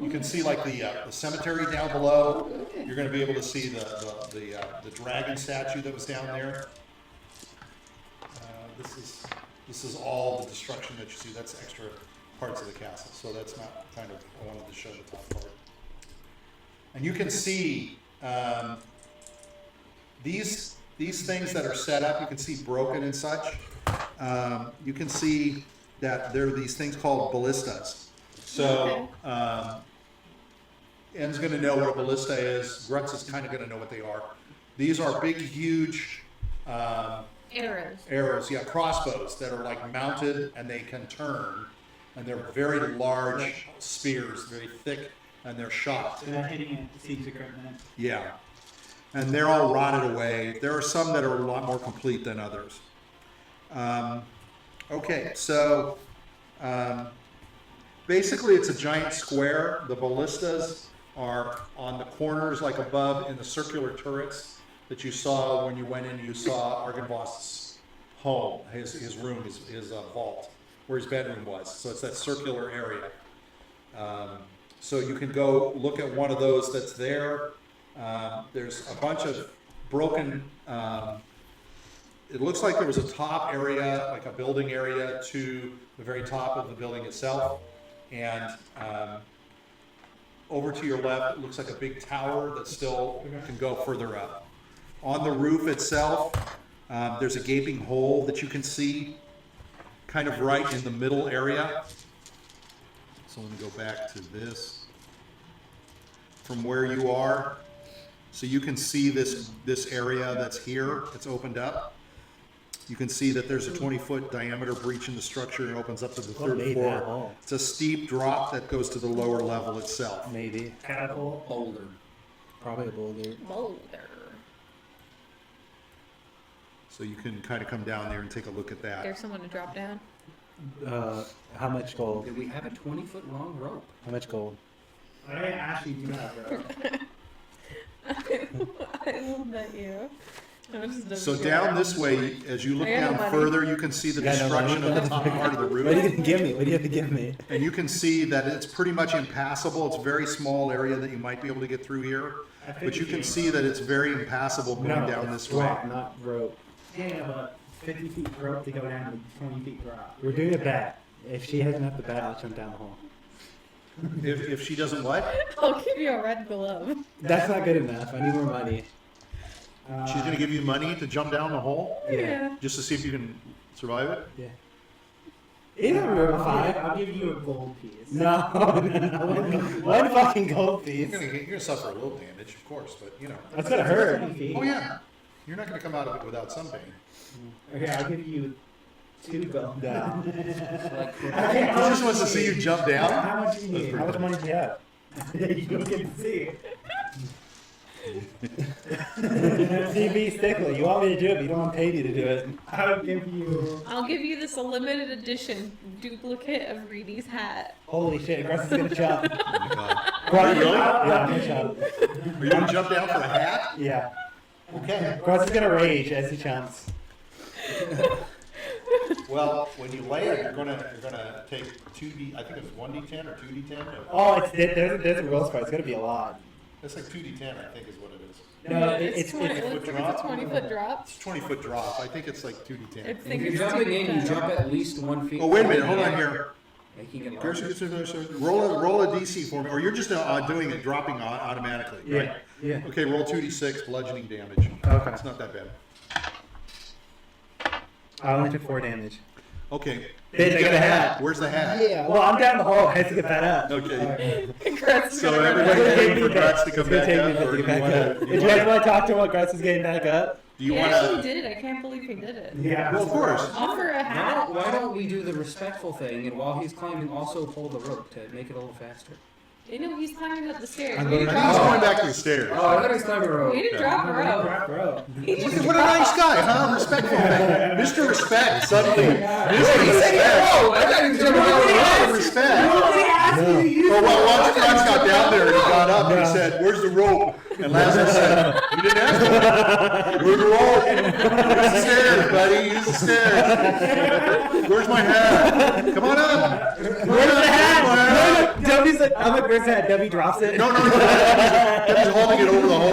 you can see like the cemetery down below. You're going to be able to see the dragon statue that was down there. This is all the destruction that you see. That's extra parts of the castle. So that's not kind of, I wanted to show the top part. And you can see these things that are set up. You can see broken and such. You can see that there are these things called ballistas. So, En's going to know what a ballista is. Grutz is kind of going to know what they are. These are big, huge arrows, yeah, crossbows that are like mounted and they can turn. And they're very large spears, very thick, and they're shot. So they're hitting it, siege equipment. Yeah. And they're all rotted away. There are some that are a lot more complete than others. Okay, so basically it's a giant square. The ballistas are on the corners like above in the circular turrets that you saw when you went in. You saw Argynvostholt's home, his room, his vault, where his bedroom was. So it's that circular area. So you can go look at one of those that's there. There's a bunch of broken, it looks like there was a top area, like a building area to the very top of the building itself. And over to your left, it looks like a big tower that still can go further up. On the roof itself, there's a gaping hole that you can see kind of right in the middle area. So let me go back to this. From where you are, so you can see this area that's here. It's opened up. You can see that there's a 20-foot diameter breach in the structure and opens up to the third made that floor. hole? It's a steep drop that goes to the lower level itself. Maybe. Catapult? Boulder. Probably a boulder. Boulder. So you can kind of come down there and take a look at that. There's someone to drop down. How much gold? Did we have a 20-foot long rope? How much gold? I actually do have rope. I will bet you. So down this way, as you look I got down no money. further, you can see the You got no destruction money? of the top part of the What are you roof. gonna give me? What do you have to give me? And you can see that it's pretty much impassable. It's a very small area that you might be able to get through here. But you can see that it's very impassable going down it's this way. drop, not rope. Yeah, but 50 feet rope to go down to 20 feet drop. We're doing a bet. If she has enough to bet, I'll jump down the hole. If she doesn't what? I'll give you a red glove. That's not good enough. I need more money. She's going to give you money to jump down the hole? Yeah. Just to see if you can survive it? Yeah. Is it room I'll 5? give you a gold piece. No, one fucking gold You're piece. going to suffer a little damage, of course, but you know. That's gonna hurt. 20 feet. Oh, yeah. You're not going to come out of it without some pain. Okay, I'll give you 2 gold. No. He just wants to see you jump down. How much do you need? How much money do you have? You can see. CB Stickler, you want me to do it, but you don't want to pay me to do it. I'll give you. I'll give you this limited edition duplicate of Reedy's hat. Holy shit, Grutz is gonna jump. Oh my God. Grutz, Really? yeah, I'm gonna jump. Are you going to jump down for a hat? Yeah. Okay. Grutz is gonna rage as he jumps. Well, when you land, you're gonna take 2D. I think it's 1D10 or 2D10. Oh, there's a rules for it. It's gonna be a lot. It's like 2D10, I think, is what it is. No, It's 20, it looks like it's a 20-foot drop. It's 20-foot drop. I think it's like 2D10. I If think you're it's jumping in, you 2D10. jump at least 1 feet. Oh, wait a minute. Hold on here. Making it Here's- larger. Roll a DC for me, or you're just doing it, dropping automatically, right? Yeah. Okay, roll 2D6 bludgeoning damage. Okay. It's not that bad. I only took 4 damage. Okay. Bitch, I got a hat. Where's the hat? Yeah. Well, I'm down the hole. I have to get that up. Okay. Grutz is So gonna run everybody away. waiting for Grutz to It's come gonna back take me a up, bit or to do get you back up. want If you guys want to talk to him while Grutz is getting back up? Do you He want actually to? did it. I can't believe he did it. Yeah. Well, of course. Offer a hat. Why don't we do the respectful thing, and while he's climbing, also pull the rope to make it a little faster? You know, he's climbing up the stairs. I'm We didn't going I think he's drop going a rope. back to the stairs. Oh, I thought he's climbing a We rope. didn't drop a rope. Drop rope. He just What a nice guy, huh? Respectful thing. Mr. Respect, suddenly. Mr. Respect. Oh, I thought he was jumping over the Mr. rope. Respect. No. Oh, well, once Grutz got down there and he got up and he said, "Where's the rope?" And Lazarus said, "You didn't ask me. Where's the rope? Use the stairs, buddy. Use the stairs. Where's my hat? Come on up. Where's the hat? W's like, I'm like, where's the hat? W drops it. No. He's holding it over the hole.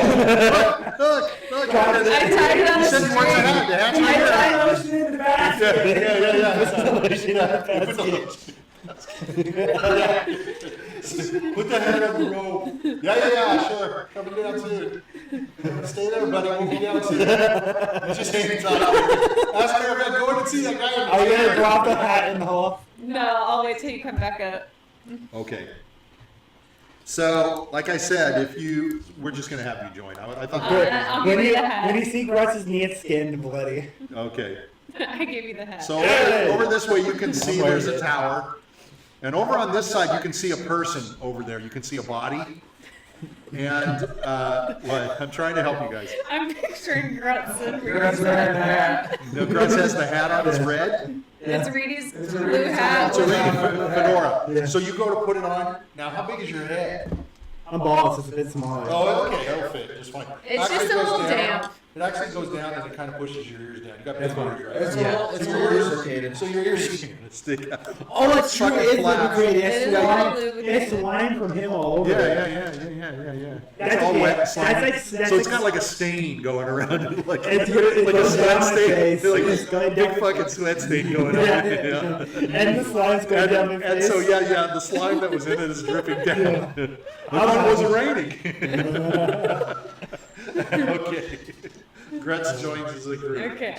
Look. I tied it on He the said he wants the hat. string. The hat's I right there. tied Lotion in the basket. Put the hat on the rope. Yeah, sure. Coming down soon. Stay there, buddy. We'll be down soon. Just hang tight. Ask her if I'm going to see that guy. Are you gonna drop the hat in the hole? No, I'll wait till you come back up. Okay. So, like I said, we're just gonna have you join. I thought. I'll give you the hat. When you see Grutz's knee, it's skinned and bloody. Okay. I gave you the hat. So over this way, you can see there's a tower, and over on this side, you can see a person over there. You can see a body. And what? I'm trying to help you guys. I'm picturing Grutz and Grutz wearing the hat. The Grutz has the hat on. It's red. It's Reedy's blue hat. It's a Reedy fedora. So you go to put it on. Now, how big is your head? I'm bald, so it's a bit smaller. Oh, okay, that'll fit just fine. It's Actually, just a it goes little down. damp. It actually goes down and it kind of pushes your ears down. You got big ears, right? It's a Yeah. little, it's a little lubricated. So your ears are gonna stick out. Oh, it's true. Fucking It's flat. lubricated. It It's is all wine. lubricated. It's wine from him all over. Yeah. That's It's all okay. wet and That's slimy. like- that's So it's like- got like a stain going around it, like It's good. It like a goes sweat down my stain, face. like It's a going big down- fucking sweat stain going on. Yeah. Yeah. And the slime's going down my And face. so yeah, the slime that was in it is dripping down. I thought it wasn't raining. Okay. Grutz joins as a group. Okay.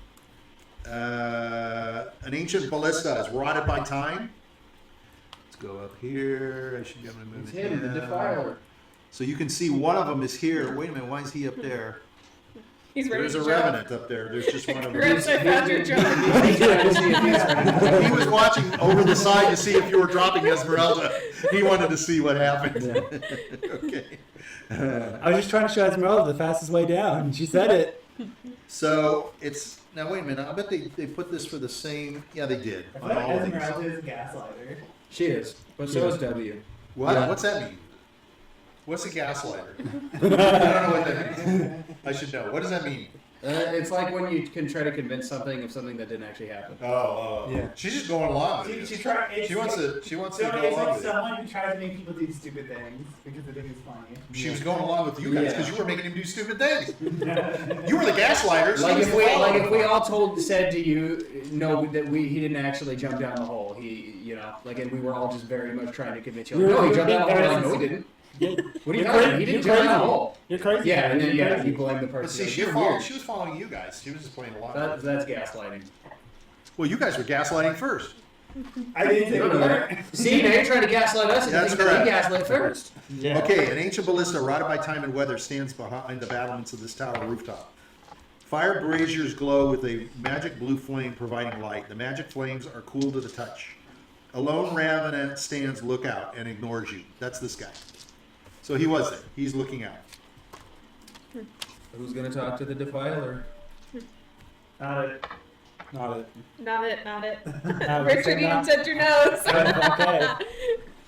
An ancient ballista is rotted by time. Let's go up here. I should be able to move It's it him, the down. defiler. So you can see one of them is here. Wait a minute, why is he up there? He's ready There's to a jump. revenant up there. There's just one of them. Grutz, I found your jump. He was watching over the side to see if you were dropping Esmeralda. He wanted to see what happened. Okay. I was just trying to show Esmeralda the fastest way down. She said it. So it's now. Wait a minute. I bet they put this for the same. Yeah, they did I on feel like all of these. Esmeralda is a gaslighter. She is, but so is W. What? Yeah. What's that mean? What's a gaslighter? I don't know what that means. I should know. What does that mean? It's like when you can try to convince something of something that didn't actually happen. Yeah. She's just going along with She it. tried. She wants to. She wants to So go it's along like with it. someone who tries to make people do stupid things because they think it's funny. She was going along with you guys because Yeah. you were making him do stupid things. You were the gaslighters. Like if we all said to you, no, that he didn't actually jump down the hole. And we were all just very much trying to convince you. Like, no, he jumped down the hole. Like, no, he didn't. What are you talking about? He didn't jump down the hole. You're crazy. Yeah, and then you blame the But person. see, You're weird. she was following you guys. She was just playing along. That's gaslighting. Well, you guys were gaslighting first. I didn't say No, no, that. no. See, now you're trying to gaslight us and That's think that we correct. gaslight first. Yeah. Okay, an ancient ballista rotted by time and weather stands behind the battlements of this tower rooftop. Fire braziers glow with a magic blue flame providing light. The magic flames are cool to the touch. A lone Ravenant stands lookout and ignores you. That's this guy. So he was there. He's looking out. Who's gonna talk to the defiler? Not it. Not it. Not it, not it. No, Richard, you not- didn't touch your nose. Okay.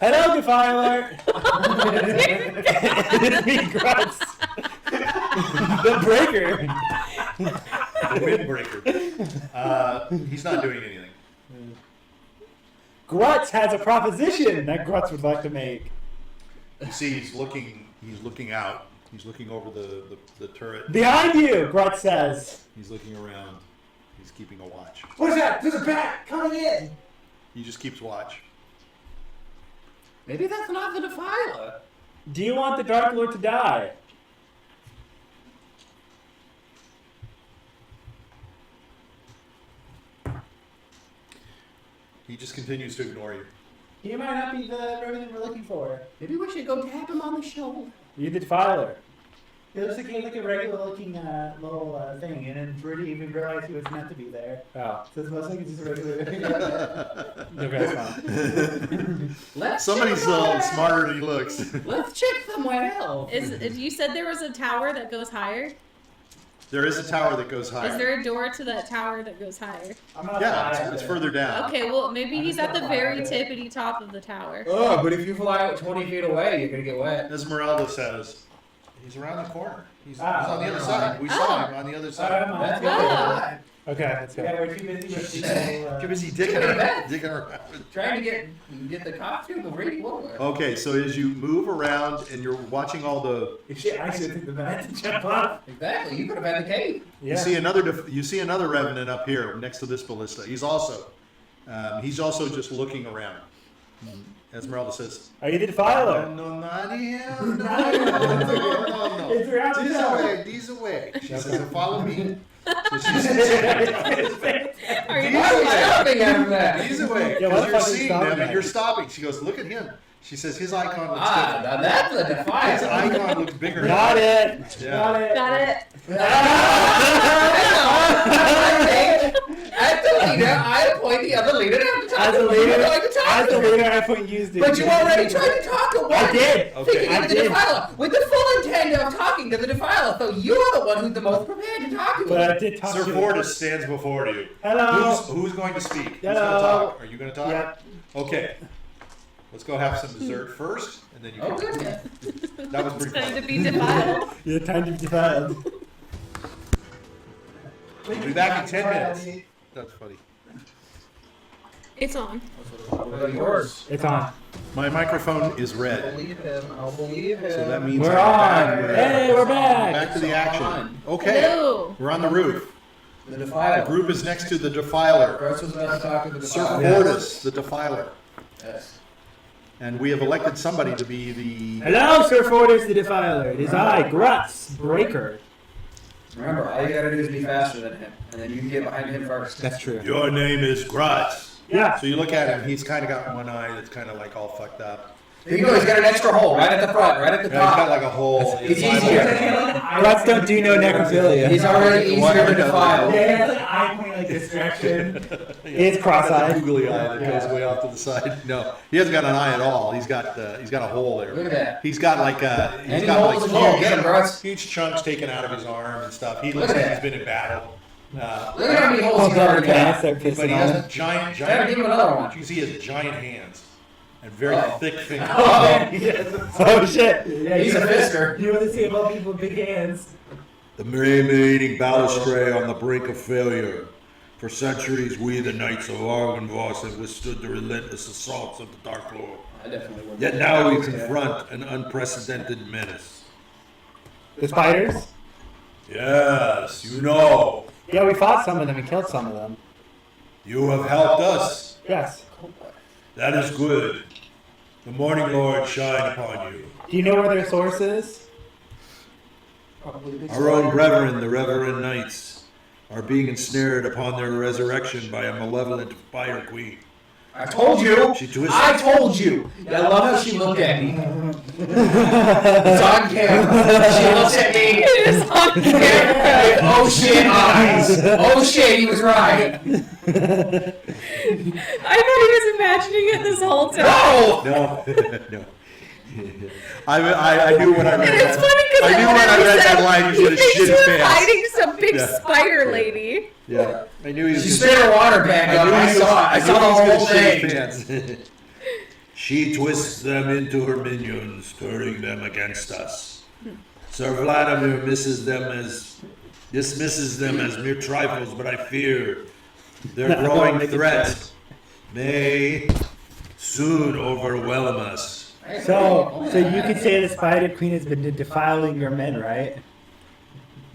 Hello, Defiler! It's me, Grutz. The breaker. The windbreaker. He's not doing anything. Grutz has a proposition that Grutz would like to make. You see, he's looking out. He's looking over the turret. Behind you, Grutz says. He's looking around. He's keeping a watch. What is that? There's a bat coming in. He just keeps watch. Maybe that's not the defiler. Do you want the Dark Lord to die? He just continues to ignore you. He might not be the Revenant we're looking for. Maybe we should go tap him on the shoulder. You're the Defiler. It looks like he had like a regular looking little thing, and then Rudy even realized he was meant to be there. Oh. So it's most like it's just a regular. Okay, that's fine. Let's Somebody's check somewhere smarter than he looks. else. Let's check somewhere else. Is you said there was a tower that goes higher? There is a tower that goes higher. Is there a door to that tower that goes higher? I'm not Yeah, it's further down. Okay, well maybe he's at the very tippity top of the tower. Oh, but if you fly out 20 feet away, you're gonna get wet. Esmeralda says, he's around the corner. He's on the other side. We saw him on the other side. That's Ah. Okay, let's go. Yeah, we're too busy with people. Too busy digging around. Trying to get the costume of Rady Woodward. Okay, so as you move around and you're watching all the, If she actually took the bat to jump off. Exactly, you could have had the cave. you see another revenant up here next to this ballista. He's also just looking around. Esmeralda says, Are you the Defiler? "No, not him. No. It's around the tower. This away." She says, "Follow me." So she says, Are you Why are we stopping after that? "He's away." Yeah, what the Because you're fuck is seeing stopping them and at? you're stopping. She goes, "Look at him." She says, "His icon looks Ah, different. now that's a His defiler. icon looks bigger." Got it. Yeah. Got it. Got it. As the leader, I appoint the other leader to have to talk As a to leader, you like to talk as to a me. leader, I put you. But you already tried to talk to one. I did. Okay. Thinking I of the did. defiler with the full intent of talking to the defiler. So you're the one who's the most prepared to talk to But him. I did talk Sir to you. Fortis stands before you. Hello. Who's going to speak? Who's going to Hello. talk? Are you going to talk? Yep. Okay. Let's go have some dessert first, and then you Oh can. goodness. That was pretty Time to fun. be defiled. Yeah, time to be defiled. We'll be back in 10 minutes. That's funny. It's on. Yours. It's on. My microphone is red, Believe him. I'll believe him. so that means We're I'm on. back. Hey, we're back. Back to the action. On. Okay, Hello. we're on the roof. The The defiler. group is next to the Defiler, Grutz was about to talk to the Sir defiler. Fortis, the Defiler, Yes. and we have elected somebody to be the. Hello, Sir Fortis the Defiler. It is I, Grutz, Breaker. Remember, all you gotta do is be faster than him, and then you can get behind him first. That's true. Your name is Grutz. Yeah. So you look at him, he's kind of got one eye that's kind of like all fucked up. There you go, he's got an extra hole right at the front, right at the Yeah, he's got top. like a hole. It's easier. Grutz don't do no necrophilia. He's already easier to defile. Yeah, he has like eye point like distraction. It's cross-eyed. Googly eye that goes way off to the side. No, he hasn't got an eye at all. He's got a hole there. Look at that. He's got like Any holes in the wall, get him, Grutz. huge chunks taken out of his arm and stuff. He Look looks at like that. he's been in battle. Look at how many holes he's already Pants, got. they're But pissing he on has him. giant. Gotta give him another one. You can see he has giant hands and very Uh-oh. thick fingers. Oh shit. Yeah, He's a fister. You want to see about people with big hands? The remaining balustray on the brink of failure. For centuries, we, the Knights of Argynvostholt, have withstood the relentless assaults of the Dark Lord. I definitely would. Yet now we confront an unprecedented menace. The spiders? Yes, you know. Yeah, we fought some of them and killed some of them. You have helped us. Yes. That is good. The Morning Lord shine upon you. Do you know where their source is? Our own brethren, the Reverend Knights, are being ensnared upon their resurrection by a malevolent fire queen. I told you! She twisted. I told you! I love how she looked at me. It's on camera. She looks at me. It is on camera. With oh shit eyes. Oh shit, he was right. I thought he was imagining it this whole time. No! No, no. I knew when I read And it's that. funny because I knew when I read that line, he should have shit his you were pants. fighting some big Yeah. spider lady. Yeah, I knew he was. She spit her water back up. I saw it. I saw the whole thing. She twists them into her minions, turning them against us. Sir Vladimir dismisses them as mere trifles, but I fear their growing threat may soon overwhelm us. So you could say the spider queen has been defiling your men, right?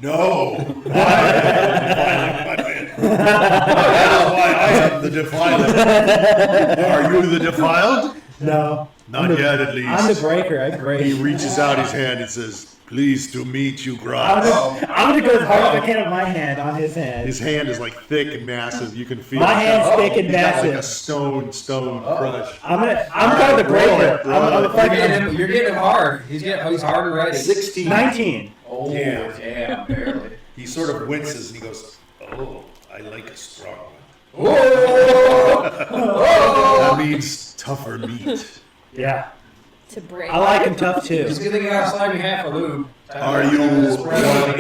No! That is why I am the defiled. Are you the defiled? No. Not yet, at least. I'm the breaker. I break. He reaches out his hand and says, "Pleased to meet you, I'm Grutz." gonna go as hard as I can with my hand on his hand. His hand is like thick and massive. You can feel My it. hand's thick and He's got like a massive. stone crush. I'm kind of the breaker. I'm the You're fucking getting him hard. He's hard and ready. 16. 19. Oh, Damn. damn, barely. He sort of winces and he goes, "Oh, I like a strong one." That means tougher meat. Yeah. To break. I like him tough too. It's a good thing you got a slimy half a lube. Are you one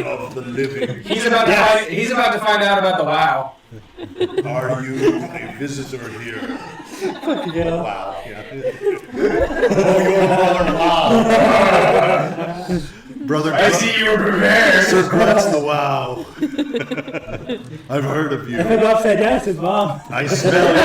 of the living? He's about to find. He's about to find out about the WoW. Are you a visitor here? Yeah. Wow. Yeah. Oh, your brother, wow. Brother, I see you were prepared. Sir Grutz the Wow. I've heard of you. If I go upside down, it says mom. I smell you.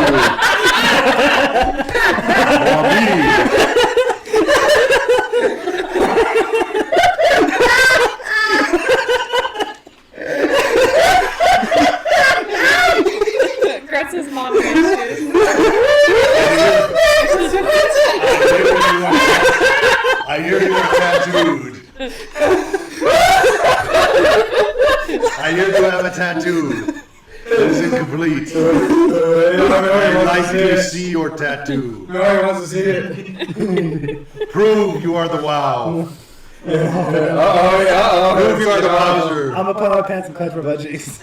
Grutz's mom issues. I hear you are tattooed. I hear you have a tattoo. It is incomplete. I'd like to see your tattoo. No one wants to see it. Prove you are the Wow. Uh-oh. Prove you are the Wowzer. I'm gonna put on my pants and clench my butt cheeks.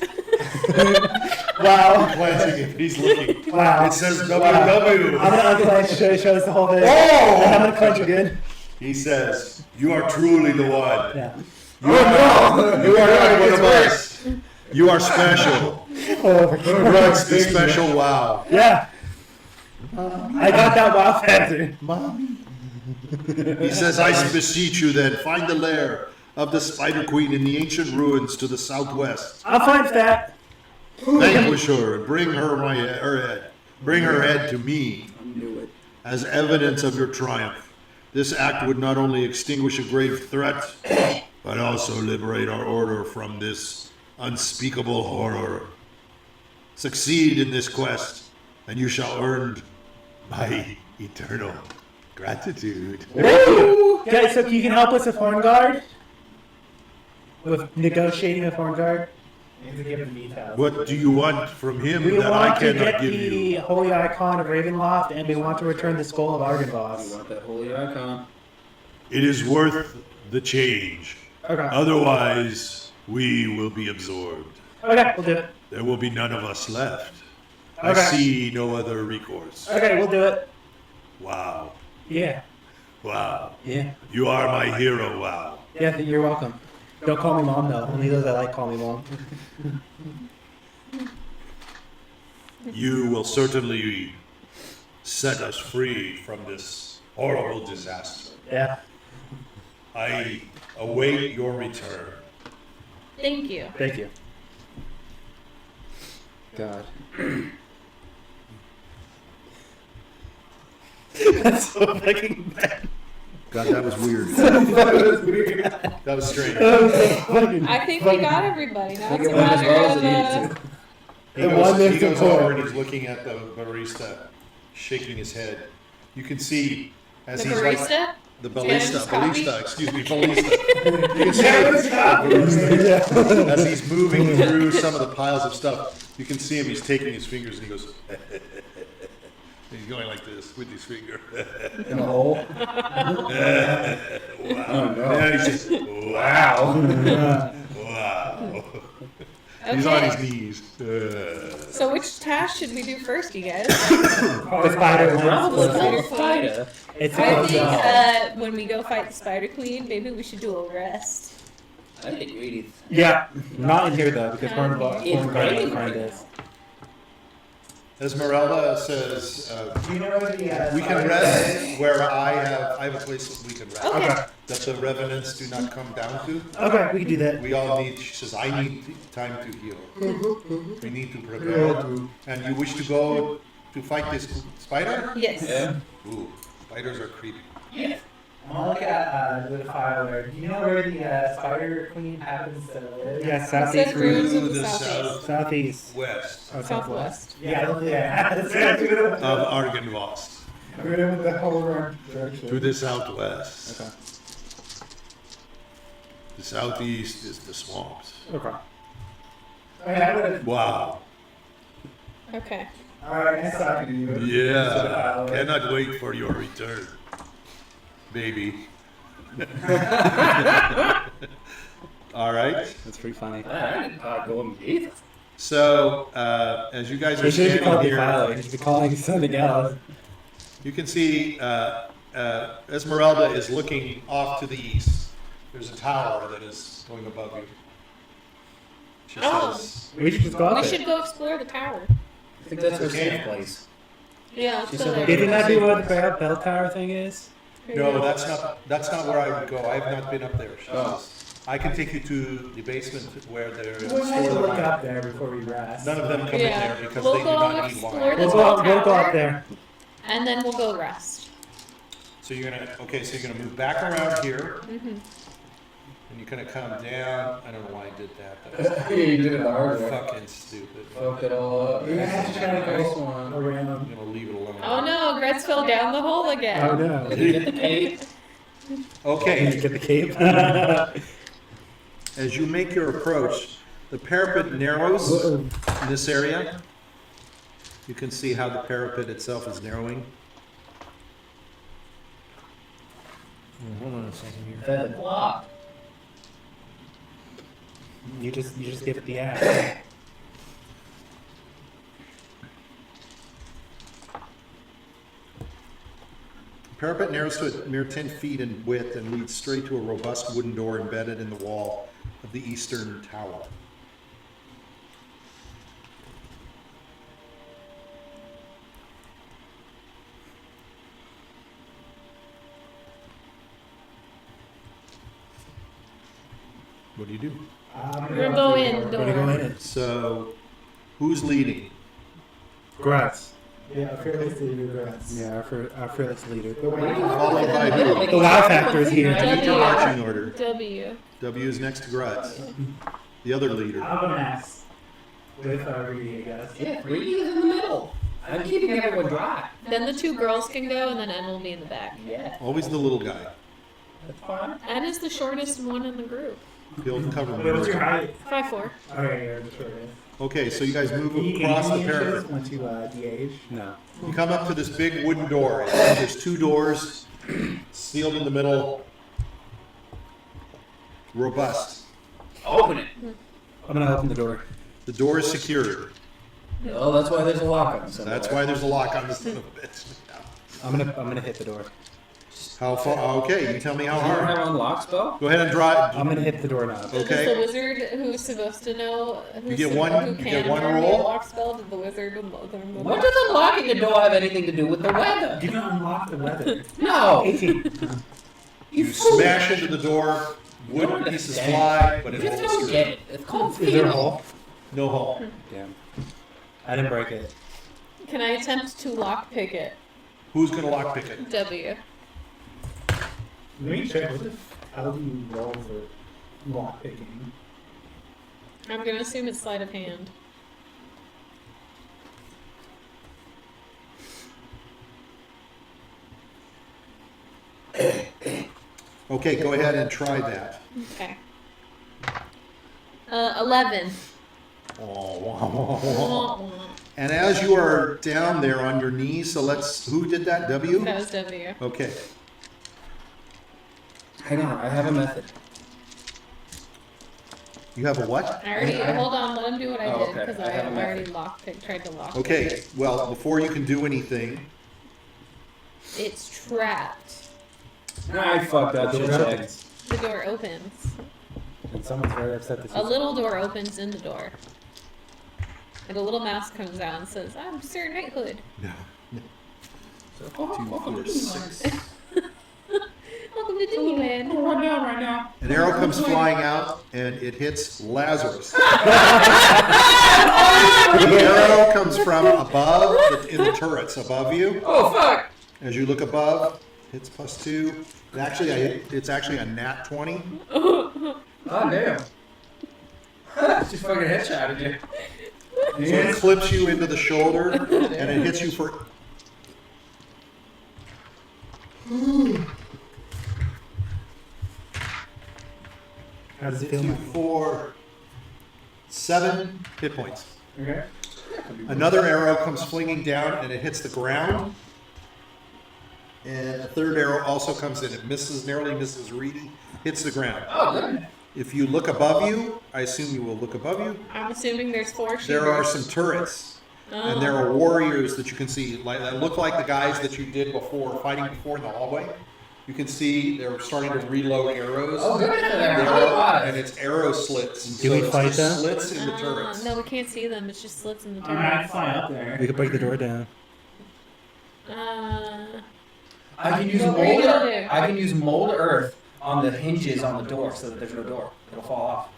Wow. Glancing if he's looking. Wow. It says I'm WW. gonna unclench, show us the whole thing. Oh! And I'm gonna clench again. He says, "You are truly the one. Yeah. You are not one of us. You are special. Oh, Grutz the special Wow." yeah. I got that wow factor. He says, "I beseech you then, find the lair of the Spider Queen in the ancient ruins to the southwest. I'll find that. Vanquish her and bring her head. Bring her head to me as evidence of your triumph. This act would not only extinguish a grave threat, but also liberate our order from this unspeakable horror. Succeed in this quest, and you shall earn my eternal gratitude." Okay, so you can help us with Horn Guard? with negotiating with Horngard. And to give him details. What do you want from him We that I want to cannot get give the you? holy icon of Ravenloft, and we want to return the skull of You Argynvostholt. want that holy icon? It is worth the change. Okay. Otherwise, we will be absorbed. Okay, we'll do it. There will be none of us left. I Okay. see no other recourse. Okay, we'll do it. Wow. Yeah. Wow. Yeah. You are my hero, wow. Yeah, you're welcome. Don't call me mom though. Only those that like call me mom. You will certainly set us free from this horrible disaster. Yeah. I await your return. Thank you. Thank you. God. That's so fucking bad. God, that was weird. That was weird. That was strange. That was so fucking. I think we got everybody. Now it's a It went as well as matter it of needed to. He The goes, one that's he goes important. over and he's looking at the barista, shaking his head. You can see as the he's like barista. the Janice coffee? excuse me, ballista. You can see as he's moving through some of the piles of stuff. You can see him. He's taking his fingers and he goes. He's going like this with his finger. In a hole. Wow. Oh, no. And he says, wow. Wow. He's on his Okay. knees. So which task should we do first, you guys? The spider Probably one. Spider the spider. It's I supposed think to. when we go fight the Spider Queen, maybe we should do a rest. I think we Yeah. Not in here though, because Horngard It's knows great. behind us. Esmeralda says, Do you know where the we can rest where I have a place we can rest. Okay. That the revenants do not come down to. Okay, we can do that. We all need, she says, I need time to heal. We need to prepare. And you wish to go to fight this spider? Yes. Yeah. Ooh, spiders are creepy. I'm gonna look at the file where. Do you know where the Spider Queen happens to live? Yeah, It southeast. says ruins of To the the southeast. Southeast. West Oh, Southwest. Yeah. of Argynvost. We're in the whole wrong direction. To the southwest. Okay. The southeast is the swamps. Okay. Wow. Okay. Alright, nice talking to you. Yeah. Cannot wait for your return, baby. All right. That's pretty funny. I didn't Golden Gate. So, as you guys are They should be standing called the here, Philo. They should be calling something else. you can see Esmeralda is looking off to the east. There's a tower that is going above you. She Oh. says, We should just go We up there. should go explore the tower. I think that's her safe place. Yeah, She let's said go that- there. Isn't that be where the bell tower thing is? no, that's not where I would go. I have not been up there. She Oh. says, I can take you to the basement where they're We'll have to stored look wine. up there before we rest. None of them come in Yeah. there because We'll they do go not need explore wine. the- We'll go up there. And then we'll go rest. So you're gonna move back around here, Mm-hmm. and you're gonna come down. I don't know why I did that. That You did it the was hard way. fucking stupid. Fucked it all up. You're gonna have to try to Nice go one. around. I'm gonna leave it alone. Oh no, Grutz fell down the hole again. Oh no. Did you get the cape? Okay, Get the cape. as you make your approach, the parapet narrows in this area. You can see how the parapet itself is narrowing. Hold on a second here. That block. You just give it the axe. The parapet narrows to a mere 10 feet in width and leads straight to a robust wooden door embedded in the wall of the eastern tower. What do you do? We're going We're gonna go in door. it. So, who's leading? Grutz. Yeah, fearless leader Grutz. Yeah, our fearless leader. Followed by who? The wow factor is here. Take your marching order. W. W is next to Grutz. The other leader. I'm gonna ask. With Rudy, I guess. Yeah, Reedy is in the middle. I'm keeping everyone dry. Then the two girls can go, and then N will be in the back. Yeah, Always the little guy. that's fine. N is the shortest one in the group. Build cover. Wait, what's your height? 5'4". Okay, you're the shortest. Okay, so you guys move You need across the 80 inches parapet. once you de-age. No. You come up to this big wooden door. There's two doors, sealed in the middle, robust. Open it. I'm gonna open the door. The door is secured. Oh, that's why there's a lock on it. So that's why there's a lock on this little bit. I'm gonna hit the door. How far? Okay, you tell me how You don't hard. have unlock spell? Go ahead and draw. I'm gonna hit the doorknob. Does Okay. the wizard who's supposed to know You get one- who you can get one learn the roll. lock spell? Did the wizard unlock them? What does unlocking the door have anything to do with the weather? You can unlock the weather. No. 18. You smash into the door. Wooden pieces fly, but You it just won't don't serve. get it. It's called Is there a feeling. hole? No hole. Damn. I didn't break it. Can I attempt to lockpick it? Who's gonna lockpick it? W. Let me check. How do you roll for lock picking? I'm gonna assume it's sleight of hand. Okay, go ahead and try that. Okay. 11. And as you are down there on your knees, so who did that? W? That was W. Okay. Hang on, I have a method. You have a what? I already, hold on, let him do what I Oh, did, okay. because I I have a already method. tried to lock Okay, well, before you can do anything, It's trapped. I fucked up. Shit check. The door opens. And someone's very upset this A little door opens in the door. And a little mouse comes out and says, I'm Sir Knighthood. Welcome to six. Welcome to Disneyland. Right now, right now. An arrow comes flying out and it hits Lazarus. The arrow comes from above, in the turrets above you. Oh, fuck! As you look above, hits +2. It's actually a nat 20. Oh, damn. Just fucking headshotted you. So it clips you into the shoulder and it hits you for. How does it Hits feel? you for 7 hit points. Okay. Another arrow comes flinging down and it hits the ground. And a third arrow also comes in. It narrowly misses Reedy, hits the ground. Oh, good. If you look above you, I assume you will look above you. I'm assuming there's 4 shooters. There are some turrets. And there are warriors that you can see, that look like the guys that you did before, fighting before in the hallway. You can see they're starting to reload arrows. Oh, good. And it's arrow slits. Do we it's fight just them? slits in the turrets. No, we can't see them. It's just slits in the I'm gonna turret. fly up there. We could break the door down. I can use What were you mold. gonna do? I can use mold earth on the hinges on the door so that there's no door. It'll fall off.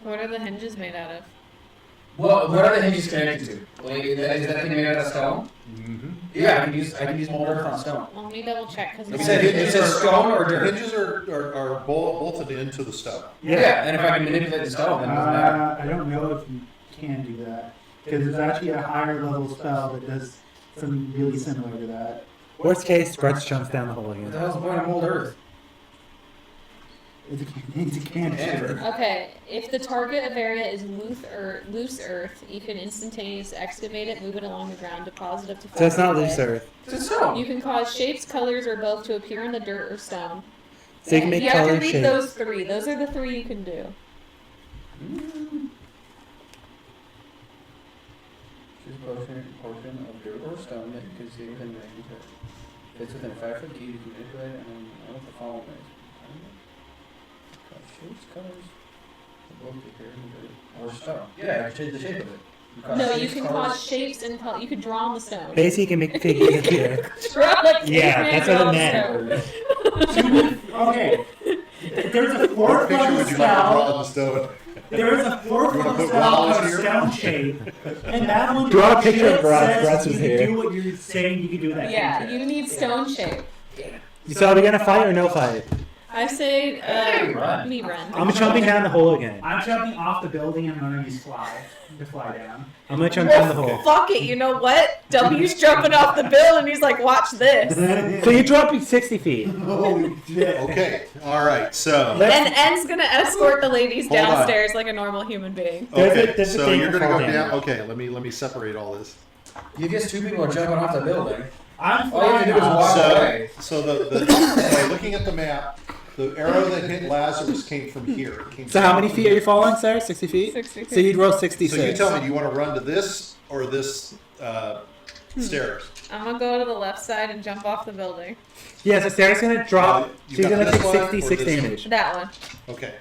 What are the hinges made out of? Well, what are the hinges connected to? Like, is that thing made out of stone? Mm-hmm. Yeah, I can use mold earth on stone. Well, let me double check because You said it says stone or The dirt. hinges are bolted into the stone. Yeah, and if I can manipulate the stone, then it doesn't matter. I don't know if you can do that. Because there's actually a higher level spell that does something really similar to that. Worst case, Grutz jumps down the hole What again. the hell's the point of mold earth? It's a canister. Okay, if the target of area is loose earth, you can instantaneously excavate it, move it along the ground, deposit up to 5 So it's not feet loose away. earth. It's stone. You can cause shapes, colors, or both to appear in the dirt or stone. So you can make You have to color read shapes. those 3. Those are the 3 you can do. Choose a portion of dirt or stone that you can see within range. If it's within a 5-foot cube, you can manipulate it and I don't the following ways. Shapes, colors, or both appear in the dirt or stone. Yeah, I change the shape of it. No, you can cause shapes and color. You could draw on the stone. Basically, you can make figures appear. Draw like Yeah, caveman that's what draw it stone. meant. Okay. There's a What fourth picture level would you like to draw spell. on the stone? There is a fourth You wanna level put spell walls called here? stone shape. And that one Draw a picture of Grutz. says Grutz is you here. can do what you're saying you can do with that. Yeah, cantrip. you need stone shape. So are we gonna fight or no fight? I say run. me run. I'm jumping down the hole again. I'm jumping off the building and I'm gonna use fly to fly down. I'm gonna jump down the hole. Fuck it, you know what? W's jumping off the bill and he's like, watch this. So you're dropping 60 feet. Holy shit. Okay. All right. So. And N's gonna escort the ladies Hold on. downstairs like a normal human being. Okay. there's a So thing you're for gonna go fall down. damage. Okay. Let me separate all this. You guess two people are jumping off the building. I'm All you have to do is flying walk off. away. So so looking at the map, the arrow that hit Lazarus came from here. It came So from how many feet are you falling, Sarah? 60 feet? 60 feet. So you'd roll 66. So you tell me, do you want to run to this or this stairs? I'm gonna go to the left side and jump off the building. Yeah, so Sarah's gonna drop. You She's got gonna this take one or 66 this one? damage. That one. Okay.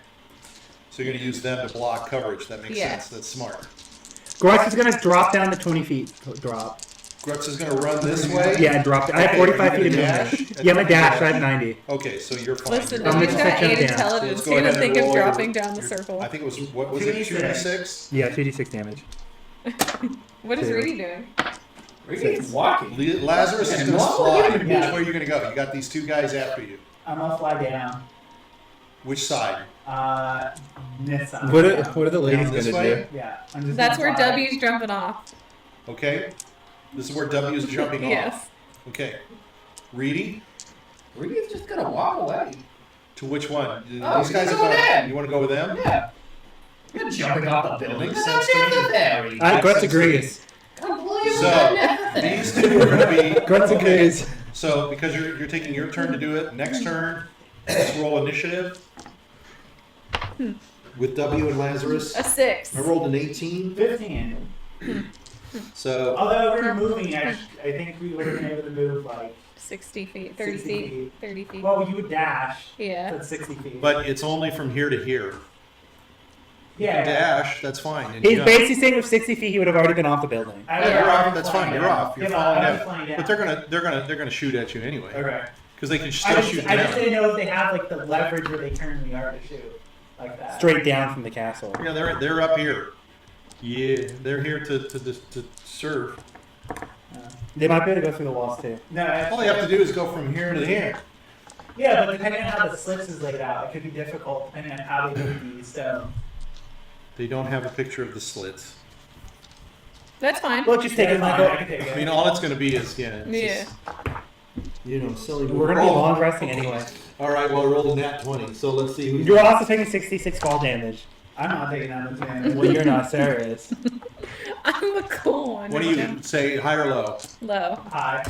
So you're going to use them to block coverage. That makes Yeah. sense. That's smart. Grutz is gonna drop down to 20 feet. Drop. Grutz is going to run this way. Yeah, drop. I have Okay, 45 are feet you of gonna movement. dash? Yeah, my dash. I have 90. Okay, so you're fine. Listen, You're I'm he's gonna got just jump 8 down. intelligence. So He let's would go think ahead of and roll dropping your- down the circle. I think it was, what was it, 2d6? Yeah, 2d6 damage. What is Two. Reedy doing? He's walking. Lazarus is going to Yeah. slide. Which Yeah. way are you going to go? You got these two guys after you. I'm gonna fly down. Which side? This side. What Yeah. are the ladies Down this gonna way? do? Yeah. I'm just That's gonna where fly. W's jumping off. Okay. This is where W is jumping off. Yes. Okay. Reedy? Reedy's just gonna walk away. To which one? Oh, These guys go are going. ahead. You want to go with them? Yeah. You're jumping off the building. Makes That's sense to me. unnecessary. Grutz agrees. Completely So, unnecessary. These two are going to be. Grutz agrees. So, because you're taking your turn to do it, next turn, let's roll initiative. With W and Lazarus. A 6. I rolled an 18. 15. So, Although we were moving, I think we would have been able to move like 60 feet. 30 60 feet. feet. 30 feet. Well, you would dash. Yeah. That's 60 feet. but it's only from here to here. yeah. Dash, that's fine. And He's jump. basically saying with 60 feet he would have already been off the building. You're off. That's fine. You're off. You're falling down. down. But they're gonna shoot at you anyway. Okay. Because they can I still just, shoot I just down. didn't know if they have like the leverage where they turn the yard to shoot like that. Straight down from the castle. Yeah, they're up here. Yeah, they're here to serve. They might be able to go through the walls too. No. All they have to do is go from here to here. Yeah, but depending on how the slits is laid out, it could be difficult depending on how they do the stone. They don't have a picture of the slits. That's fine. We'll just take it like I can take I it. mean, all it's going to be is, yeah. it's Yeah. just, you know, silly. We're gonna be long resting anyway. All right, well, I rolled a nat 20, so let's see who. You're also taking 66 fall damage. I'm not taking that much damage. Well, you're not. Sarah is. I'm the cool one. What do you say, high or low? Low. High.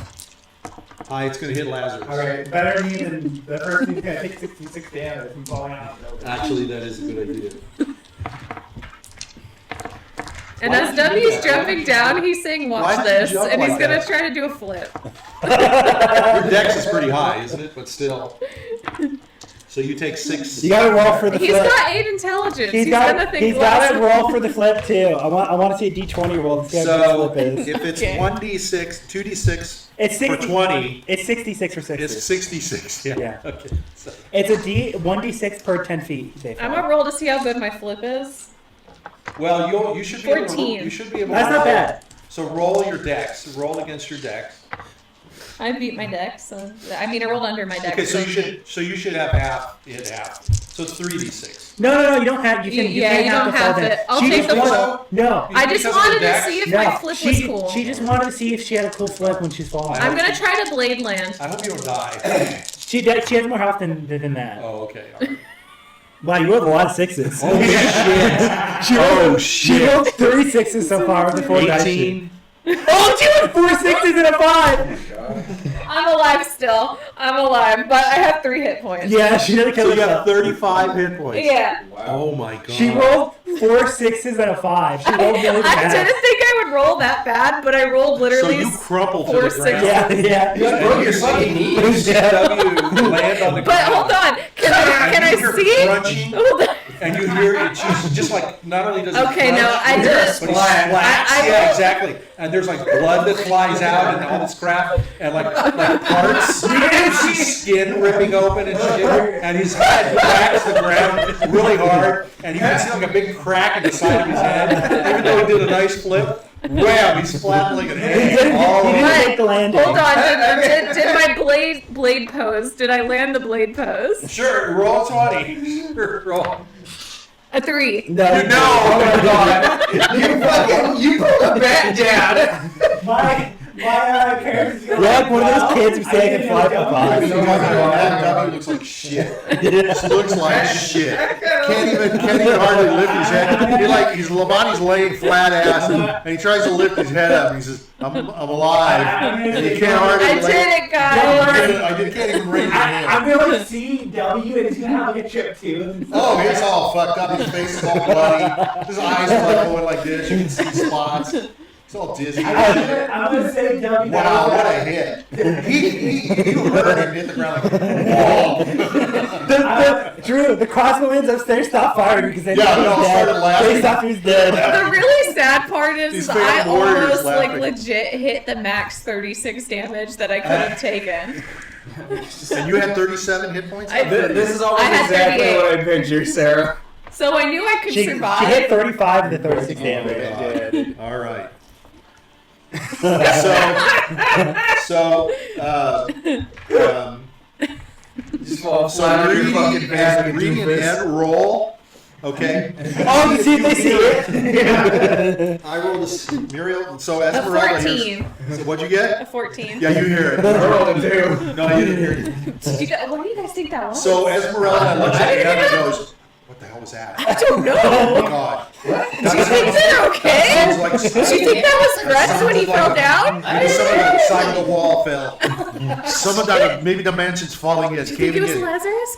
High, it's going to hit Lazarus. Alright, better me than the person who's gonna take 66 damage from falling out of the building. Actually, that is a good idea. And Why as did you do W's that? jumping down, he's saying, Why watch did you this. jump And he's like going to that? try to do a flip. Your dex is pretty high, isn't it? But still. So you take 6. You gotta roll for the He's flip. got 8 intelligence. He's going to got. think He's got to less. roll for the flip too. I want to see a D20 roll to see how good So the flip is. if it's Okay. 1d6, 2d6 It's for 60. 20, It's 66 for 60. it's 66. Yeah. Yeah. Okay. So, It's a 1d6 per 10 feet. They I'm fall. going to roll to see how good my flip is. well, you should be able to. 14. You should be able. That's to not roll. bad. So roll your dex. Roll against your dex. I beat my deck, so I rolled under my deck. Okay, so you should have half. Hit half. So it's 3d6. No, you don't have. You can. Yeah, can't you have don't the fall have damage. it. I'll She take just the wanted- fall. No. I just Because of wanted the to dex? see if No, my flip was cool. She just wanted to see if she had a cool flip when she's falling. I'm gonna try to blade land. I hope you don't die. She has more health than that. Oh, okay. All right. Wow, you rolled a lot of sixes. Oh shit! She rolled 3 sixes so far with the 4 dice sheet. 18. Oh, she rolled 4 sixes and a 5. I'm alive still. I'm alive, but I have 3 hit points. Yeah, she didn't kill So you have herself. 35 hit points. Yeah. Oh my god. She rolled 4 sixes and a 5. She rolled really I bad. didn't think I would roll that bad, but I rolled So literally. you crumpled to 4 the ground. sixes. Yeah. You broke your fucking knees. W land on the But ground. hold on, can I You hear see? crunching, Hold on. and you hear it. She's just like not only does it Okay, crunch, no, I but just- he splats. I Yeah, rolled- exactly. And there's like blood that flies out and all this crap and like parts and his skin ripping open and shit. And his head cracks the ground really hard, and you can see like a big crack in the side of his head, even though he did a nice flip. Wham! He's flat like an He egg. didn't All over. take the landing. Hold on. Did my blade pose? Did I land the blade pose? Sure, roll 20. Sure, roll. A 3. No. Oh my god. You pulled a bet, Dad. My character's You're like one of those kids who say I can fly for That five. W looks like shit. Just looks like shit. Can't even hardly lift his head. He's Labani's laying flat ass, and he tries to lift his head up. And he says, "I'm alive," and he can't hardly. I did it, guys. I can't even raise his hand. I'm gonna see W and he's gonna have like a chip too. Oh, he's all fucked up. His face is all bloody. His eyes are like going like this. You can see spots. It's all dizzy. I'm gonna say W. Wow, what a hit! You heard him hit the ground like, whoa! Drew, the crossbowmen upstairs stopped firing because they Yeah, thought he they all was started dead. laughing. They thought he was dead. The really sad part is These I favorite warriors almost laughing. legit hit the max 36 damage that I could have taken. And you had 37 hit points? This is almost I had exactly 38. what I pictured, Sarah. So I knew I could She survive. hit 35 and the 36 Oh, damage. God. All right. Just fall So flat on your fucking reading face like a and doofus. roll. Okay. Oh, you see, they see it. I rolled this. Muriel. So A Esmeralda. 14. What'd you get? A 14. Yeah, you hear it. I rolled a 2. No, you didn't hear it. What do you guys think that was? So Esmeralda looks at you and goes, "What the hell was that?" I don't know. Oh my God. Do you think they're okay? Sounds like Do you think that was Grutz when he fell down? Maybe someone on the side of the wall fell. Someone died. Maybe the mansion's falling in. It's Do you think it caving was in. Lazarus?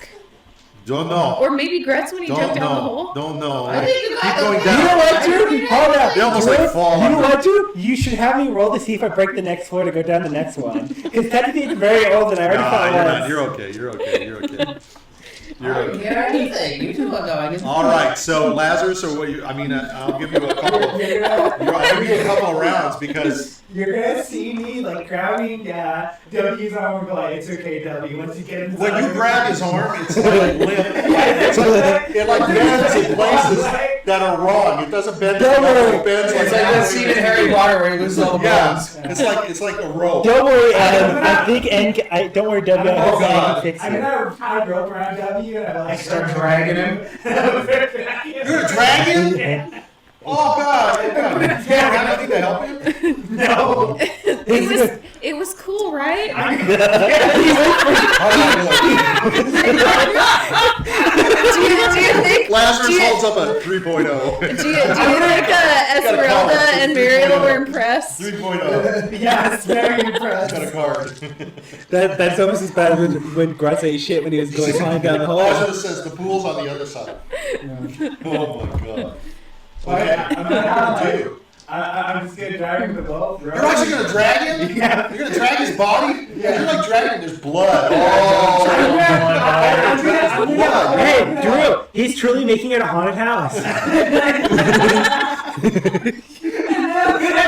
Don't know. Or maybe Grutz when he Don't jumped down the know. hole? Don't know. I think you Keep got going the- down. You know what, Drew? Hold up. They almost Drew, like fall You know under. what, Drew? You should have me roll to see if I break the next floor to go down the next one. Because technically it's very old and I already Nah, thought you're it not. was. You're okay. You're okay. You're okay. You're I don't okay. hear anything. You two are going. All right. So Lazarus, or what? I'll give you a couple. I'll give you a couple of rounds because You're gonna see me like grabbing W's arm and go like, it's okay, W. Once you get inside. when you grab his arm, it's like limp. It's like it like bends in places that are wrong. It doesn't bend. Don't worry. It bends It's like that scene in Harry Potter where he loses all the Yeah. bones. It's like a rope. Don't worry, Adam. I think N. Don't worry, W. Oh, I God. can fix I'm it. gonna tie a rope around W and I'm like Start dragging him. You're gonna drag him? Oh God! You don't have anything to help him? No. It was cool, right? Do you think Lazarus do you- holds up a 3.0. do you think Esmeralda and Muriel were impressed? 3.0. Yes, very impressed. Got a card. That's almost as bad as when Grutz ate shit when he was going flying down the hole. Lazarus says the pool's on the other side. Oh my God. Okay. I'm What are you gonna do? I'm just gonna drive him the boat. You're actually gonna drag him? Yeah. You're gonna drag his body? Yeah. You're like dragging him. There's blood. Hey, Drew, he's truly making it a haunted house. I'm gonna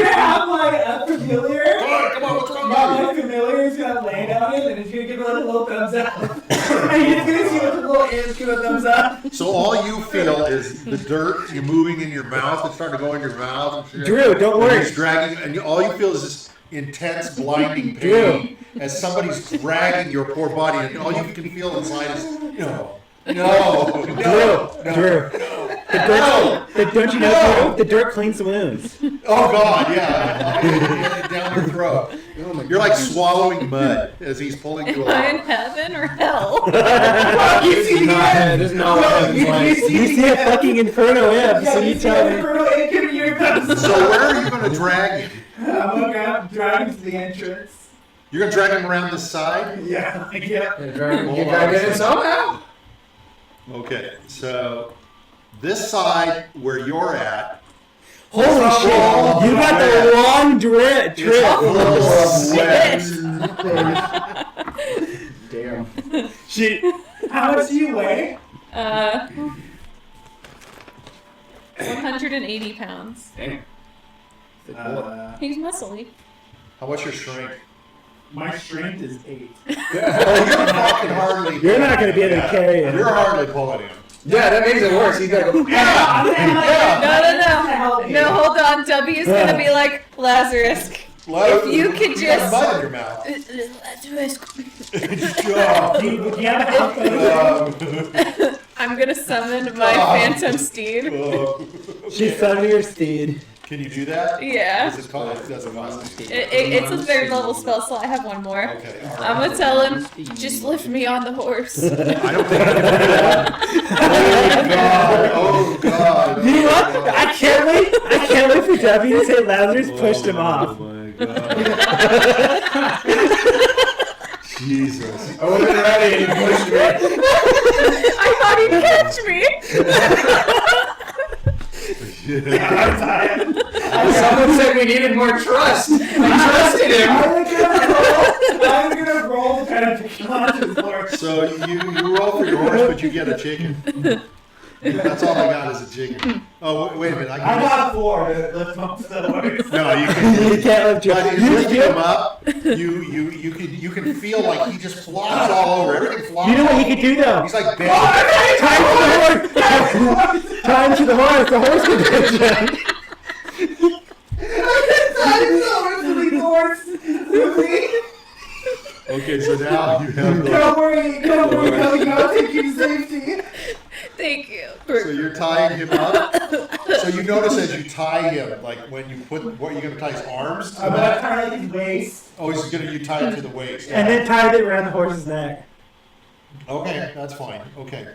have like a familiar. Come on, what's wrong My with you? familiar is gonna land on him and it's gonna give him like a little thumbs up. And he's gonna see what the little ants give a thumbs up. So all you feel is the dirt. You're moving in your mouth. It's starting to go in your mouth. And shit. Drew, don't And worry. he's dragging, and all you feel is this intense, blinding Drew. pain as somebody's dragging your poor body, and all you can feel inside is no. Drew. Don't you know, Drew? The dirt cleans the wounds. Oh God, yeah, down your throat. You're like swallowing mud as he's pulling you Am I in along. heaven or hell? You see the ant? This is not what happens like. You see a fucking inferno imp, so you tell me. me. Give me your thumbs up. So where are you going to drag him? I'm gonna drive him to the entrance. You're going to drag him around the side? Yeah, yeah. You're dragging it somehow. Okay, so this side where you're at. Holy shit! You got the wrong trip. Damn. How much do you weigh? 180 pounds. Damn. He's muscly. How much your strength? My strength is 8. You're fucking hardly. You're not going to be able to carry You're it. hardly pulling him. Yeah, that makes it worse. He's gonna go. No, hold on. W's gonna be like, Lazarus. If you could You got just. mud in your mouth. Lazarus. Do you have a house? I'm gonna summon my phantom steed. She's summoning your steed. Can you do that? Yeah. What's it called? It doesn't cost me. It's a third level spell, so I have one more. Okay, all right. I'm gonna tell him, just lift me on the horse. I don't think I can do that. Oh God! You know what? I can't wait for Debbie to say Lazarus pushed him off. Oh my God! Jesus! I wasn't ready. He pushed me. I thought he'd catch me. Someone said we needed more trust. We trusted him. I'm gonna roll the penalty on his horse. So you roll for your horse, but you get a chicken. That's all I got is a chicken. Oh wait a minute! I got 4 to lift up the horse. No, you can. You can't lift your But as you lift him up, you can feel like he just flops all over. Everything flops. You know what he could do though? He's like bent. Time to the horse. The horse condition. Okay, so now you have the. Don't worry, I'll take you to safety. Thank you. So you're tying him up. So you notice as you tie him, like when you put, what are you going to tie his arms to? I'm gonna that? tie like his waist. Oh, you tie it to the waist. And then tie it around the horse's neck. Okay, that's fine. Okay.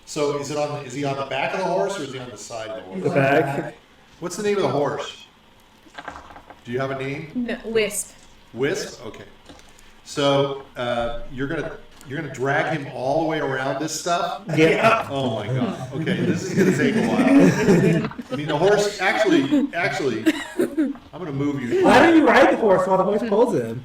So is he on the back of the horse or is he on the side of the horse? The back. What's the name of the horse? Do you have a name? No, Wisp. Wisp? Okay. So you're gonna drag him all the way around this stuff? Yeah. Oh my God. Okay, this is gonna take a while. I mean, the horse actually, I'm gonna move you. Why don't you ride the horse while the horse pulls him?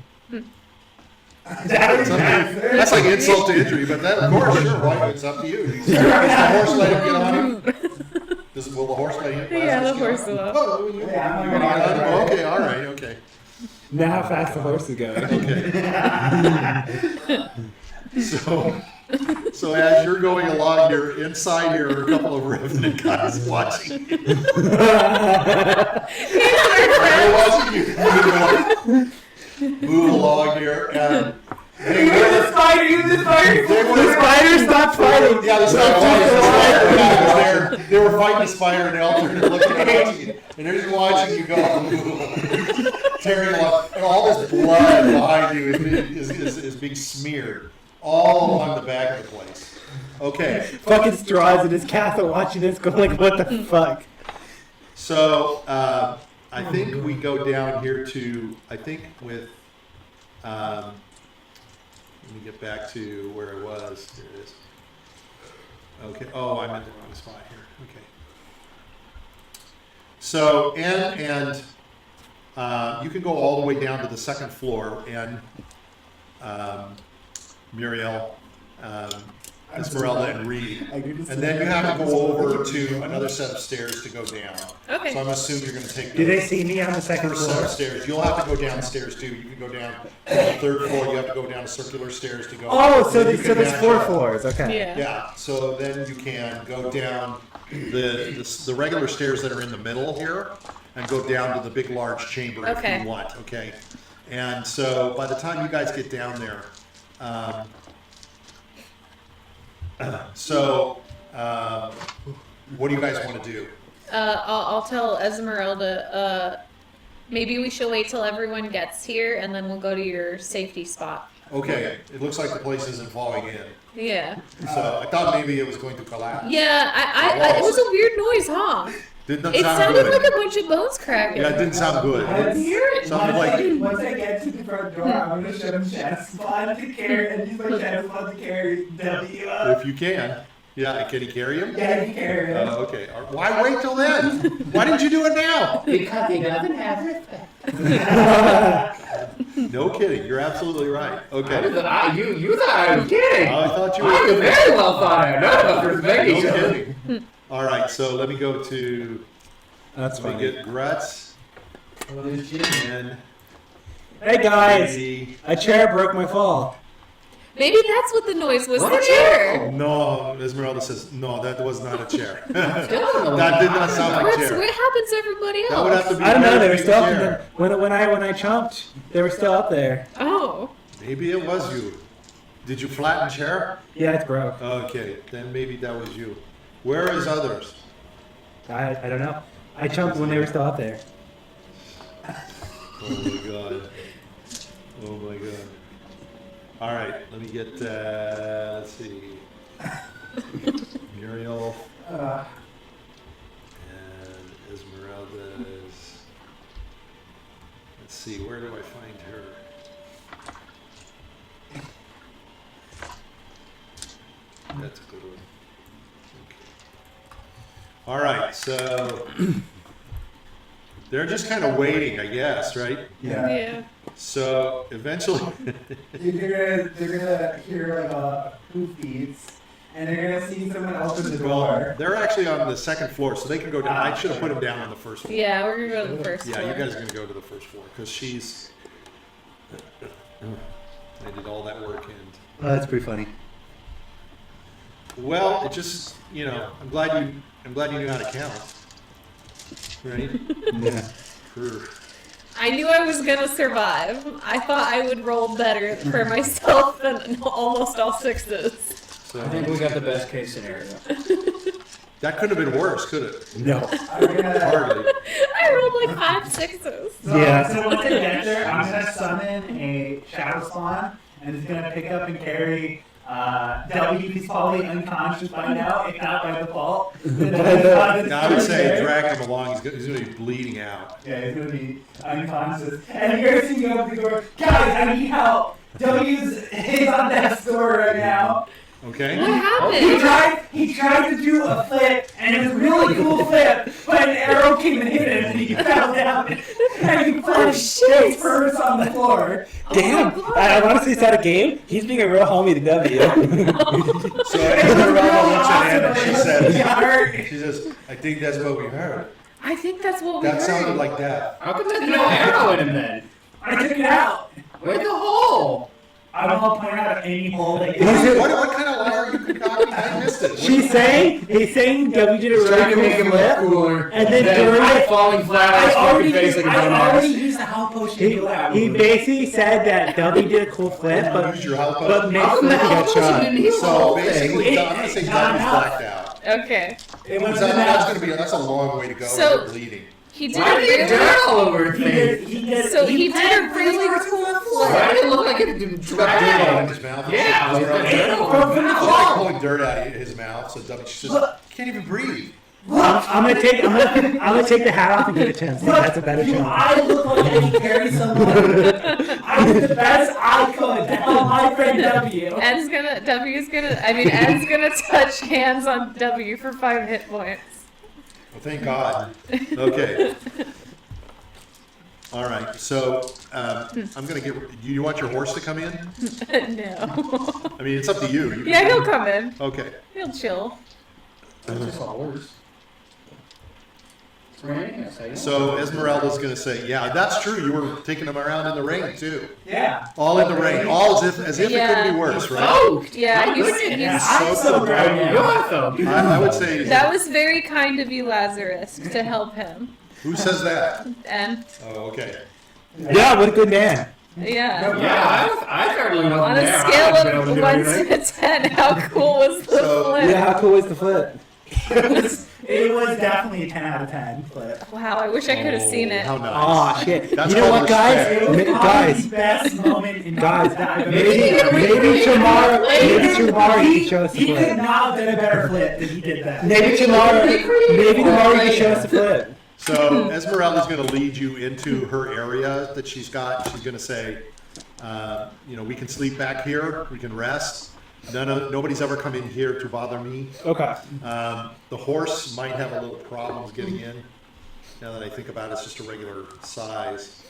That's like insult to injury, but that, of course, sure. Why? It's up to you. Does the horse let him get on you? Will the horse let him? Yeah, the horse will. Oh, you're gonna get on him? Okay, all right, okay. Now how fast the horse is going. Okay. So as you're going along, you're inside here are a couple of revenant guys watching you. They're watching you move along here, and they The spider stopped fighting. Yeah, they were fighting the spider and Elder and looking at you, and they're just watching you go, tearing along, and all this blood behind you is being smeared all along the back of the place. Okay. Fucking Strahd in his castle watching this going like, what the fuck? So I think we go down here to, with, let me get back to where it was. There it is. Okay. Oh, I'm in the wrong spot here. Okay. So, and you can go all the way down to the second floor, and Muriel, Esmeralda, and Reed. And then you have to go over to another set of stairs to go down. Okay. So I'm assuming you're going to take Do they see me on the second first set floor? of stairs. You'll have to go downstairs too. You can go down to the third floor. You have to go down circular stairs to go. Oh, so then you can there's match 4 up. floors. Okay. Yeah. Yeah. So then you can go down the regular stairs that are in the middle here, and go down to the big large chamber if Okay. you want. Okay. And so by the time you guys get down there, what do you guys want to do? I'll tell Esmeralda, maybe we should wait till everyone gets here and then we'll go to your safety spot. Okay. It looks like the place isn't falling in. Yeah. So I thought maybe it was going to collapse. Yeah, I it was a weird noise, huh? Didn't It sound sounded good. like a bunch of bones cracking. Yeah, it didn't sound good. Sounded like Once I get to the front door, I'm gonna show him Shadow's spot to carry, and use my Shadow's spot to carry W up. if you can. Yeah, can he carry him? Yeah, you carry him. Okay. Why wait till then? Why didn't you do it now? Because he doesn't have respect. No kidding. You're absolutely right. Okay. You thought I was kidding. I thought you I were. very well thought I know about No respect each other. kidding. All right. So let me go to. That's Let me get Grutz and Hey guys, Andy. a chair broke my fall. Maybe that's what the noise was. The chair. No, Esmeralda says, no, that was not a chair. Still don't know That what did not sound like a What chair. happens to everybody else? That would have to be I don't know. They were a still up in chair. the, when I chomped. They were still up there. Oh. Maybe it was you. Did you flatten chair? Yeah, it's broke. Okay, then maybe that was you. Where is others? I don't know. I chomped when they were still up there. Oh my god. Oh my god. All right, let me get, let's see. Muriel and Esmeralda's. Let's see, where do I find her? That's a good one. Okay. All right, so they're just kind of waiting, I guess, right? Yeah. So eventually, They're gonna hear like hoof beats, and they're gonna see someone open the door. they're actually on the second floor, so they can go down. I should have put them down on the first floor. Yeah, we're gonna go to the first Yeah, floor. you guys are gonna go to the first floor because she's. I did all that work and. Oh, that's pretty funny. Well, it just I'm glad you knew how to count. Right? Yeah. I knew I was gonna survive. I thought I would roll better for myself than almost all sixes. So I think we got the best case scenario. that couldn't have been worse, could it? No. I'm gonna. Hardly. I rolled like 5 sixes. So, Yeah. So once I get there, I'm gonna summon a shadow spawn, and it's gonna pick up and carry. W, he's probably unconscious by now, if not by default. Now, I would say drag him along. He's gonna be bleeding out. Yeah, he's gonna be unconscious. And you're gonna see me open the door. Guys, I need help. W's is on death's door right now. Okay. What happened? He tried to do a flip, and it was a really cool flip, but an arrow came and hit him, and he fell down, and he flipped face first on the floor. Damn. Oh my God. I honestly said a game. He's being a real homie to W. So Esmeralda looks at him and she He says, got hurt. I think that's what we heard. I think that's what we That heard. sounded like that. How come there's no arrow in him then? I took it out. Where's the hole? I don't want to point out any hole that What kind of lie are you concocting? I missed it. He's saying W did a He's trying to really make cool him look flip. cooler. And then during I'm it, falling flat on his fucking face like a dumbass. used the health potion to do that. he basically said that W did a cool flip, but Use your help. but makes How him the look like he hell got did shot. you need the So whole basically, thing? I'm gonna say Doug's blacked out. Okay. It was That's a long way to go. So- You're bleeding. He did Why a did it really dirt all over his face? He did a really cool Why flip. did it look like it Got dirt dragged? on his mouth. Yeah, She's it's got dirt all From over the his like mouth. pulling dirt out of his mouth. So Doug, she says, can't even breathe. I'm gonna take the hat off and give it to him. That's a better chance. I look like I can carry someone. I did the best I could to help my friend W. Ed's gonna touch hands on W for 5 hit points. Well, thank God. Okay. All right. So I'm gonna get. You want your horse to come in? No. I mean, it's up to you. You can- Yeah, he'll come in. Okay. He'll chill. That's just a horse. It's raining, I say. So Esmeralda's gonna say, "Yeah, that's true. You were taking them around in the rain too. Yeah. All in the rain. All as if it couldn't be worse, right?" Soaked. Yeah, he's I'm so proud of you. You're soaked. I would say. that was very kind of you, Lazarus, to help him. Who says that? And Oh, okay. Yeah, what a good man. yeah. Yeah, I certainly wasn't On there. a I scale wouldn't be able to of do 1 anything. to 10, how cool was the So- flip? Yeah, how cool was the flip? It was definitely a 10 out of 10 flip. Wow, I wish I could have seen it. How nice. Aw, shit. That's You know called what, guys? respect. It was Ma- probably guys, the best moment in guys, that I've ever maybe tomorrow you can show us the He could flip. not have done a better flip than he did that. Maybe tomorrow you can show us the flip. So Esmeralda's going to lead you into her area that she's got. She's going to say, we can sleep back here. We can rest. Nobody's ever come in here to bother me. Okay. The horse might have a little problems getting in. Now that I think about it, it's just a regular size.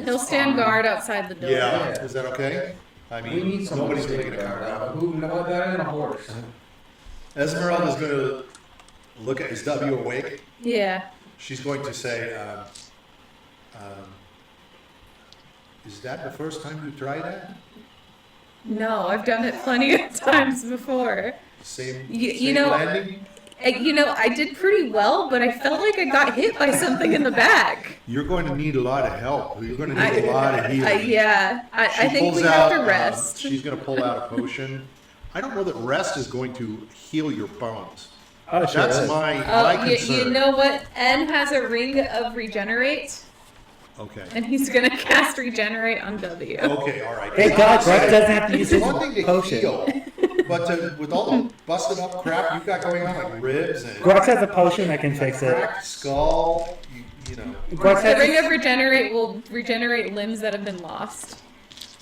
He'll stand guard outside the door. Yeah, is that okay? I We mean, need someone nobody's to making take a it comment. out. Who know better than a horse? Esmeralda's going to look at, is W awake? Yeah. She's going to say, is that the first time you tried that? No, I've done it plenty of times before. Same. You same know, landing? I did pretty well, but I felt like I got hit by something in the back. You're going to need a lot of help. You're going to need a lot of healing. Yeah, I She think we pulls have to out, rest. she's going to pull out a potion. I don't know that rest is going to heal your bones. Oh, sure. That's my concern. You know what? N has a ring of regenerate, Okay. and he's gonna cast regenerate on W. Okay, all right. Hey, God, Grutz doesn't have to use It's his one thing to potion. heal, but with all the busted up crap you've got going on, like ribs and Grutz has a potion that can fix it. cracked skull, you know. Grutz The ring has, of regenerate will regenerate limbs that have been lost.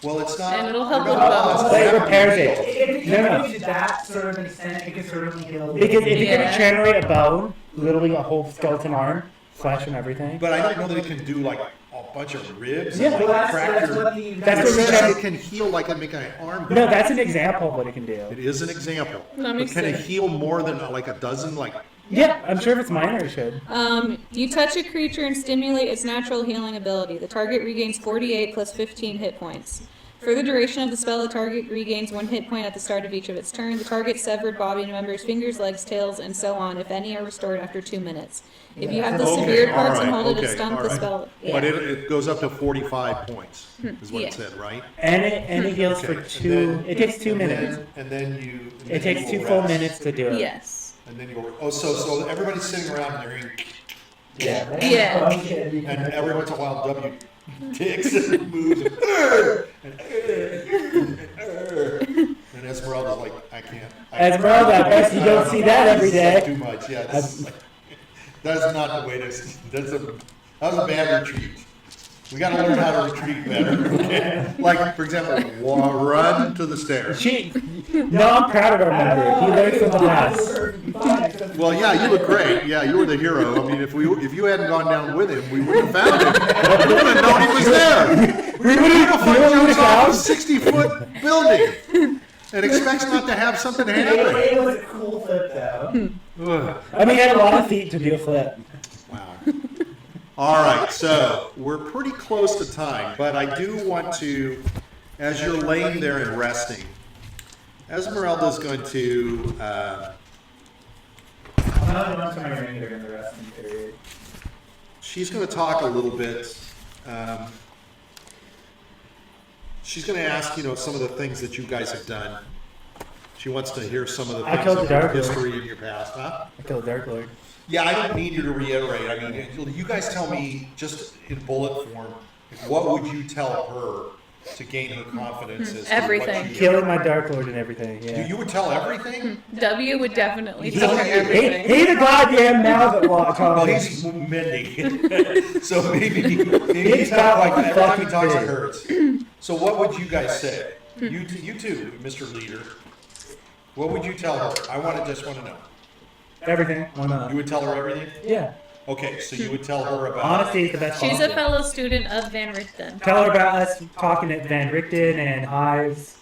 Well, it's not. And it'll help they're with not bones. lost, but it they're repairs healed. it. If you No, no. go to that sort of an extent, it can certainly heal. Because if you can Yeah. regenerate a bone, literally a whole skeleton arm, flesh and everything. But I don't know that it can do like a bunch of ribs. Yeah, and Well, like crack that's your. what the. That's It what says regenerate- it can heal like it make an arm. No, that's an example of what it can do. It is an example. Let me But can it see. heal more than like a dozen? Like Yeah, I'm sure if it's minor, it should. You touch a creature and stimulate its natural healing ability. The target regains 48 plus 15 hit points. For the duration of the spell, the target regains 1 hit point at the start of each of its turns. The target's severed body members, fingers, legs, tails, and so on, if any, are restored after 2 minutes. If you have the Okay, severed parts and alright, hold it okay, as stunned, the alright. spell. But Yeah. it goes up to 45 points, is what Yeah. it said, right? And it heals Okay, for and 2. then- It takes 2 and minutes. then- And then you. and It then takes you 2 will full rest. minutes to do it. Yes. And then you'll. Oh, so everybody's sitting around and they're hearing, Yeah. Yeah. and every once in a while W ticks and moves, and Esmeralda's like, I can't. Esmeralda, I guess you don't see that every This is day. Too much, yeah. This is like, that's not the way to. That was a bad retreat. We got to learn how to retreat better. Okay? Like, for example, run to the stairs. No, I'm proud of our member. He learned from the best. Well, yeah, you look great. Yeah, you were the hero. I mean, if you hadn't gone down with him, we wouldn't have found him. We wouldn't have known he was there. We would have jumps off a 60-foot building and expects not to have something happen. It was a cool flip though. I mean, he had a lot of feet to do a flip. Wow. All right, so we're pretty close to time, but I do want to, as you're laying there and resting, Esmeralda's going to. I'm not going to my ring during the resting period. She's going to talk a little bit. She's going to ask, some of the things that you guys have done. She wants to hear some of the I things killed of the your Dark Lord. history in your past, huh? I killed Dark Lord. Yeah, I don't need you to reiterate. I mean, you guys tell me just in bullet form, what would you tell her to gain her confidence? As to Everything. what you- Killing my Dark Lord and everything, yeah. You would tell everything? W would definitely He- tell her everything. He's a goddamn mouth at Well, talking. he's mending, so maybe he's not like that. Every time he talks, it hurts. So what would you guys say? You two, Mr. Leader. What would you tell her? I just want to know. Everything. Why not? You would tell her everything? Yeah. Okay, so you would tell her about. Honesty is the best She's a policy. fellow student of Van Richten. Tell her about us talking at Van Richten and Hives.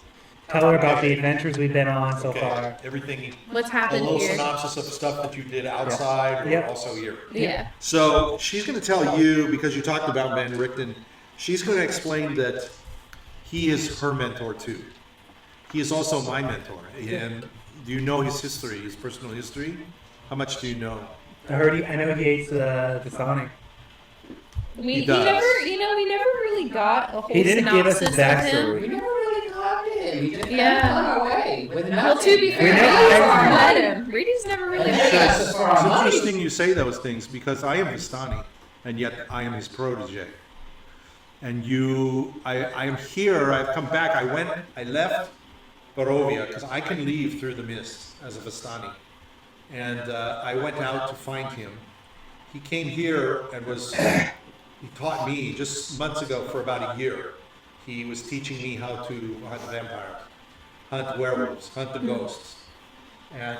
Tell her about the adventures we've been on so Okay, far. everything. What's A happened little here? synopsis of stuff that you did outside, or Yep. also here. Yeah. So she's going to tell you, because you talked about Van Richten, she's going to explain that he is her mentor too. He is also my mentor. And do you know his history, his personal history? How much do you know? I know he hates the Sonic. We does. we never really got a whole He didn't give us synopsis his of backstory. We never really talked to him. He just Yeah. kind of went away with Well, nothing. to be fair, never- Reedy's I- never met him. Reedy's never really And met then him. asked us for our It's money. interesting you say those things because I am Vistani, and yet I am his protege. And I am here, I've come back, I left Barovia because I can leave through the mist as a Vistani. And I went out to find him. He came here and he taught me just months ago for about a year. He was teaching me how to hunt vampires, hunt werewolves, hunt the ghosts. And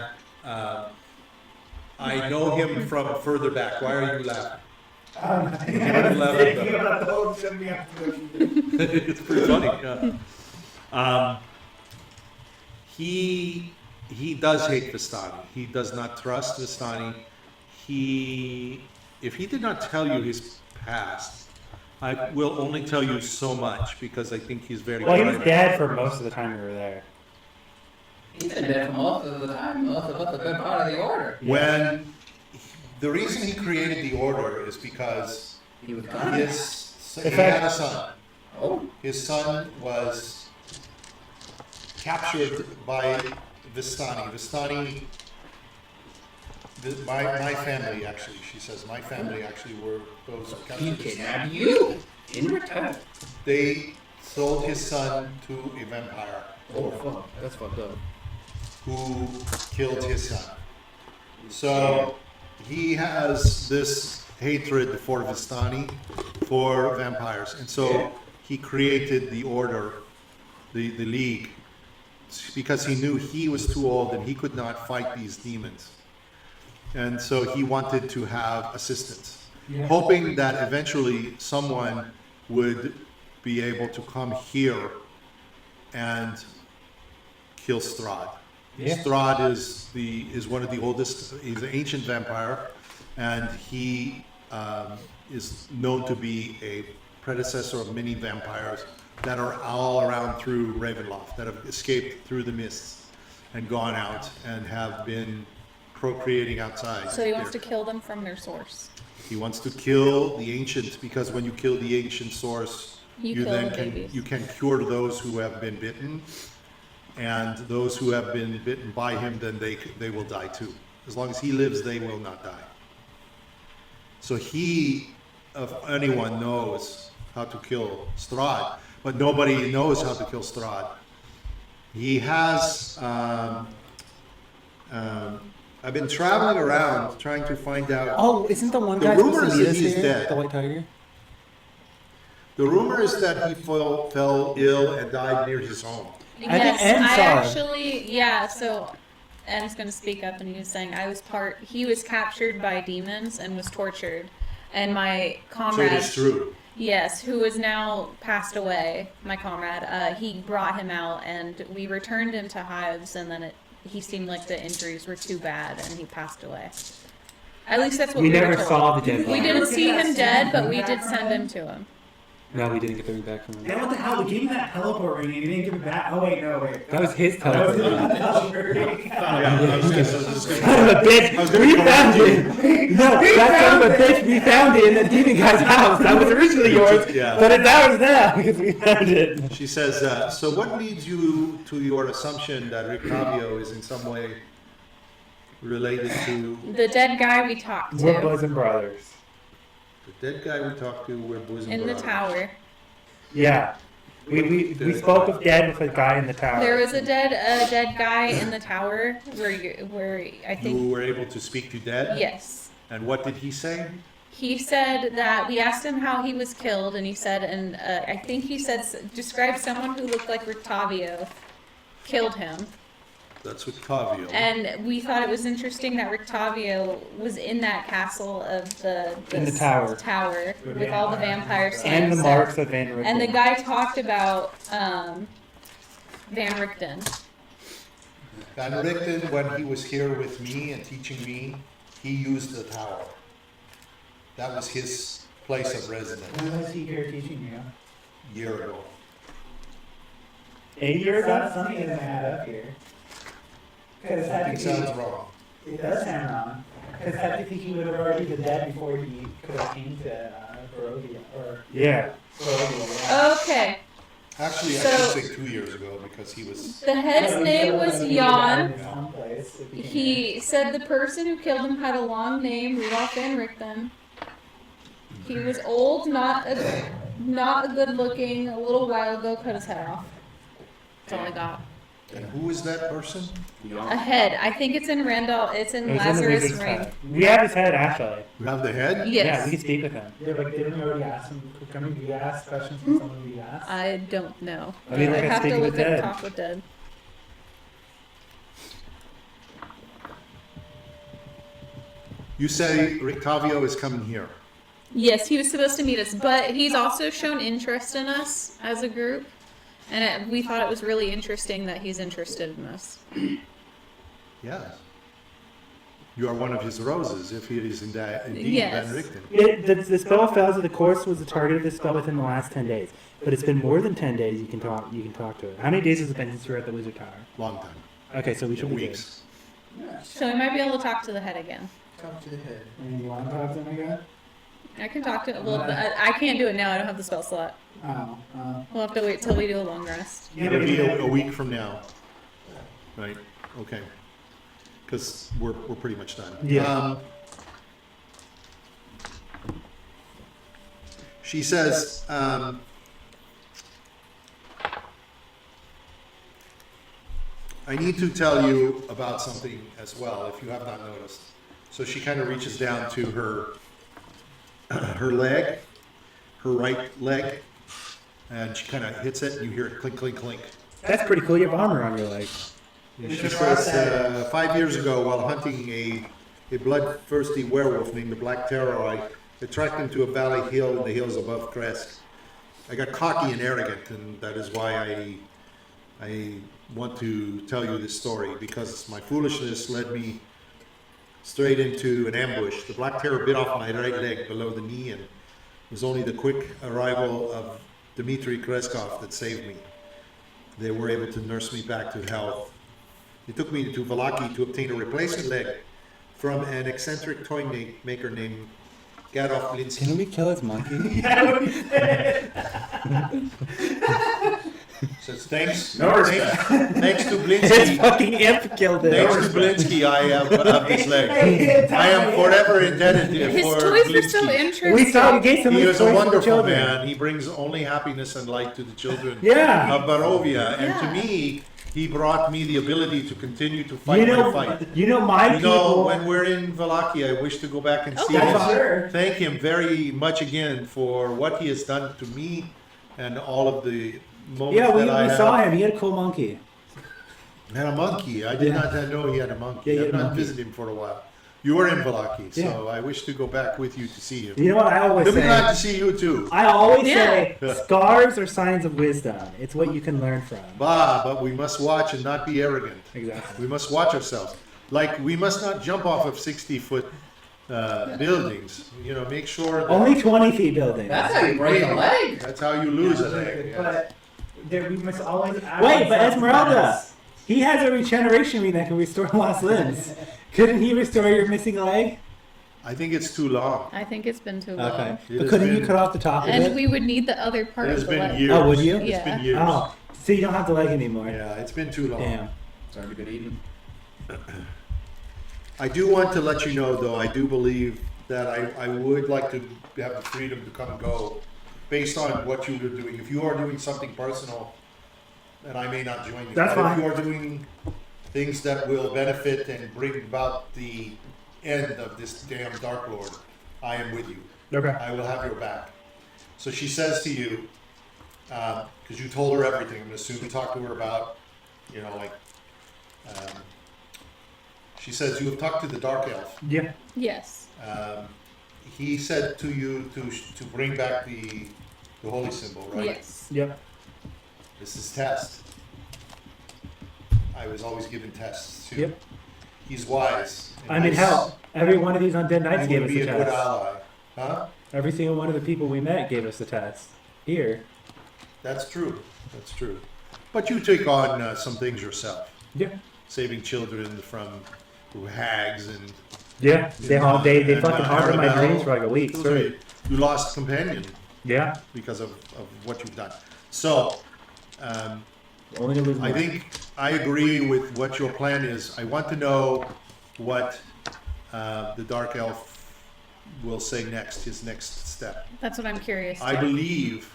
I know him from further back. Why are you laughing? Thinking about the whole jumping out the ocean. It's pretty funny. Yeah. He does hate Vistani. He does not trust Vistani. If he did not tell you his past, I will only tell you so much because I think he's very Well, he was private. dead for most of the time we were there. He's been dead for most of the time. Most of us have been part of the order. When the reason he created the order is because He was gone. he had a son. Oh, His son was captured by Vistani. Vistani, my family actually, she says, my family actually were those who he captured Vistani. kidnapped you in return. They sold his son to a vampire Oh fuck, that's fucked up. who killed his son. So he has this hatred for Vistani, for vampires, and so he created the order, the league, because he knew he was too old and he could not fight these demons. And so he wanted to have assistance, hoping that eventually someone would be able to come here and kill Strahd. Yeah. Strahd is one of the oldest. He's an ancient vampire, and he is known to be a predecessor of many vampires that are all around through Ravenloft, that have escaped through the mists and gone out and have been procreating outside. So he wants to kill them from their source. He wants to kill the ancient, because when you kill the ancient source, You kill then the babies. you can cure those who have been bitten, and those who have been bitten by him, then they will die too. As long as he lives, they will not die. So he, if anyone, knows how to kill Strahd, but nobody knows how to kill Strahd. He has. I've been traveling around trying to find out. Oh, isn't the one The guy rumor supposed to is meet that us he's here? dead. The White Tiger? The rumor is that he fell ill and died near his home. I think Em I saw him. actually, yeah, so Em's going to speak up, and he was saying he was captured by demons and was tortured. And my So comrade, it is true. yes, who is now passed away, my comrade, he brought him out, and we returned him to Hives, and then he seemed like the injuries were too bad, and he passed away. At least that's what We we never were told. saw the dead We body. didn't see him dead, but we did send him to him. No, we didn't get the ring back from him. Then what the hell? We gave him that teleport ring and he didn't give it back. Oh wait, no, wait. That was his That was teleport. his teleport ring. Son of a bitch! We found it! No, that son of a bitch, we found it in the demon guy's house. That was originally yours, Yeah. but it's ours now because we found it. She says, so what leads you to your assumption that Rictavio is in some way related to The dead guy we talked We're to bosom brothers. the dead guy we talked to? We're bosom in the brothers. tower. Yeah. We spoke of dead with a guy in the tower. There was a dead guy in the tower where I You think, were able to speak to dead? yes. And what did he say? He said that we asked him how he was killed, and he said, I think he said, describe someone who looked like Rictavio killed him. That's Rictavio. And we thought it was interesting that Rictavio was in that castle of In the tower. tower with all the vampires And the standing marks of Van Richten. And the guy talked about Van Richten. Van Richten, when he was here with me and teaching me, he used the tower. That was his place of residence When was he here teaching you? a year ago. 8 years ago? Something doesn't add up here. Because It sounds wrong. it does sound wrong. Because technically he would have already been dead before he could have came to Barovia. Or Yeah. Barovia, yeah. Okay. Actually, I So- should say 2 years ago because he was. The head's name was Jan. Someplace if he came. He said the person who killed him had a long name, Rudolph Van Richten. He was old, not a good looking. A little while ago, cut his head off. That's all I got. And who is that person? A head. I think it's in Randall. It's in It was in the Lazarus wizard's Ring. head. We have his head, actually. You have the head? Yes. Yeah, we can speak with him. Yeah, like didn't we already ask him? Can we ask questions from someone we asked? I don't know. I mean, I look at have to Speaking look with at Dead. Talk with Dead. You say Rictavio is coming here. Yes, he was supposed to meet us, but he's also shown interest in us as a group, and we thought it was really interesting that he's interested in us. Yes. You are one of his roses, if it is indeed Yes. Van Richten. The spell fails if the course was the target of the spell within the last 10 days. But it's been more than 10 days. You can talk to it. How many days has it been since you were at the Wizard Tower? Long time. Okay, so we should be Weeks. So we might be able to talk to the head again. Talk to the head. good. And you want to talk to him again? I can talk to it. Well, I can't do it now. I don't have the spell slot. Oh. We'll have to wait till we do a long rest. It'll be a week from now. Right, okay. Because we're pretty much done. Yeah. She says, I need to tell you about something as well, if you have not noticed. So she kind of reaches down to her leg, her right leg, and she kind of hits it, and you hear it clink, clink, clink. That's pretty cool. You have armor on your leg. And she says, 5 years ago, while hunting a bloodthirsty werewolf named the Black Terror, I tracked him to a valley hill in the hills above Kresk. I got cocky and arrogant, and that is why I want to tell you this story, because my foolishness led me straight into an ambush. The Black Terror bit off my right leg below the knee, and it was only the quick arrival of Dmitry Kreskov that saved me. They were able to nurse me back to health. They took me to Vallaki to obtain a replacement leg from an eccentric toy maker named Gadolf Blinsky. Can we kill his monkey? Says thanks. No respect. Thanks to His Blinsky. fucking imp killed it. Thanks to Blinsky, I have this leg. I am forever indebted His for toys were so Blinsky. interesting. We saw we gave some He of is the a toys for wonderful children. man. He brings only happiness and light to the children Yeah. of Barovia. And Yeah. to me, he brought me the ability to continue to fight You know, my fight. my You know, people. when we're in Vallaki, I wish to go back and see Okay. him. That's sure. Thank him very much again for what he has done to me and all of the moments Yeah, we that I saw have. him. He had a cool monkey. Had a monkey. I did Yeah. not know he had a monkey. Yeah, he I've had a not monkey. visited him for a while. You were in Vallaki, so Yeah. I wish to go back with you to see him. You know what I always He'll be glad say? to see you too. I always Yeah. say scars are signs of wisdom. It's what you can learn from. But we must watch and not be arrogant. Exactly. We must watch ourselves. Like, we must not jump off of 60-foot buildings. You know, make sure that Only 20 feet building. That's how you break a leg. that's how you lose a leg. yes. But there, we must always ask Wait, but ourselves Esmeralda, this. he has a regeneration ring that can restore lost limbs. Couldn't he restore your missing leg? I think it's too long. I think it's been too long. It But has couldn't you been- cut off the top of And it? we would need the other part It of has the been leg. years. Oh, would you? It's Yeah. been years. Oh, so you don't have the leg anymore. Yeah, it's been too long. Damn. It's already been eaten. I do want to let you know, though, I do believe that I would like to have the freedom to come and go based on what you are doing. If you are doing something personal, then I may not join you. That's But fine. if you are doing things that will benefit and bring about the end of this damn Dark Lord, I am with you. Okay. I will have your back. So she says to you, because you told her everything, I'm going to assume you talked to her about, you know, like, she says, you have talked to the Dark Elf. Yeah. Yes. He said to you to bring back the holy symbol, right? Yes. Yep. This is test. I was always given tests too. Yep. He's wise. and I mean, nice. hell, every one of these on Dead He Nights gave would us be a a good test. ally. Huh? Every single one of the people we met gave us a test. Here. That's true. That's true. But you take on some things yourself. Yeah. Saving children from hags and Yeah. They and, fucking haunted my Arabelle. dreams for like a week. Those straight. are- You lost companion Yeah. because of what you've done. So, Only to lose I more. think I agree with what your plan is. I want to know what the Dark Elf will say next, his next step. That's what I'm curious. I to. believe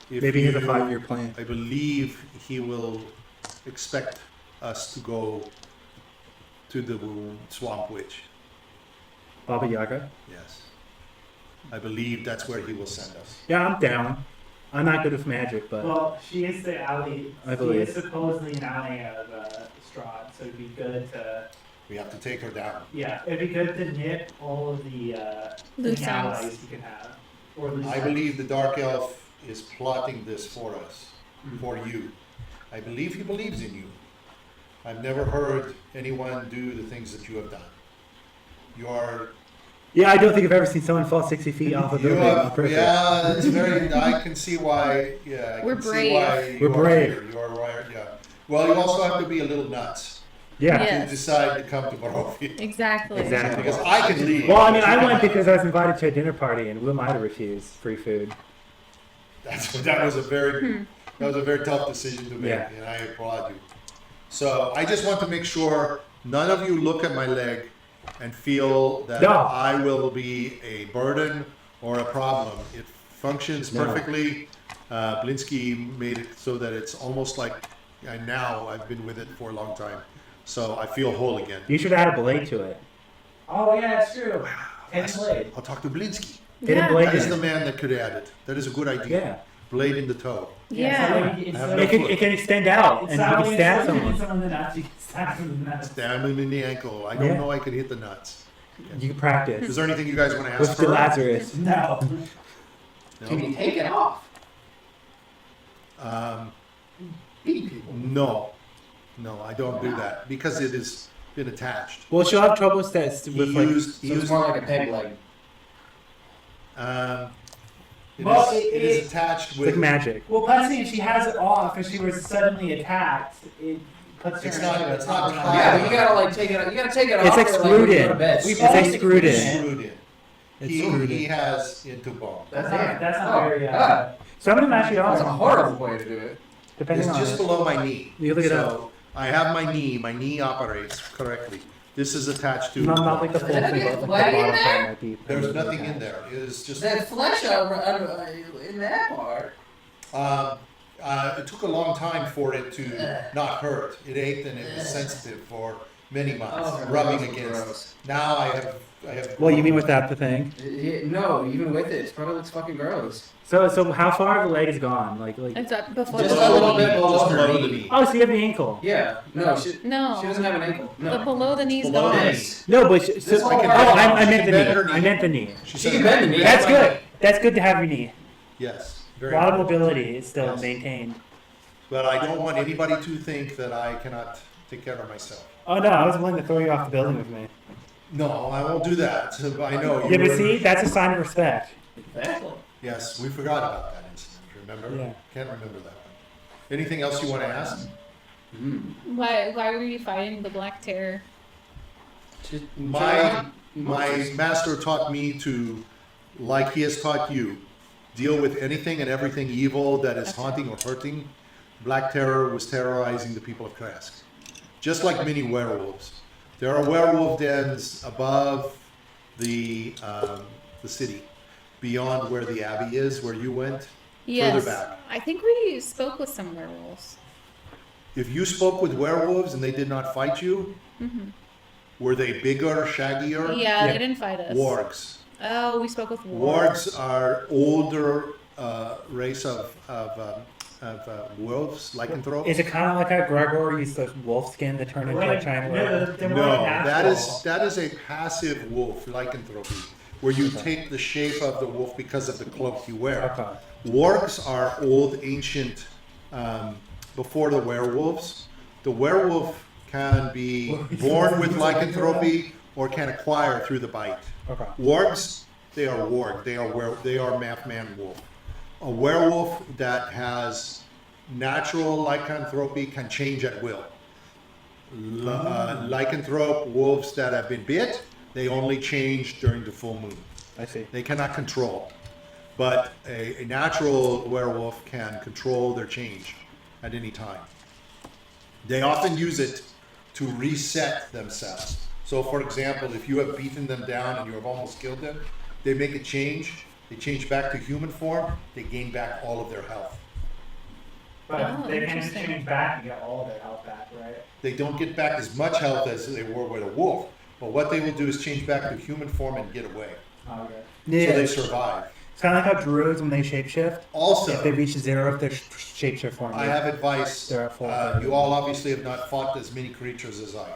if Maybe he has a you- 5-year plan. I believe he will expect us to go to the Swamp Witch. Baba Yaga. Yes. I believe that's where he will send us. Yeah, I'm down. I'm not good with magic, but Well, she is the ally. I She believe. is supposedly an ally of Strahd, so it'd be good to, We have to take her down. yeah, it'd be good to nip all of the Loose allies ends. you can have. Or loose I ends. believe the Dark Elf is plotting this for us, Mm-hmm. for you. I believe he believes in you. I've never heard anyone do the things that you have done. You're Yeah, I don't think I've ever seen someone fall 60 feet off a building on purpose. yeah, that's very. I can see why. Yeah, I We're can see brave. why We're you brave. Are here. You are right. Yeah. Well, you also have to be a little nuts Yeah. Yeah. to decide to come to Barovia. Exactly. Exactly. Because I can leave. Well, I mean, I went because I was invited to a dinner party, and who am I to refuse free food? That was a very tough decision to make, Yeah. and I applaud you. So I just want to make sure none of you look at my leg and feel that No. I will be a burden or a problem. It functions No. perfectly. Blinsky made it so that it's almost like I've been with it for a long time. So I feel whole again. You should add a blade to it. Oh yeah, that's true. And blade. I'll talk to Blinsky. Hit a Yeah. blade That is in the it. man that could add it. That is a good idea. Yeah. Blade in the toe. Yeah. It's I have like- no It can extend out, It's and you not can only stab someone someone. someone in the nuts, you can stab them in the nuts. Damn him in the ankle. I don't Yeah. know I could hit the nuts. You can practice. Is there anything you guys want to ask With the for? Lazarus. No. Can you take it off? beat people. No, I don't do that because it has been attached. Well, she'll have trouble with So He it's used more like a peg leg. Well, it is attached It's with. like magic. Well, plus if she has it off, if she was suddenly attacked, it puts her It's in not- a it's not proper- tied. Yeah, but you gotta like take it. You gotta take it It's off. like or, screwed when you go in. to bed. We It's both like think screwed it's in. Screwed in. It's He, screwed he in. has into bone. That's not Oh, very. God. Some of them actually That's a are, horrible way to do it. depending It's on just it. below my knee. You look it So I have my knee operates correctly. This is attached to. Not like the full Did I thing, get but the flag in bottom there? part might be. There's nothing in there. It is just. That flesh in that part. It took a long time for it to not hurt. It ached and it was sensitive for many months, Oh, rubbing gross, against. gross. Now I have. Well, you mean without the thing? No, even with it, it probably looks fucking gross. So how far the leg is gone? Like. It's up before Just the a little bit below just her below the knee. knee. Oh, so you have the ankle. Yeah, no, she No. doesn't have an ankle. The No. below the knee's Below the gone. knee. No, but This so, whole oh, part- I meant she the bent her knee. knee. I meant the knee. She said- can bend the knee. That's fine. good. That's good to have your knee. Yes, A very. lot of important. mobility is still Yes. maintained. But I don't want anybody to think that I cannot take care of myself. Oh no, I was willing to throw you off the building with me. No, I won't do that. I know. Yeah, you but were- see, that's a sign of respect. Exactly. Yes, we forgot about that incident. Remember? Yeah. Can't remember that one. Anything else you want to ask? Why were you fighting the Black Terror? My master taught me to, like he has taught you, deal with anything and everything evil that is haunting or hurting. Black Terror was terrorizing the people of Krask, just like many werewolves. There are werewolf dens above the city, beyond where the abbey is, where you went. Yes. back. I think we spoke with some werewolves. If you spoke with werewolves and they did not fight you, were they bigger, shaggier? Yeah, Yeah. they didn't fight us. Wargs. Oh, we spoke with wargs. Wargs are older race of wolves, lycanthropes. Is it kind of like how Gregor used the wolf skin to turn into a giant werewolf? they're more No, natural. that is a passive wolf, lycanthropy, where you take the shape of the wolf because of the cloak you wear. Okay. Wargs are old, ancient, before the werewolves. The werewolf can be born with lycanthropy or can acquire through the bite. Okay. Wargs, they are warg. They are man wolf. A werewolf that has natural lycanthropy can change at will. Lycanthrope wolves that have been bit, they only change during the full moon. I see. They cannot control. But a natural werewolf can control their change at any time. They often use it to reset themselves. So for example, if you have beaten them down and you have almost killed them, they make a change. They change back to human form. They gain back all of their health. But Oh, they can interesting. change back and get all of their health back, right? They don't get back as much health as they were with a wolf. But what they will do is change back to human form and get away. Okay. Yeah. So they survive. It's kind of like how druids, when they shapeshift, Also, if they reach zero, if they're shapeshift form. I have advice. They're at full. You all obviously have not fought as many creatures as I.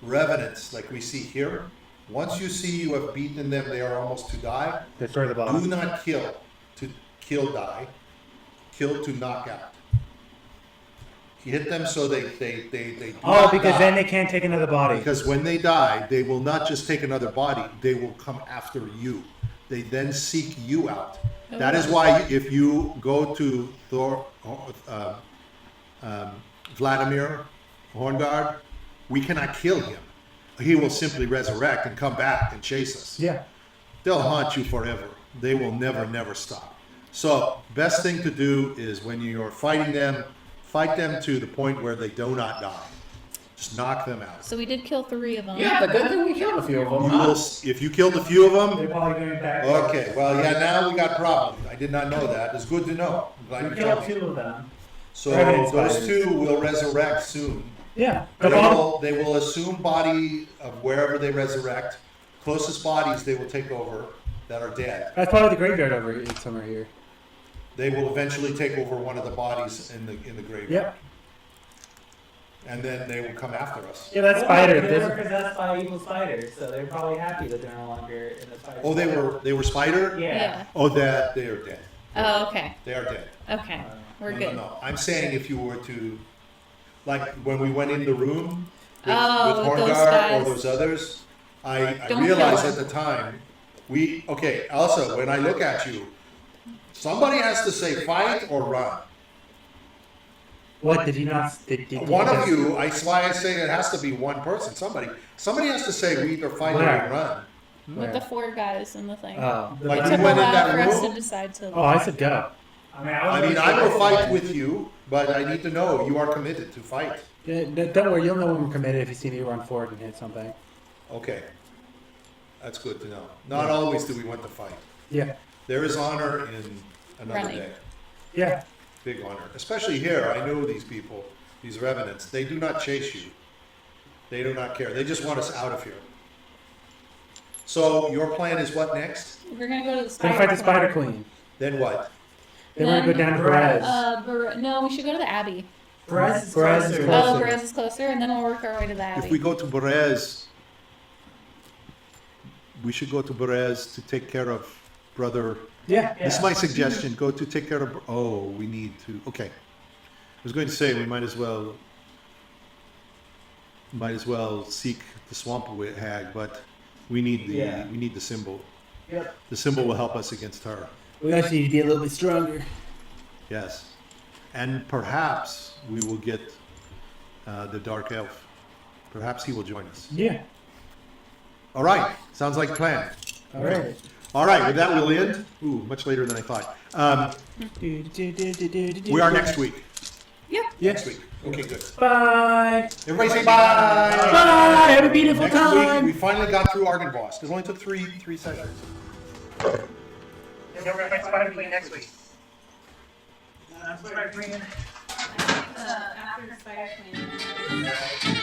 Revenants, like we see here, once you see you have beaten them, they are almost to die. Destroy the Do bottom. not kill to kill die. Kill to knock out. You hit them so they do Oh, not because die. then they can't take another body. Because when they die, they will not just take another body, they will come after you. They then seek you out. That is why if you go to Vladimir Horngard, we cannot kill him. He will simply resurrect and come back and chase us. Yeah. They'll haunt you forever. They will never stop. So, best thing to do is when you're fighting them, fight them to the point where they do not die. Just knock them out. So we did kill 3 of them. Yeah, the good thing we killed a few of them. You will, if you killed a few of They're them, probably going back. okay, well, yeah, now we got problems. I did not know that. It's good to know. I'm glad We you killed told me. 2 of them. So Revenant those spiders. 2 will resurrect soon. Yeah. They will assume body of wherever they resurrect. Closest bodies they will take over that are dead. That's probably the graveyard over here, somewhere here. They will eventually take over one of the bodies in the graveyard. Yep. And then they will come after us. Yeah, that spider. They were This, possessed by evil spiders, so they're probably happy that they're no longer in the spider. Oh, they were spider? Yeah. Yeah. Oh, that they are dead. Oh, okay. They are dead. Okay. We're No, good. no. I'm saying if you were to, like when we went in the room with Oh, with those Horngard or guys. those others, I Don't realized kill at the time, also, when I look at you, somebody has to say fight or run. what did you not? Did One of just- you, that's why I say it has to be one person. Somebody has to say we either fight or Where? we run. With the 4 guys in the thing. Oh. Like It you took a went in while that for us to room. decide to. Oh, I said go. I mean, I will fight with you, but I need to know you are committed to fight. Yeah, don't worry, you'll know when we're committed if you see me run forward and hit something. Okay. That's good to know. Not always do we want to fight. Yeah. There is honor in another Running. day. Yeah. Big honor. Especially here, I know these people, these revenants. They do not chase you. They do not care. They just want us out of here. So your plan is what next? We're gonna go to the Gonna spider. fight the Spider Queen. Then what? Then we're gonna go down to Perez. No, we should go to the Abbey. Perez is Perez is closer. closer. Oh, Perez is closer, and then we'll work our way to the Abbey. If we go to Berez, we should go to Berez to take care of brother. Yeah. This is my suggestion. Go to take care of. Oh, we need to. Okay. I was going to say we might as well seek the swamp hag, but we need the symbol. Yep. The symbol will help us against her. We actually need to be a little bit stronger. Yes, and perhaps we will get the dark elf. Perhaps he will join us. Yeah. All right. Sounds like a plan. All right. All right. With that, we'll end. Ooh, much later than I thought. We are next week. Yep. Next week. Okay, good. Bye. Everybody say bye. Bye. Have a beautiful Next time. week, we finally got through Argynvostholt. It only took three sessions. We're gonna fight Spider Queen next week. Spider Queen. After Spider Queen.